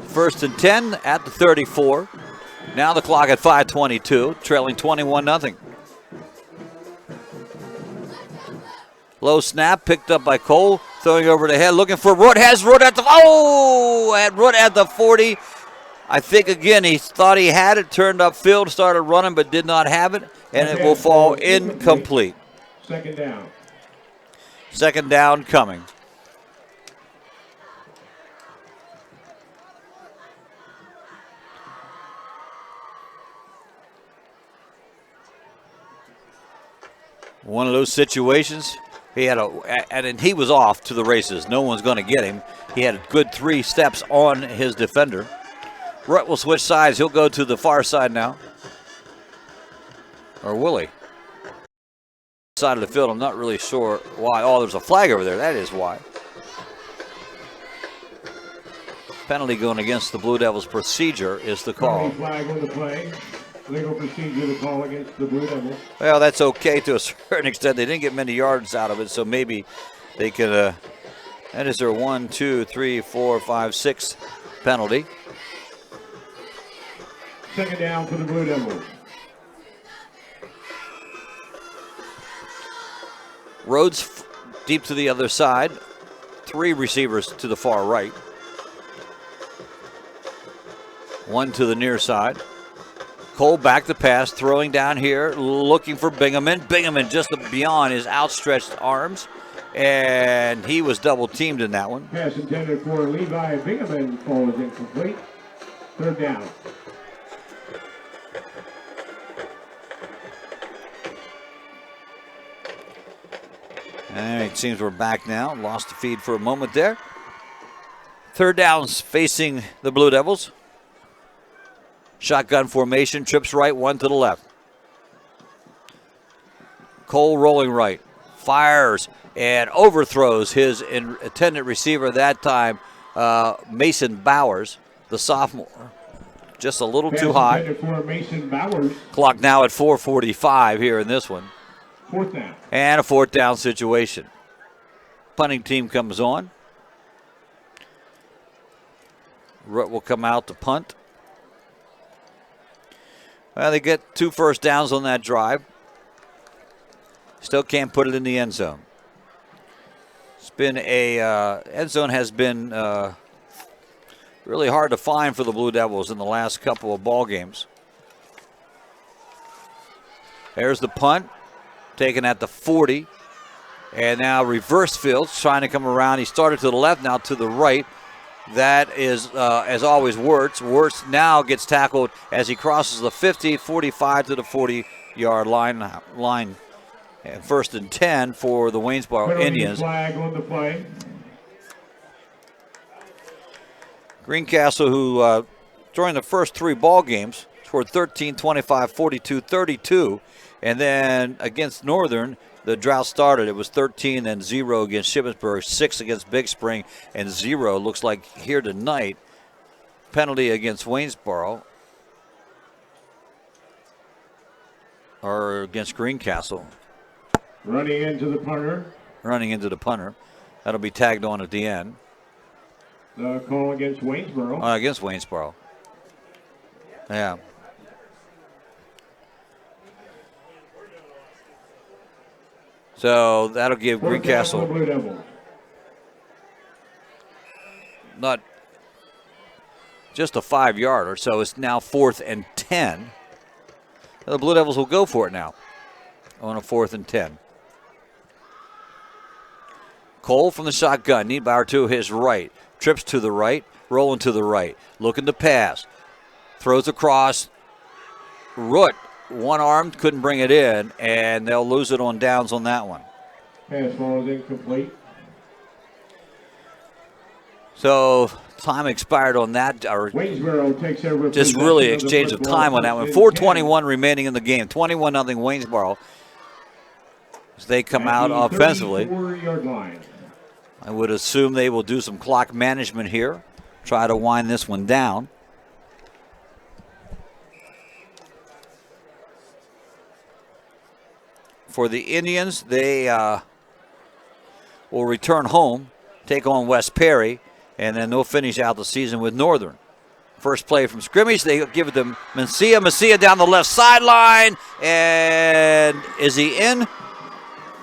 First and 10 at the 34. Now the clock at 5:22, trailing 21-0. Low snap picked up by Cole, throwing over the head, looking for Root. Has Root at the Root at the 40. I think again he thought he had it, turned upfield, started running, but did not have it, and it will fall incomplete. Second down. Second down coming. One of those situations. He had and he was off to the races. No one's going to get him. He had a good 3 steps on his defender. Rutt will switch sides. He'll go to the far side now. Or will he? Side of the field. I'm not really sure why. Oh, there's a flag over there. That is why. Penalty going against the Blue Devils. Procedure is the call. Flag on the play. Legal procedure to call against the Blue Devils. Well, that's okay to a certain extent. They didn't get many yards out of it, so maybe they could. That is their 1, 2, 3, 4, 5, 6 penalty. Second down for the Blue Devils. Rhodes deep to the other side. 3 receivers to the far right. 1 to the near side. Cole back to pass, throwing down here, looking for Bingaman. Bingaman just beyond his outstretched arms, and he was double teamed in that one. Pass intended for Levi Bingaman falls incomplete. Third down. All right, it seems we're back now. Lost the feed for a moment there. Third downs facing the Blue Devils. Shotgun formation, trips right, 1 to the left. Cole rolling right, fires and overthrows his intended receiver that time, Mason Bowers, the sophomore. Just a little too high. For Mason Bowers. Clock now at 4:45 here in this one. Fourth down. And a fourth down situation. Punting team comes on. Rutt will come out to punt. Well, they get 2 first downs on that drive. Still can't put it in the end zone. It's been end zone has been really hard to find for the Blue Devils in the last couple of ball games. There's the punt, taken at the 40. And now reverse fields, trying to come around. He started to the left, now to the right. That is, as always, Wirtz. Wirtz now gets tackled as he crosses the 50, 45 to the 40-yard line. And first and 10 for the Waynesboro Indians. Flag on the play. Greencastle, who during the first 3 ball games scored 13, 25, 42, 32. And then against Northern, the drought started. It was 13 and 0 against Shippensburg, 6 against Big Spring, and 0 looks like here tonight. Penalty against Waynesboro, or against Greencastle. Running into the punter. That'll be tagged on at the end. The call against Waynesboro. Against Waynesboro. Yeah. So that'll give Greencastle not just a 5-yarder. So it's now 4th and 10. The Blue Devils will go for it now on a 4th and 10. Cole from the shotgun. Niedbauer to his right. Trips to the right. Rolling to the right. Looking to pass. Throws across. Root one-armed, couldn't bring it in, and they'll lose it on downs on that one. Pass ball is incomplete. So time expired on that, or Waynesboro takes over. just really exchange of time on that one. 4:21 remaining in the game. 21-0 Waynesboro. As they come out offensively. 34-yard line. I would assume they will do some clock management here. Try to wind this one down. For the Indians, they will return home, take on West Perry, and then they'll finish out the season with Northern. First play from scrimmage, they give it to Mencia. Mencia down the left sideline, and is he in?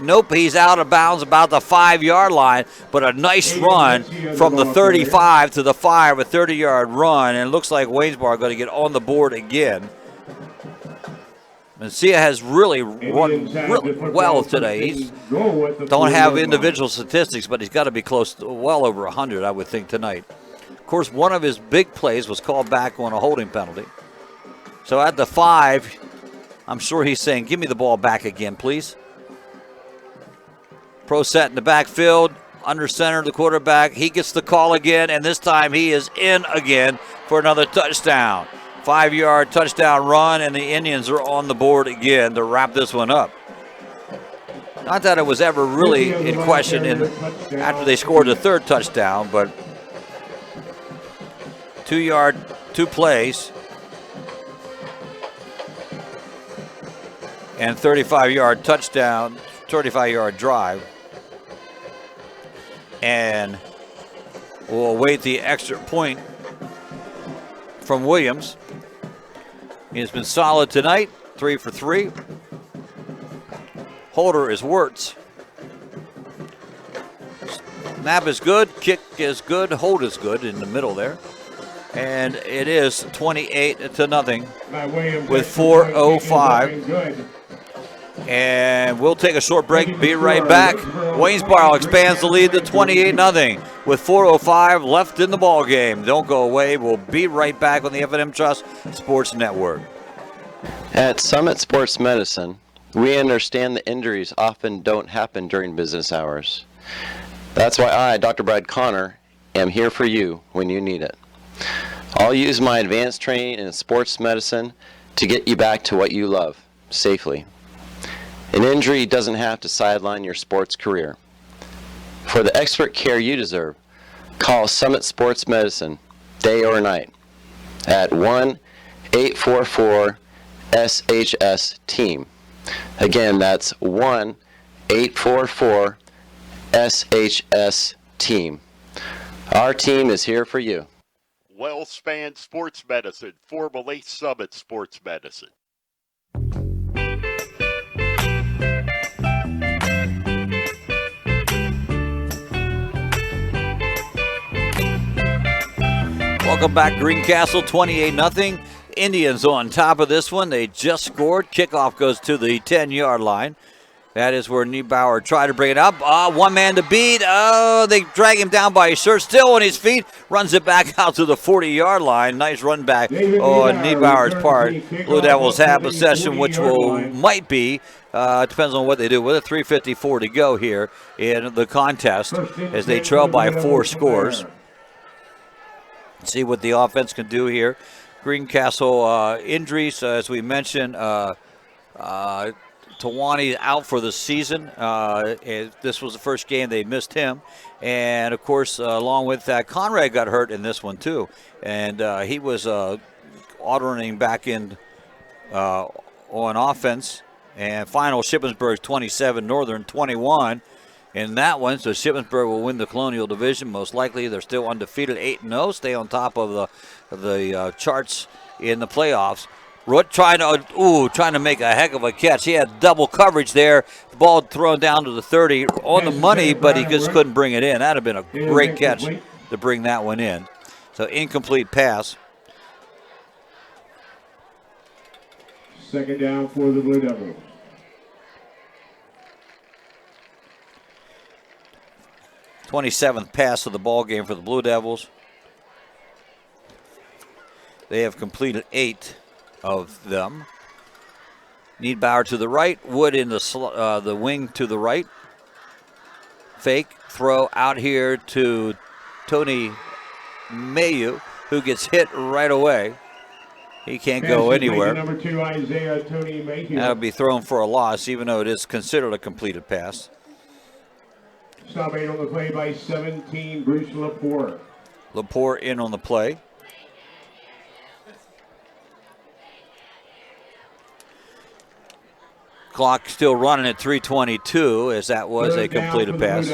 Nope, he's out of bounds about the 5-yard line, but a nice run from the 35 to the 5, a 30-yard run, and it looks like Waynesboro are going to get on the board again. Mencia has really run really well today. He don't have individual statistics, but he's got to be close to well over 100, I would think, tonight. Of course, one of his big plays was called back on a holding penalty. So at the 5, I'm sure he's saying, give me the ball back again, please. Pro set in the backfield, under center, the quarterback. He gets the call again, and this time he is in again for another touchdown. 5-yard touchdown run, and the Indians are on the board again to wrap this one up. Not that it was ever really in question after they scored the 3rd touchdown, but 2 plays, and 35-yard touchdown, 35-yard drive. And we'll await the extra point from Williams. He has been solid tonight, 3 for 3. Holder is Wirtz. Snap is good, kick is good, hold is good in the middle there. And it is 28-0 with 4:05. And we'll take a short break, be right back. Waynesboro expands the lead to 28-0 with 4:05 left in the ball game. Don't go away. We'll be right back on the F&M Trust Sports Network. At Summit Sports Medicine, we understand that injuries often don't happen during business hours. That's why I, Dr. Brad Connor, am here for you when you need it. I'll use my advanced training in sports medicine to get you back to what you love, safely. An injury doesn't have to sideline your sports career. For the expert care you deserve, call Summit Sports Medicine, day or night, at 1-844-SHS-TEAM. Again, that's 1-844-SHS-TEAM. Our team is here for you. WellSpan Sports Medicine, formerly Summit Sports Medicine. Welcome back, Greencastle, 28-0. Indians on top of this one. They just scored. Kickoff goes to the 10-yard line. That is where Niebauer tried to bring it up. One man to beat. Oh, they drag him down by his shirt. Still on his feet. Runs it back out to the 40-yard line. Nice run back on Niebauer's part. Blue Devils have possession, which might be. Depends on what they do. With a 3:54 to go here in the contest as they trail by 4 scores. See what the offense can do here. Greencastle injuries, as we mentioned. Tawani out for the season. This was the first game they missed him. And, of course, along with that, Conrad got hurt in this one, too. And he was ordering back in on offense. And final, Shippensburg 27, Northern 21 in that one. So Shippensburg will win the Colonial Division. Most likely they're still undefeated, 8-0, stay on top of the charts in the playoffs. Root trying to make a heck of a catch. He had double coverage there. The ball thrown down to the 30 on the money, but he just couldn't bring it in. That would have been a great catch to bring that one in. So incomplete pass. Second down for the Blue Devils. th pass of the ball game for the Blue Devils. They have completed 8 of them. Niedbauer to the right. Wood in the wing to the right. Fake throw out here to Tony Mayu, who gets hit right away. He can't go anywhere. Number 2, Isaiah Tony Mayhew. That'll be thrown for a loss, even though it is considered a completed pass. Stop made on the play by 17, Bruce Lepore. Lepore in on the play. Clock still running at 3:22, as that was a completed pass.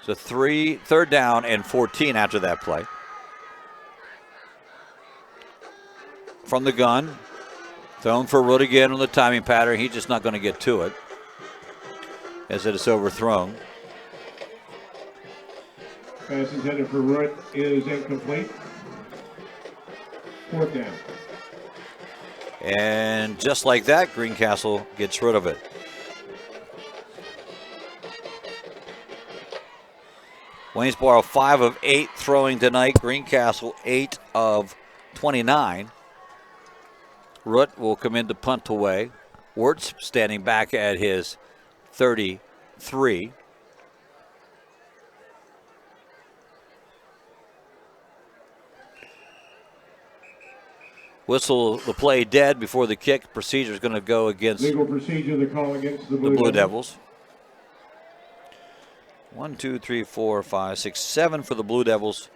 So third down and 14 after that play. From the gun, thrown for Root again on the timing pattern. He's just not going to get to it, as it is overthrown. Pass intended for Root is incomplete. 4th down. And just like that, Greencastle gets rid of it. Waynesboro 5 of 8 throwing tonight. Greencastle 8 of 29. Root will come in to punt away. Wirtz standing back at his 33. Whistle the play dead before the kick. Procedure is going to go against legal procedure. The call against the Blue Devils. 1, 2, 3, 4, 5, 6, 7 for the Blue Devils.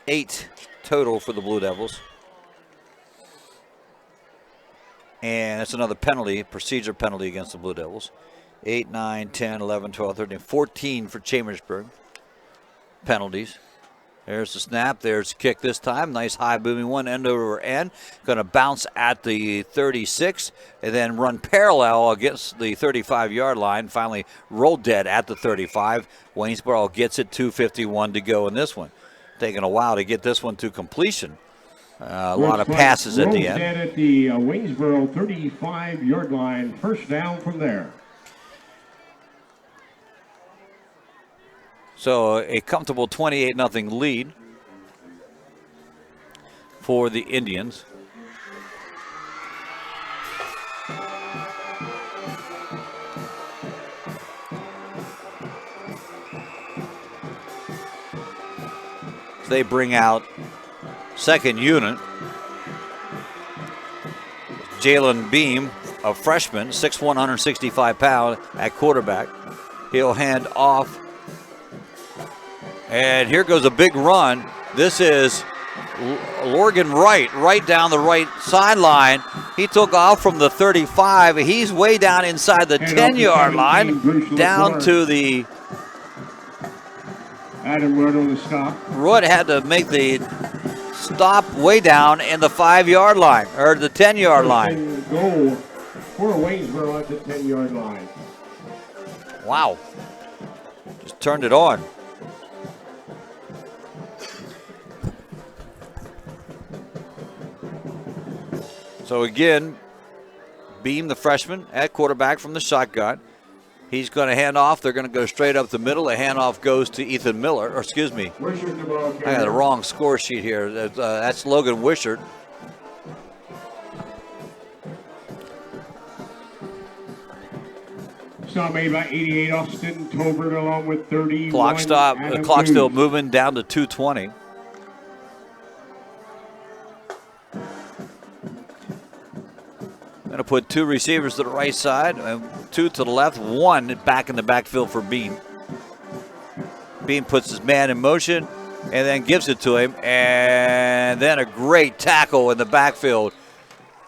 8 total for the Blue Devils. And that's another penalty, procedure penalty against the Blue Devils. 8, 9, 10, 11, 12, 13, 14 for Chambersburg. Penalties. There's the snap. There's the kick this time. Nice high booming one, end over end. Going to bounce at the 36 and then run parallel against the 35-yard line. Finally roll dead at the 35. Waynesboro gets it, 2:51 to go in this one. Taking a while to get this one to completion. A lot of passes at the end. Dead at the Waynesboro 35-yard line. First down from there. So a comfortable 28-0 lead for the Indians. So they bring out second unit. Jalen Beam, a freshman, 6'1", 165 pounds at quarterback. He'll hand off. And here goes a big run. This is Lorgan right down the right sideline. He took off from the 35. He's way down inside the 10-yard line, down to the... Adam Root on the stop. Root had to make the stop way down in the 5-yard line, or the 10-yard line. Goal for Waynesboro at the 10-yard line. Wow. Just turned it on. So again, Beam, the freshman, at quarterback from the shotgun. He's going to hand off. They're going to go straight up the middle. The handoff goes to Ethan Miller. Or excuse me, I got the wrong score sheet here. That's Logan Wishart. Stop made by 88, Austin Tolbert along with 31. Clock stop. The clock still moving down to 2:20. Going to put 2 receivers to the right side and 2 to the left, 1 back in the backfield for Beam. Beam puts his man in motion and then gives it to him. And then a great tackle in the backfield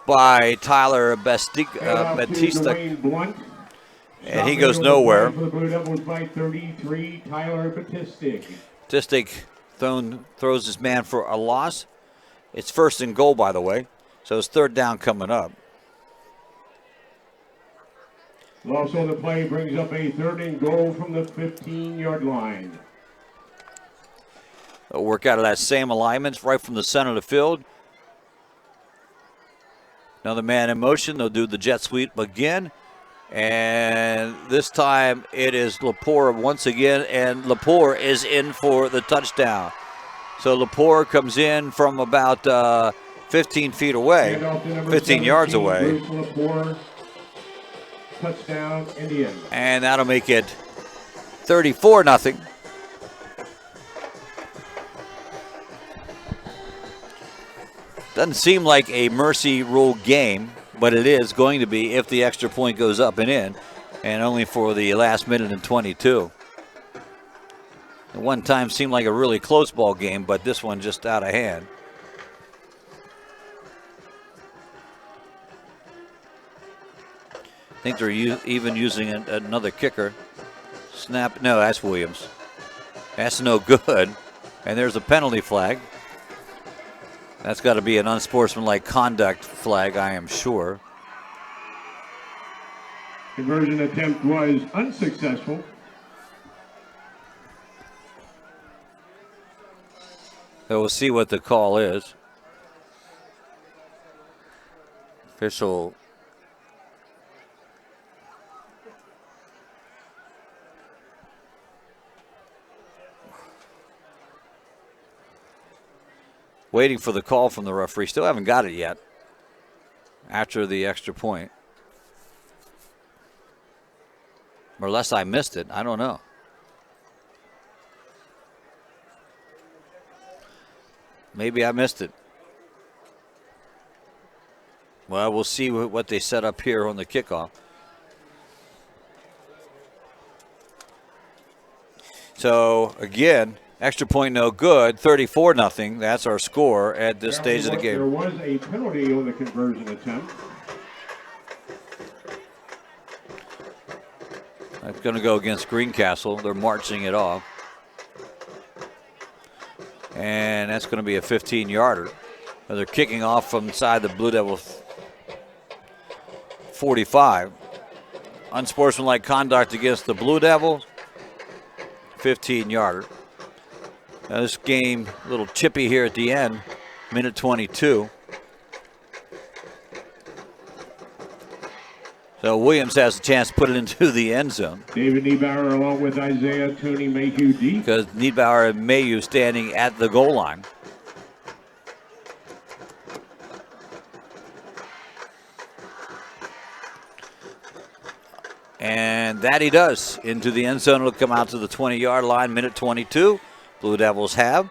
by Tyler Batista. And he goes nowhere. Batistic throws his man for a loss. It's 1st and goal, by the way. So it's 3rd down coming up. Loss on the play brings up a 3rd and goal from the 15-yard line. They'll work out of that same alignment right from the center of the field. Another man in motion. They'll do the jet sweep again. And this time it is Lepore once again. And Lepore is in for the touchdown. So Lepore comes in from about 15 feet away, Handoff to number 15 yards 17, away. Bruce Lepore. Touchdown, Indians. And that'll make it 34-0. Doesn't seem like a mercy rule game, but it is going to be if the extra point goes up and in, and only for the last minute and 22. At one time seemed like a really close ball game, but this one just out of hand. I think they're even using another kicker. Snap, no, that's Williams. That's no good. And there's a penalty flag. That's got to be an unsportsmanlike conduct flag, I am sure. Conversion attempt was unsuccessful. So we'll see what the call is. Official. Waiting for the call from the referee. Still haven't got it yet after the extra point. Or unless I missed it. I don't know. Maybe I missed it. Well, we'll see what they set up here on the kickoff. So, again, extra point no good, 34-0. That's our score at this stage of the game. There was a penalty on the conversion attempt. It's going to go against Greencastle. They're marching it off. And that's going to be a 15-yarder. They're kicking off from inside the Blue Devils 45. Unsportsmanlike conduct against the Blue Devils. 15-yarder. Now this game a little chippy here at the end. Minute 22. So Williams has a chance to put it into the end zone. David Niebauer along with Isaiah Tony Mayhew deep. Because Niebauer and Mayhew standing at the goal line. And that he does. Into the end zone. It'll come out to the 20-yard line. Minute 22. Blue Devils have.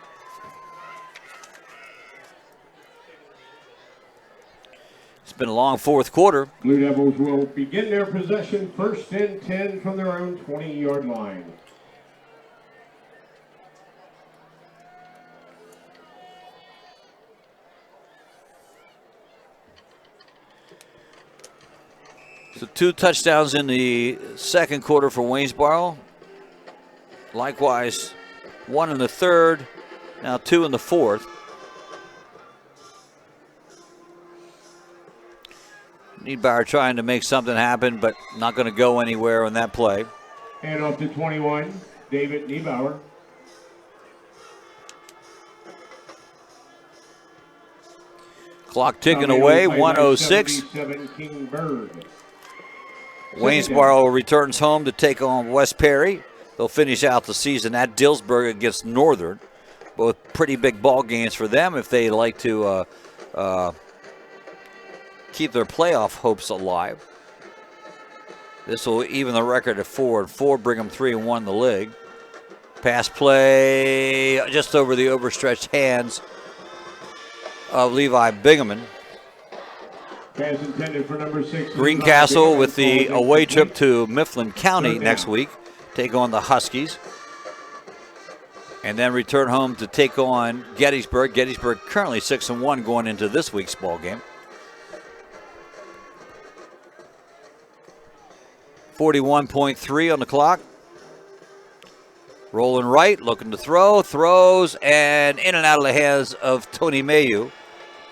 It's been a long fourth quarter. Blue Devils will begin their possession first and 10 from their own 20-yard line. So 2 touchdowns in the second quarter for Waynesboro. Likewise, 1 in the third, now 2 in the fourth. Niebauer trying to make something happen, but not going to go anywhere on that play. And off to 21, David Niebauer. Clock ticking away, 1:06. Waynesboro returns home to take on West Perry. They'll finish out the season at Dillsburg against Northern. Both pretty big ball games for them if they like to keep their playoff hopes alive. This will even the record at 4-4, bring them 3-1 in the league. Pass play just over the overstretched hands of Levi Bingaman. Pass intended for number 6. Greencastle with the away trip to Mifflin County next week. Take on the Huskies. And then return home to take on Gettysburg. Gettysburg currently 6-1 going into this week's ball game. 41.3 on the clock. Rolling right, looking to throw, throws, and in and out of the hands of Tony Mayhew.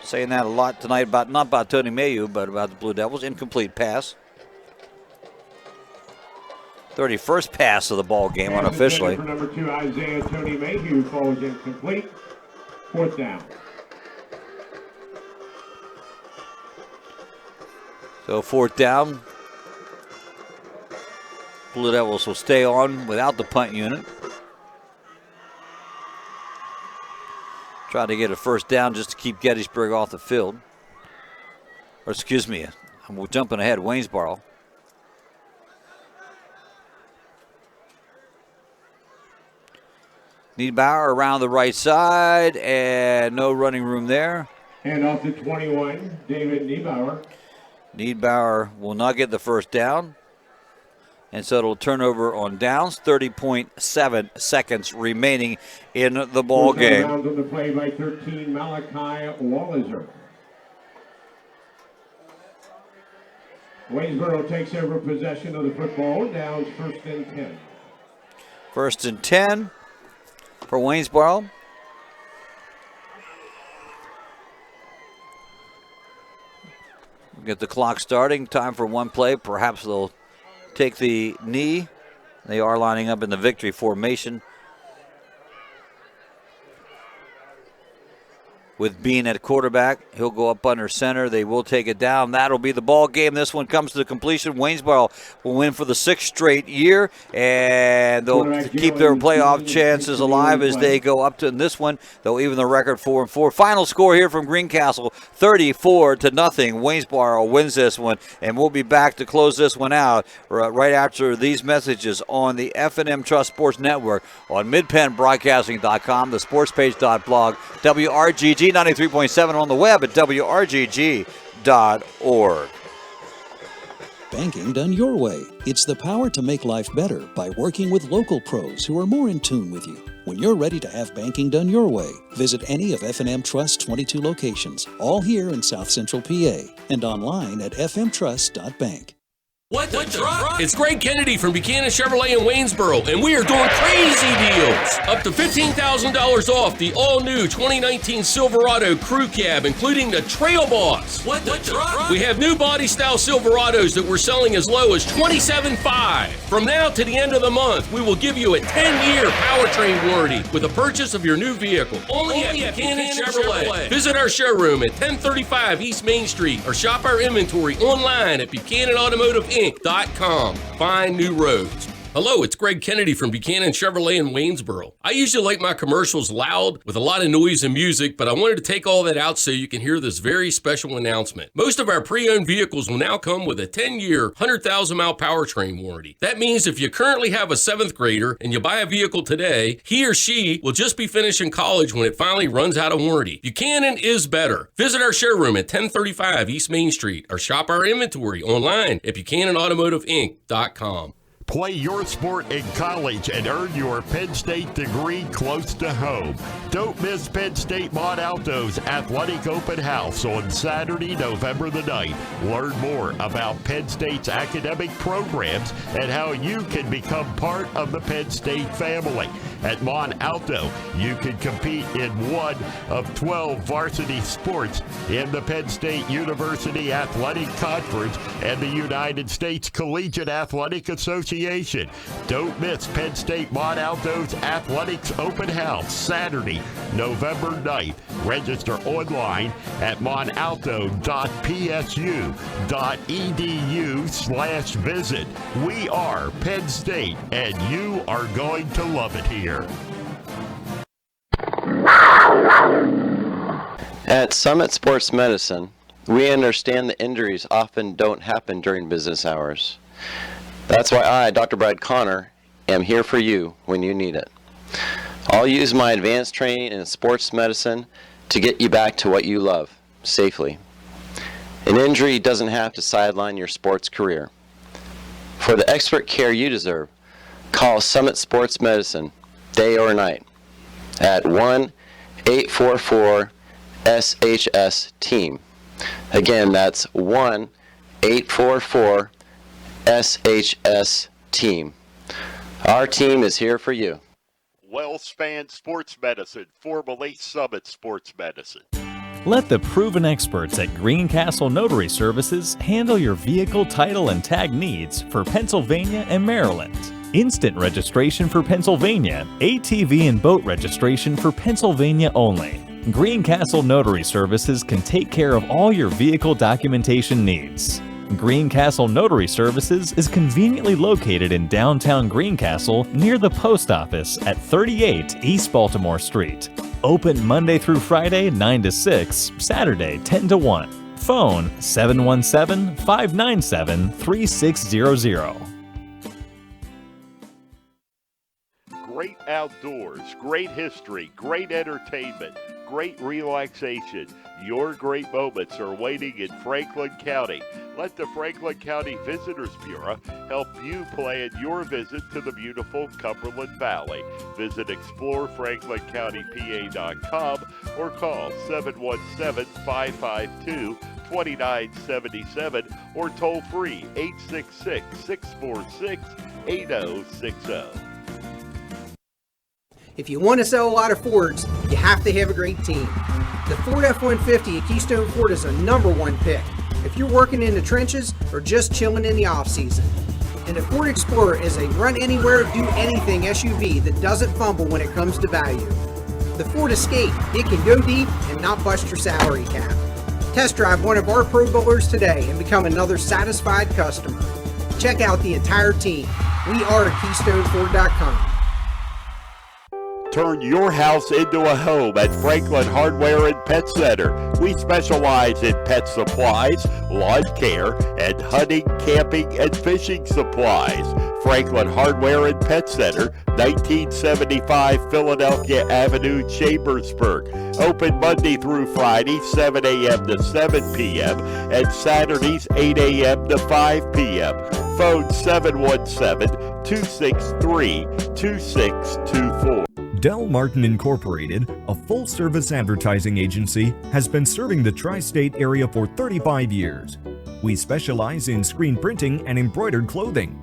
Saying that a lot tonight, not about Tony Mayhew, but about the Blue Devils. Incomplete pass. 31st pass of the ball game unofficially. For number 2, Isaiah Tony Mayhew falls incomplete. 4th down. So 4th down. Blue Devils will stay on without the punt unit. Trying to get a first down just to keep Gettysburg off the field. Or excuse me, I'm jumping ahead, Waynesboro. Niedbauer around the right side, and no running room there. And off to 21, David Niedbauer. Niedbauer will not get the first down. And so it'll turn over on downs. 30.7 seconds remaining in the ball game. Round on the play by 13, Malachi Walliser. Waynesboro takes over possession of the football. Downs first and 10. First and 10 for Waynesboro. Get the clock starting. Time for one play. Perhaps they'll take the knee. They are lining up in the victory formation with Bean at quarterback. He'll go up under center. They will take it down. That'll be the ball game. This one comes to the completion. Waynesboro will win for the 6th straight year, and they'll keep their playoff chances alive as they go up to this one. They'll even the record 4-4. Final score here from Greencastle, 34-0. Waynesboro wins this one, and we'll be back to close this one out right after these messages on the F&M Trust Sports Network on midpennbroadcasting.com, the sportspage.blog, WRGG 93.7 on the web at WRGG.org. Banking done your way. It's the power to make life better by working with local pros who are more in tune with you. When you're ready to have banking done your way, visit any of F&M Trust's 22 locations, all here in South Central PA, and online at fmtrust.bank. What the truck? It's Greg Kennedy from Buchanan Chevrolet in Waynesboro, and we are doing crazy deals. Up to $15,000 off the all-new 2019 Silverado Crew Cab, including the Trail Boss. What the truck? We have new body-style Silverados that we're selling as low as $27,500. From now to the end of the month, we will give you a 10-year powertrain warranty with the purchase of your new vehicle. Only at Buchanan Chevrolet. Visit our showroom at 1035 East Main Street or shop our inventory online at BuchananAutomotiveInc.com. Find new roads. Hello, it's Greg Kennedy from Buchanan Chevrolet in Waynesboro. I usually like my commercials loud with a lot of noise and music, but I wanted to take all that out so you can hear this very special announcement. Most of our pre-owned vehicles will now come with a 10-year, 100,000-mile powertrain warranty. That means if you currently have a 7th grader and you buy a vehicle today, he or she will just be finishing college when it finally runs out of warranty. Buchanan is better. Visit our showroom at 1035 East Main Street or shop our inventory online at BuchananAutomotiveInc.com. Play your sport in college and earn your Penn State degree close to home. Don't miss Penn State Montalto's Athletic Open House on Saturday, November the 9th. Learn more about Penn State's academic programs and how you can become part of the Penn State family. At Montalto, you can compete in one of 12 varsity sports in the Penn State University Athletic Conference and the United States Collegiate Athletic Association. Don't miss Penn State Montalto's Athletics Open House, Saturday, November 9th. Register online at montalto.psu.edu/visit. We are Penn State, and you are going to love it here. At Summit Sports Medicine, we understand that injuries often don't happen during business hours. That's why I, Dr. Brad Connor, am here for you when you need it. I'll use my advanced training in sports medicine to get you back to what you love, safely. An injury doesn't have to sideline your sports career. For the expert care you deserve, call Summit Sports Medicine, day or night, at 1-844-SHS-TEAM. Again, that's 1-844-SHS-TEAM. Our team is here for you. WellSpan Sports Medicine, formerly Summit Sports Medicine. Let the proven experts at Greencastle Notary Services handle your vehicle title and tag needs for Pennsylvania and Maryland. Instant registration for Pennsylvania, ATV and boat registration for Pennsylvania only. Greencastle Notary Services can take care of all your vehicle documentation needs. Greencastle Notary Services is conveniently located in downtown Greencastle near the post office at 38 East Baltimore Street. Open Monday through Friday 9 to 6, Saturday 10 to 1. Phone 717-597-3600. Great outdoors, great history, great entertainment, great relaxation. Your great moments are waiting in Franklin County. Let the Franklin County Visitors Bureau help you plan your visit to the beautiful Cumberland Valley. Visit explorefranklincountypa.com or call 717-552-2977 or toll free 866-646-8060. If you want to sell a lot of Fords, you have to have a great team. The Ford F-150 at Keystone Ford is a #1 pick if you're working in the trenches or just chilling in the off-season. And the Ford Explorer is a run-anywhere, do-anything SUV that doesn't fumble when it comes to value. The Ford Escape, it can go deep and not bust your salary cap. Test drive one of our Pro Bowlers today and become another satisfied customer. Check out the entire team. We are at KeystoneFord.com. Turn your house into a home at Franklin Hardware and Pet Center. We specialize in pet supplies, lawn care, and hunting, camping, and fishing supplies. Franklin Hardware and Pet Center, 1975 Philadelphia Avenue, Chambersburg. Open Monday through Friday, 7 a.m. to 7 p.m. and Saturdays, 8 a.m. to 5 p.m. Phone 717-263-2624. Del Martin Incorporated, a full-service advertising agency, has been serving the tri-state area for 35 years. We specialize in screen printing and embroidered clothing.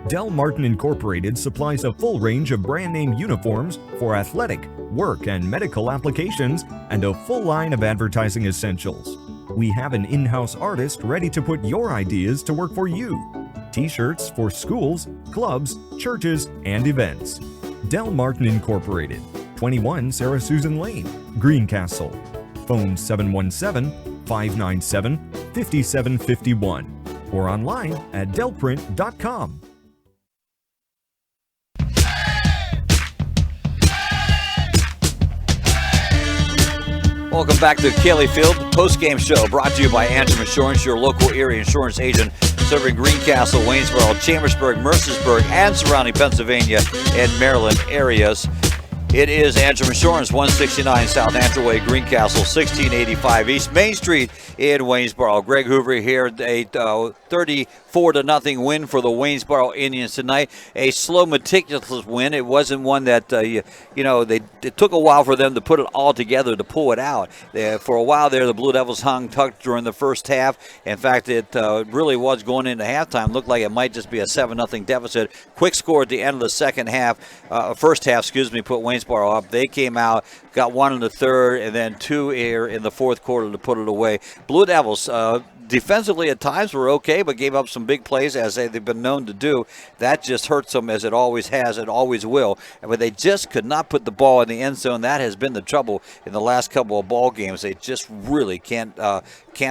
Del Martin Incorporated supplies a full range of brand-name uniforms for athletic, work, and medical applications, and a full line of advertising essentials. We have an in-house artist ready to put your ideas to work for you. T-shirts for schools, clubs, churches, and events. Del Martin Incorporated, 21 Sarah Susan Lane, Greencastle. Phone 717-597-5751 or online at delprint.com. Welcome back to Kelly Field post-game show brought to you by Antrim Insurance, your local area insurance agent serving Greencastle, Waynesboro, Chambersburg, Mercersburg, and surrounding Pennsylvania and Maryland areas. It is Antrim Insurance, 169 South Antrim Way, Greencastle, 1685 East Main Street in Waynesboro. Greg Hoover here, a 34-0 win for the Waynesboro Indians tonight. A slow, meticulous win. It wasn't one that, it took a while for them to put it all together to pull it out. For a while there, the Blue Devils hung tucked during the first half. In fact, it really was going into halftime. Looked like it might just be a 7-0 deficit. Quick score at the end of the first half, put Waynesboro up. They came out, got one in the third, and then two here in the fourth quarter to put it away. Blue Devils, defensively at times were okay, but gave up some big plays as they've been known to do. That just hurts them, as it always has and always will. But they just could not put the ball in the end zone. That has been the trouble in the last couple of ball games. They just really can't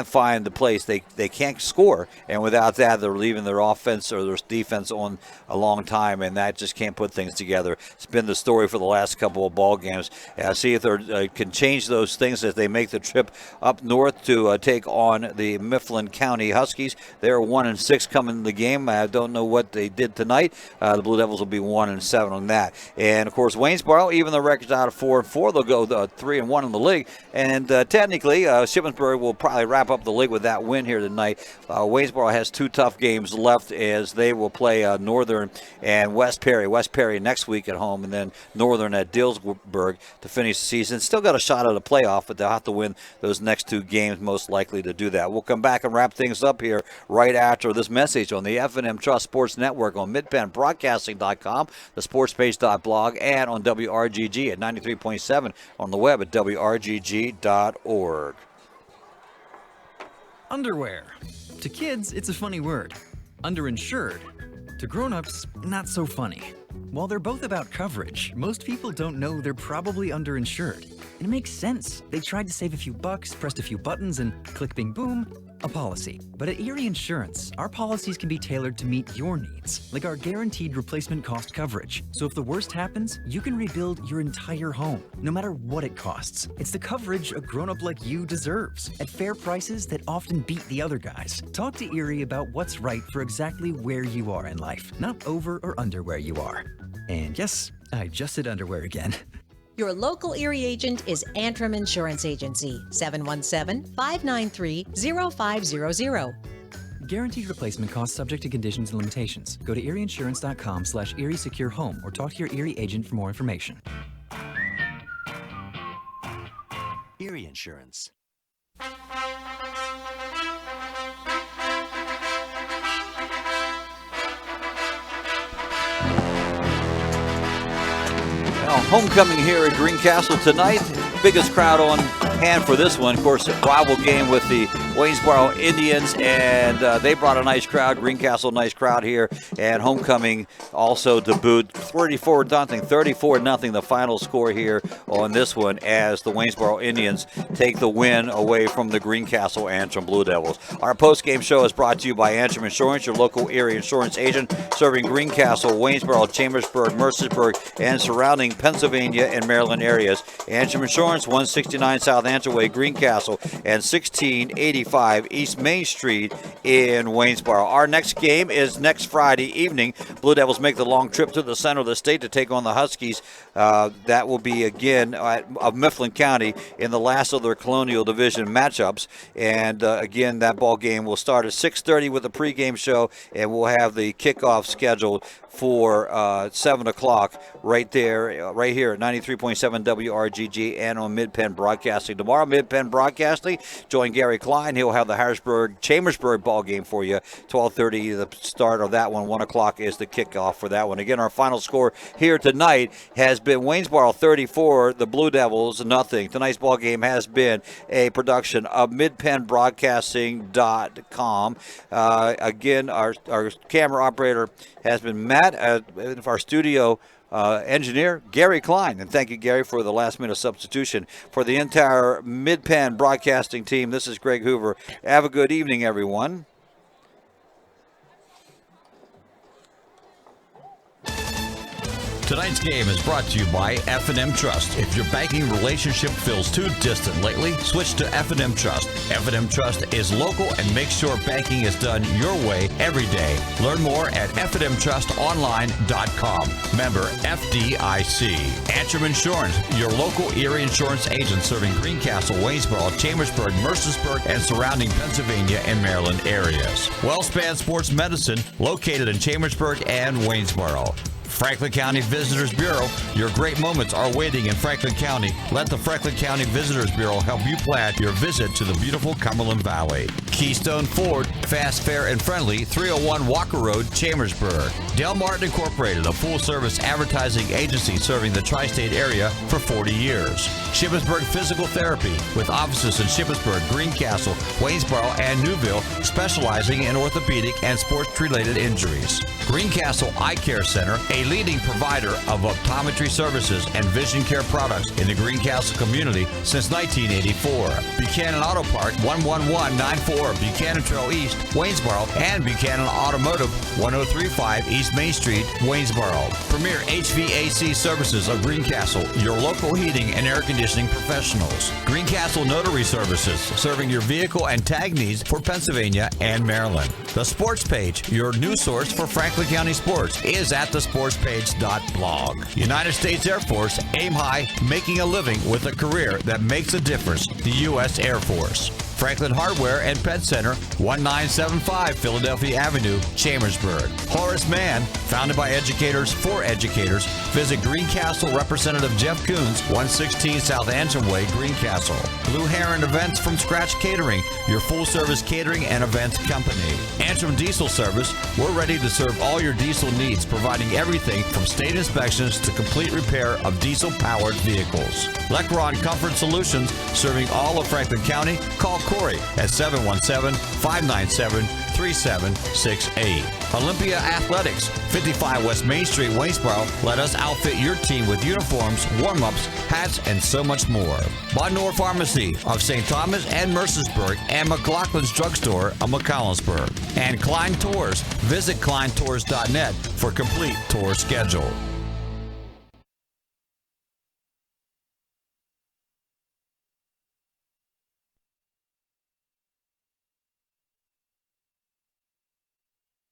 find the place. They can't score, and without that, they're leaving their offense or their defense on a long time, and that just can't put things together. It's been the story for the last couple of ball games. See if they can change those things as they make the trip up north to take on the Mifflin County Huskies. They're 1-6 coming in the game. I don't know what they did tonight. The Blue Devils will be 1-7 on that. And of course, Waynesboro, even the record's out of 4-4, they'll go 3-1 in the league. And technically, Shippensburg will probably wrap up the league with that win here tonight. Waynesboro has two tough games left as they will play Northern and West Perry. West Perry next week at home, and then Northern at Dillsburg to finish the season. Still got a shot at a playoff, but they'll have to win those next two games, most likely to do that. We'll come back and wrap things up here right after this message on the F&M Trust Sports Network on midpennbroadcasting.com, the sportspage.blog, and on WRGG at 93.7 on the web at WRGG.org. Underwear. To kids, it's a funny word. Underinsured. To grown-ups, not so funny. While they're both about coverage, most people don't know they're probably underinsured. And it makes sense. They tried to save a few bucks, pressed a few buttons, and click, bing, boom, a policy. But at Erie Insurance, our policies can be tailored to meet your needs, like our guaranteed replacement cost coverage. So if the worst happens, you can rebuild your entire home, no matter what it costs. It's the coverage a grown-up like you deserves, at fair prices that often beat the other guys. Talk to Erie about what's right for exactly where you are in life, not over or under where you are. And yes, I just said underwear again. Your local Erie agent is Antrim Insurance Agency, 717-593-0500. Guaranteed replacement cost subject to conditions and limitations. Go to erieinsurance.com/Erie Secure Home or talk to your Erie agent for more information. Erie Insurance. Homecoming here at Greencastle tonight. Biggest crowd on hand for this one. Of course, a rival game with the Waynesboro Indians, and they brought a nice crowd. Greencastle, nice crowd here. And Homecoming also to boot. 34-0, the final score here on this one as the Waynesboro Indians take the win away from the Greencastle Antrim Blue Devils. Our post-game show is brought to you by Antrim Insurance, your local Erie insurance agent, serving Greencastle, Waynesboro, Chambersburg, Mercersburg, and surrounding Pennsylvania and Maryland areas. Antrim Insurance, 169 South Antrim Way, Greencastle, and 1685 East Main Street in Waynesboro. Our next game is next Friday evening. Blue Devils make the long trip to the center of the state to take on the Huskies. That will be again of Mifflin County in the last of their Colonial Division matchups. And again, that ball game will start at 6:30 with a pregame show, and we'll have the kickoff scheduled for 7 o'clock right there, right here at 93.7 WRGG and on Mid-Penn Broadcasting. Tomorrow, Mid-Penn Broadcasting, join Gary Klein. He'll have the Harrisburg-Chambersburg ball game for you. 12:30 the start of that one. 1 o'clock is the kickoff for that one. Again, our final score here tonight has been Waynesboro 34, the Blue Devils nothing. Tonight's ball game has been a production of MidPennBroadcasting.com. Again, our camera operator has been Matt, our studio engineer, Gary Klein. And thank you, Gary, for the last-minute substitution. For the entire Mid-Penn Broadcasting team, this is Greg Hoover. Have a good evening, everyone. Tonight's game is brought to you by F&M Trust. If your banking relationship feels too distant lately, switch to F&M Trust. F&M Trust is local and makes sure banking is done your way every day. Learn more at fnmtrustonline.com. Member FDIC. Antrim Insurance, your local Erie insurance agent serving Greencastle, Waynesboro, Chambersburg, Mercersburg, and surrounding Pennsylvania and Maryland areas. WellSpan Sports Medicine, located in Chambersburg and Waynesboro. Franklin County Visitors Bureau. Your great moments are waiting in Franklin County. Let the Franklin County Visitors Bureau help you plan your visit to the beautiful Cumberland Valley. Keystone Ford, fast, fair, and friendly, 301 Walker Road, Chambersburg. Del Martin Incorporated, a full-service advertising agency serving the tri-state area for 40 years. Shippensburg Physical Therapy, with offices in Shippensburg, Greencastle, Waynesboro, and Newville, specializing in orthopedic and sports-related injuries. Greencastle Eye Care Center, a leading provider of optometry services and vision care products in the Greencastle community since 1984. Buchanan Auto Park, 11194 Buchanan Trail East, Waynesboro, and Buchanan Automotive, 1035 East Main Street, Waynesboro. Premier HVAC Services of Greencastle, your local heating and air conditioning professionals. Greencastle Notary Services, serving your vehicle and tag needs for Pennsylvania and Maryland. The Sports Page, your news source for Franklin County sports, is at thesportspage.blog. United States Air Force, aim high, making a living with a career that makes a difference. The U.S. Air Force. Franklin Hardware and Pet Center, 1975 Philadelphia Avenue, Chambersburg. Horace Mann, founded by educators for educators. Visit Greencastle Representative Jeff Coons, 116 South Antrim Way, Greencastle. Blue Heron Events from Scratch Catering, your full-service catering and events company. Antrim Diesel Service, we're ready to serve all your diesel needs, providing everything from state inspections to complete repair of diesel-powered vehicles. Lecron Comfort Solutions, serving all of Franklin County. Call Corey at 717-597-3000. 3768. Olympia Athletics, 55 West Main Street, Waynesboro. Let us outfit your team with uniforms, warm-ups, hats, and so much more. Bonor Pharmacy of St. Thomas and Mercersburg, and McLaughlin's Drugstore of McCollensburg. And Klein Tours. Visit kleintours.net for complete tour schedule.